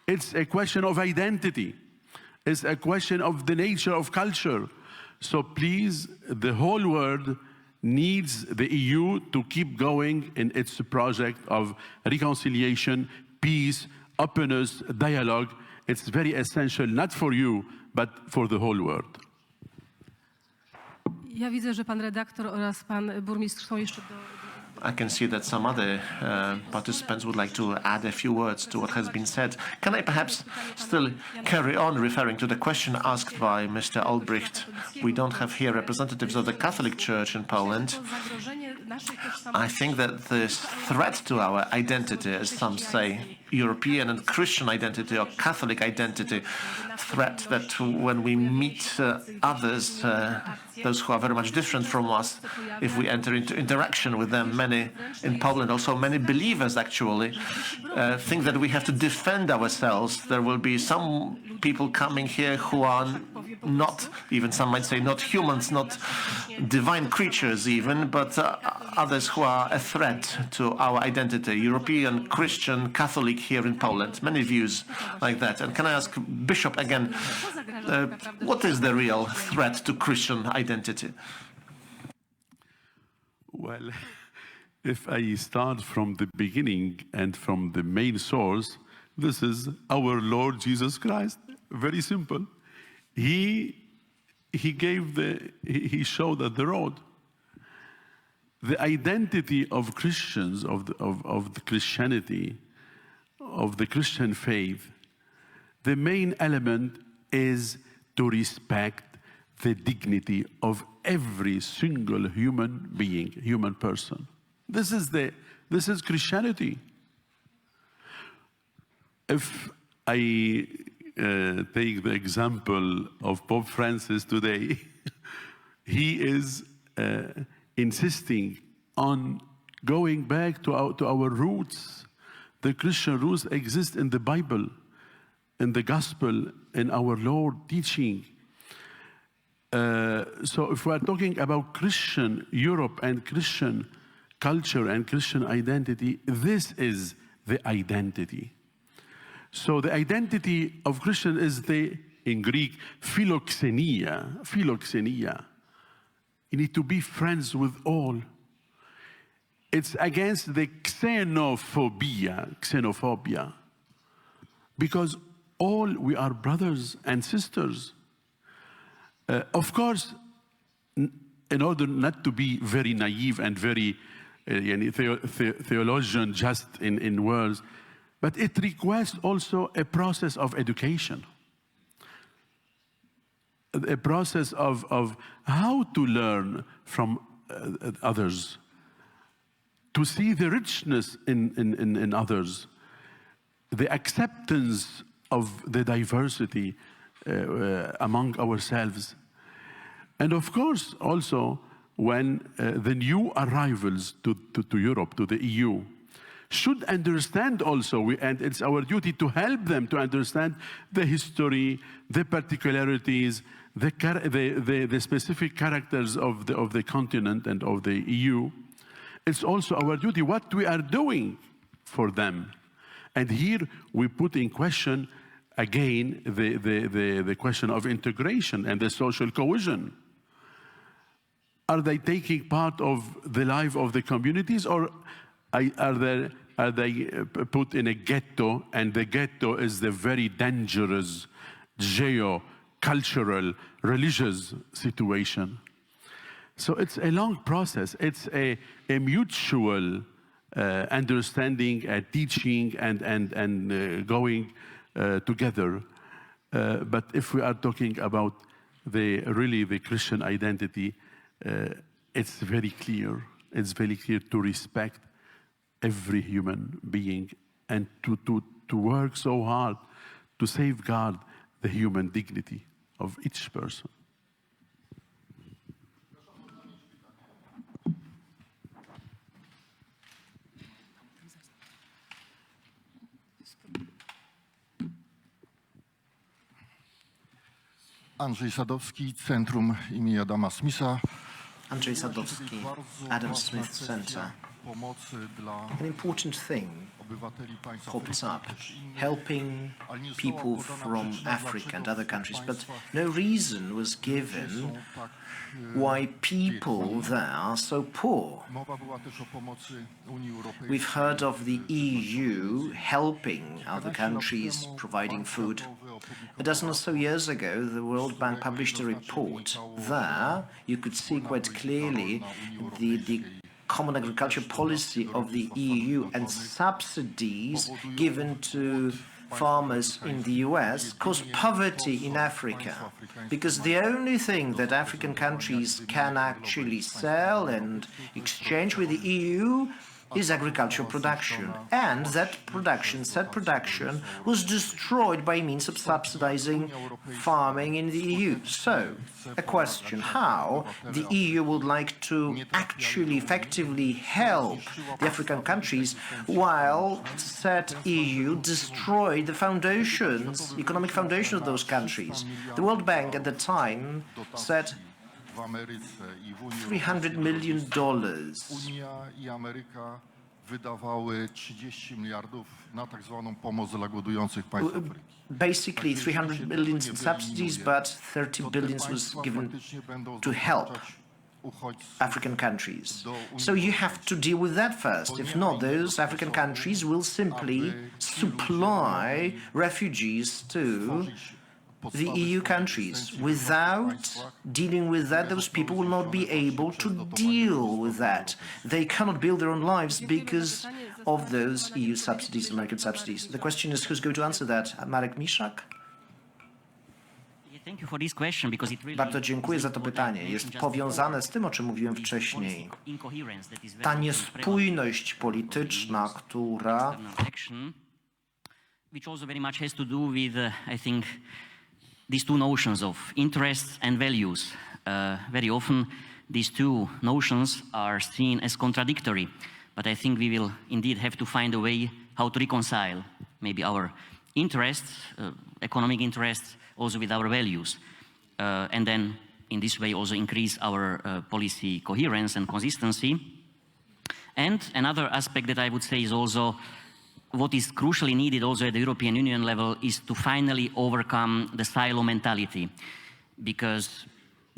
it's a question of identity. It's a question of the nature of culture. So please, the whole world needs the EU to keep going in its project of reconciliation, peace, openness, dialogue. It's very essential, not for you, but for the whole world. Ja widzę, że pan redaktor oraz pan burmistrz są jeszcze I can see that some other participants would like to add a few words to what has been said. Can I perhaps still carry on referring to the question asked by Mr. Olbricht? We don't have here representatives of the Catholic Church in Poland. I think that this threat to our identity, as some say, European and Christian identity or Catholic identity, threat that when we meet others, those who are very much different from us, if we enter into interaction with them, many in Poland, also many believers actually, think that we have to defend ourselves. There will be some people coming here who are not, even some might say, not humans, not divine creatures even, but others who are a threat to our identity, European, Christian, Catholic here in Poland. Many views like that. And can I ask Bishop again, what is the real threat to Christian identity? Well, if I start from the beginning and from the main source, this is our Lord Jesus Christ. Very simple. He showed us the road. The identity of Christians, of the Christianity, of the Christian faith, the main element is to respect the dignity of every single human being, human person. This is Christianity. If I take the example of Pope Francis today, he is insisting on going back to our roots. The Christian roots exist in the Bible, in the Gospel, in our Lord teaching. So if we are talking about Christian Europe and Christian culture and Christian identity, this is the identity. So the identity of Christian is in Greek, philoxenia. Philoxenia. You need to be friends with all. It's against the xenophobia. Because all we are brothers and sisters. Of course, in order not to be very naive and very theologian just in words, but it requires also a process of education. A process of how to learn from others, to see the richness in others, the acceptance of the diversity among ourselves. And of course, also, when the new arrivals to Europe, to the EU, should understand also, and it's our duty to help them to understand the history, the particularities, the specific characters of the continent and of the EU. It's also our duty what we are doing for them. And here we put in question again the question of integration and the social cohesion. Are they taking part of the life of the communities, or are they put in a ghetto, and the ghetto is the very dangerous geo-cultural, religious situation? So it's a long process. It's a mutual understanding, teaching, and going together. But if we are talking about the Christian identity, it's very clear. It's very clear to respect every human being and to work so hard to safeguard the human dignity of each person. Andrzej Sadowski, Centrum imienia Adama Smitha. Andrzej Sadowski, Adam Smith Center. an important thing pops up, helping people from Africa and other countries, but no reason was given why people there are so poor. We've heard of the EU helping other countries, providing food. A dozen or so years ago, the World Bank published a report. There, you could see quite clearly the common agriculture policy of the EU and subsidies given to farmers in the US cause poverty in Africa, because the only thing that African countries can actually sell and exchange with the EU is agricultural production, and that production, said production, was destroyed by means of subsidizing farming in the EU. So, a question, how the EU would like to actually effectively help the African countries while said EU destroyed the foundations, economic foundation of those countries. The World Bank at the time said $300 million. Basically, 300 million in subsidies, but 30 billion was given to help African countries. So you have to deal with that first. If not, those African countries will simply supply refugees to the EU countries. Without dealing with that, those people will not be able to deal with that. They cannot build their own lives because of those EU subsidies, American subsidies. The question is, who's going to answer that? Marek, Mišák? Bardzo dziękuję za to pytanie. Jest powiązane z tym, o czym mówiłem wcześniej. Ta niespójność polityczna, która which also very much has to do with, I think, these two notions of interests and values. Very often, these two notions are seen as contradictory, but I think we will indeed have to find a way how to reconcile maybe our interests, economic interests, also with our values, and then in this way also increase our policy coherence and consistency. And another aspect that I would say is also what is crucially needed also at the European Union level is to finally overcome the silo mentality, because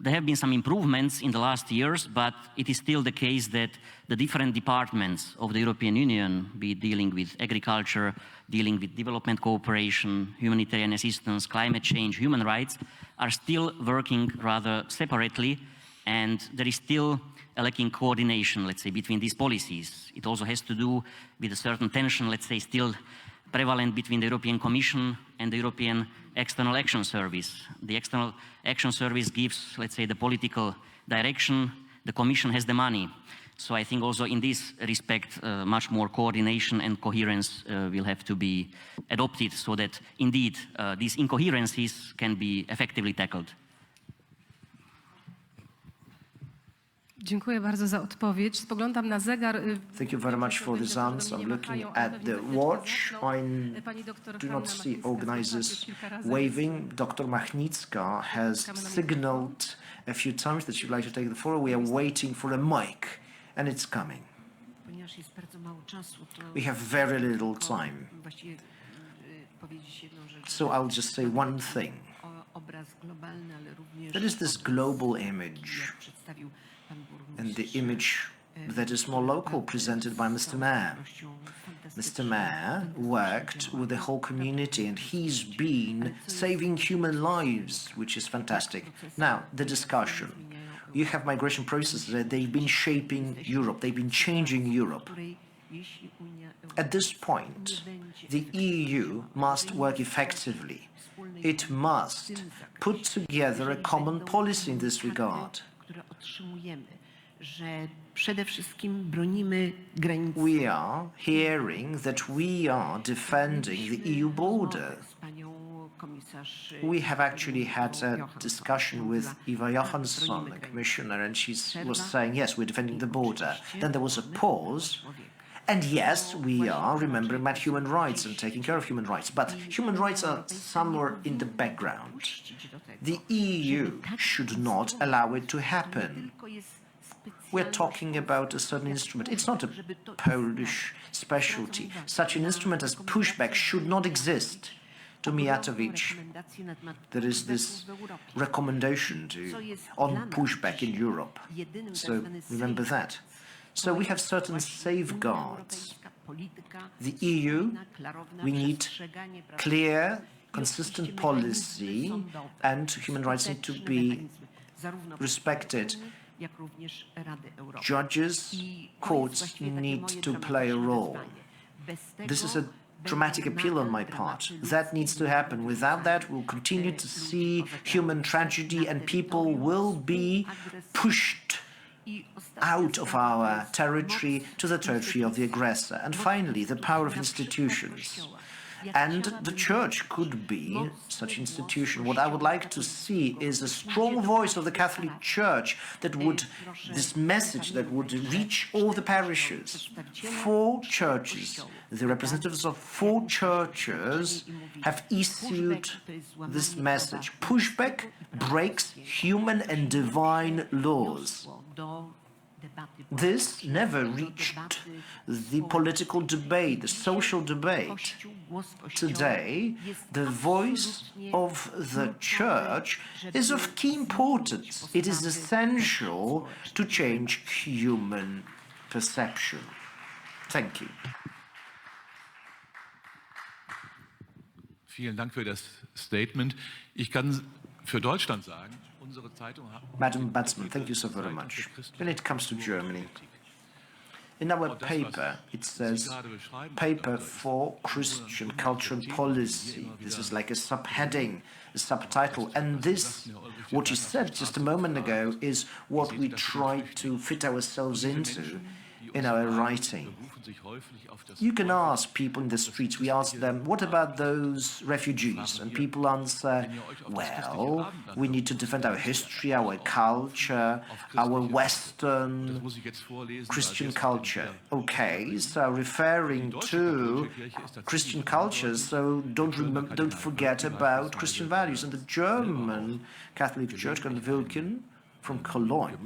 there have been some improvements in the last years, but it is still the case that the different departments of the European Union, be it dealing with agriculture, dealing with development cooperation, humanitarian assistance, climate change, human rights, are still working rather separately, and there is still a lacking coordination, let's say, between these policies. It also has to do with a certain tension, let's say, still prevalent between the European Commission and the European External Action Service. The External Action Service gives, let's say, the political direction. The Commission has the money. So I think also in this respect, much more coordination and coherence will have to be adopted so that indeed these incoherencies can be effectively tackled. Dziękuję bardzo za odpowiedź. Spoglądam na zegar. Thank you very much for this answer. I'm looking at the watch. I do not see organizers waving. Dr. Machnicka has signaled a few times that she'd like to take the floor. We are waiting for a mic, and it's coming. We have very little time. So I'll just say one thing. That is this global image, and the image that is more local, presented by Mr. Mayor. Mr. Mayor worked with the whole community, and he's been saving human lives, which is fantastic. Now, the discussion. You have migration processes that they've been shaping Europe, they've been changing Europe. At this point, the EU must work effectively. It must put together a common policy in this regard. We are hearing that we are defending the EU border. We have actually had a discussion with Eva Johansson, the commissioner, and she was saying, yes, we're defending the border. Then there was a pause. And yes, we are remembering about human rights and taking care of human rights, but human rights are somewhere in the background. The EU should not allow it to happen. we're talking about a certain instrument. It's not a Polish specialty. Such an instrument as pushback should not exist. To Mijatowicz, there is this recommendation on pushback in Europe. So remember that. So we have certain safeguards. The EU, we need clear, consistent policy, and human rights need to be respected. Judges, courts need to play a role. This is a dramatic appeal on my part. That needs to happen. Without that, we'll continue to see human tragedy and people will be pushed out of our territory to the territory of the aggressor. And finally, the power of institutions. And the church could be such an institution. What I would like to see is a strong voice of the Catholic Church that would, this message that would reach all the parishes. 4 churches, the representatives of 4 churches have issued this message. Pushback breaks human and divine laws. This never reached the political debate, the social debate. Today, the voice of the Church is of key importance. It is essential to change human perception. Thank you. Vielen Dank für das Statement. Ich kann für Deutschland sagen, Madam Batsman, thank you so very much. When it comes to Germany, in our paper, it says paper for Christian culture and policy. This is like a subheading, a subtitle. And this, what you said just a moment ago, is what we try to fit ourselves into in our writing. You can ask people in the streets, we ask them, what about those refugees? And people answer, well, we need to defend our history, our culture, our Western Christian culture. Okay, so referring to Christian cultures, so don't forget about Christian values. And the German Catholic Church, Wilken from Cologne,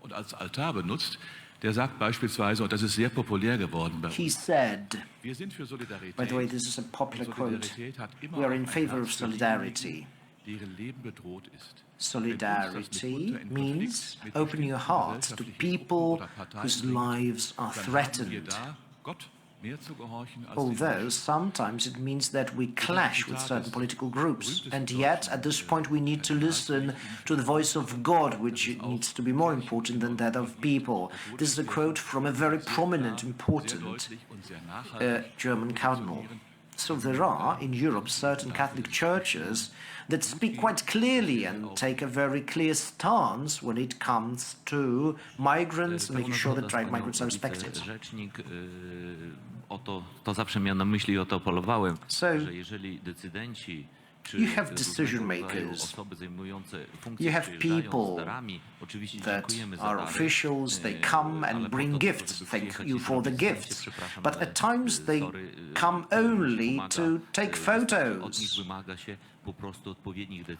und als Altar benutzt, der sagt beispielsweise, und das ist sehr populär geworden bei uns, he said, wir sind für Solidarität. By the way, this is a popular quote, we are in favor of solidarity. Deren Leben bedroht ist. Solidarity means opening your heart to people whose lives are threatened. Although sometimes it means that we clash with certain political groups, and yet at this point we need to listen to the voice of God, which needs to be more important than that of people. This is a quote from a very prominent, important German cardinal. So there are in Europe certain Catholic churches that speak quite clearly and take a very clear stance when it comes to migrants and making sure that migrants are respected. To zawsze miałem na myśli, o to apelowałem, So, że jeżeli decydenci you have decision makers, you have people that are officials, they come and bring gifts, thank you for the gifts, but at times they come only to take photos.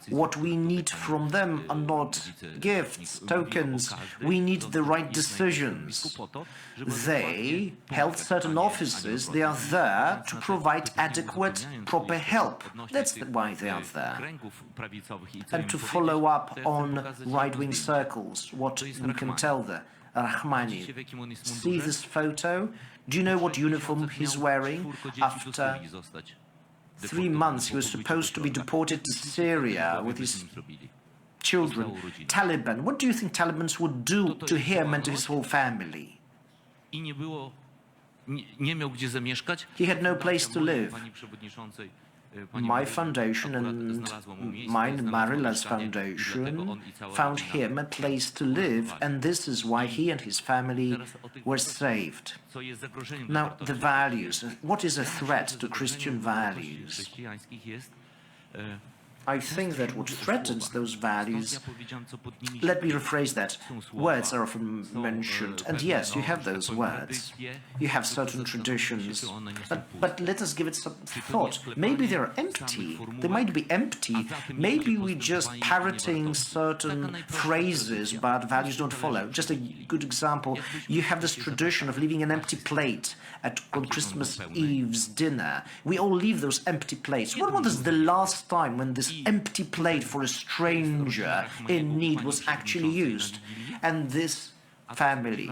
What we need from them are not gifts, tokens, we need the right decisions. They held certain offices, they are there to provide adequate, proper help. That's why they are there. And to follow up on right-wing circles, what we can tell there. Rahmani, see this photo? Do you know what uniform he's wearing? After 3 months, he was supposed to be deported to Syria with his children. Taliban, what do you think Taliban would do to him and to his whole family? He had no place to live. My foundation and mine, Marila's foundation, found him a place to live, and this is why he and his family were saved. Now, the values. What is a threat to Christian values? I think that what threatens those values, let me rephrase that, words are often mentioned, and yes, you have those words, you have certain traditions, but let us give it some thought. Maybe they're empty, they might be empty, maybe we're just parroting certain phrases, but values don't follow. Just a good example, you have this tradition of leaving an empty plate on Christmas Eve's dinner. We all leave those empty plates. When was the last time when this empty plate for a stranger in need was actually used? And this family,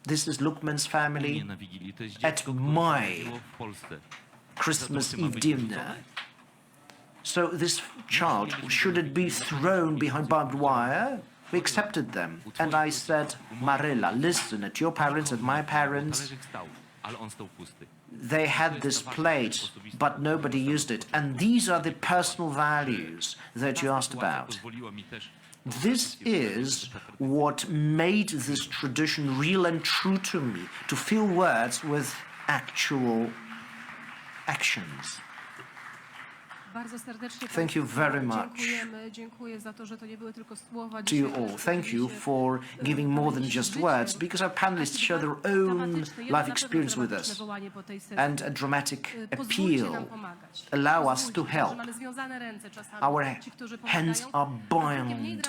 this is Lukman's family at my Christmas Eve dinner. So this child, should it be thrown behind barbed wire? We accepted them. And I said, Marilla, listen, at your parents, at my parents, they had this plate, but nobody used it. And these are the personal values that you asked about. This is what made this tradition real and true to me, to fill words with actual actions. Thank you very much to you all. Thank you for giving more than just words, because our panelists share their own life experience with us, and a dramatic appeal allow us to help. Our hands are bound,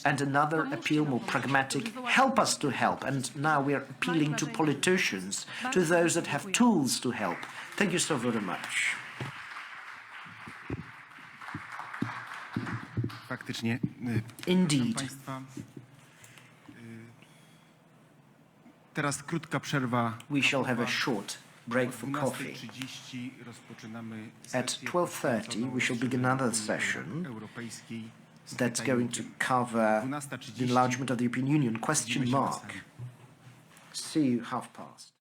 and another appeal, more pragmatic, help us to help. And now we are appealing to politicians, to those that have tools to help. Thank you so very much. Faktycznie. Indeed. Teraz krótka przerwa. We shall have a short break for coffee. At 12:30 we shall begin another session that's going to cover the enlargement of the European Union, ? See you 12:30.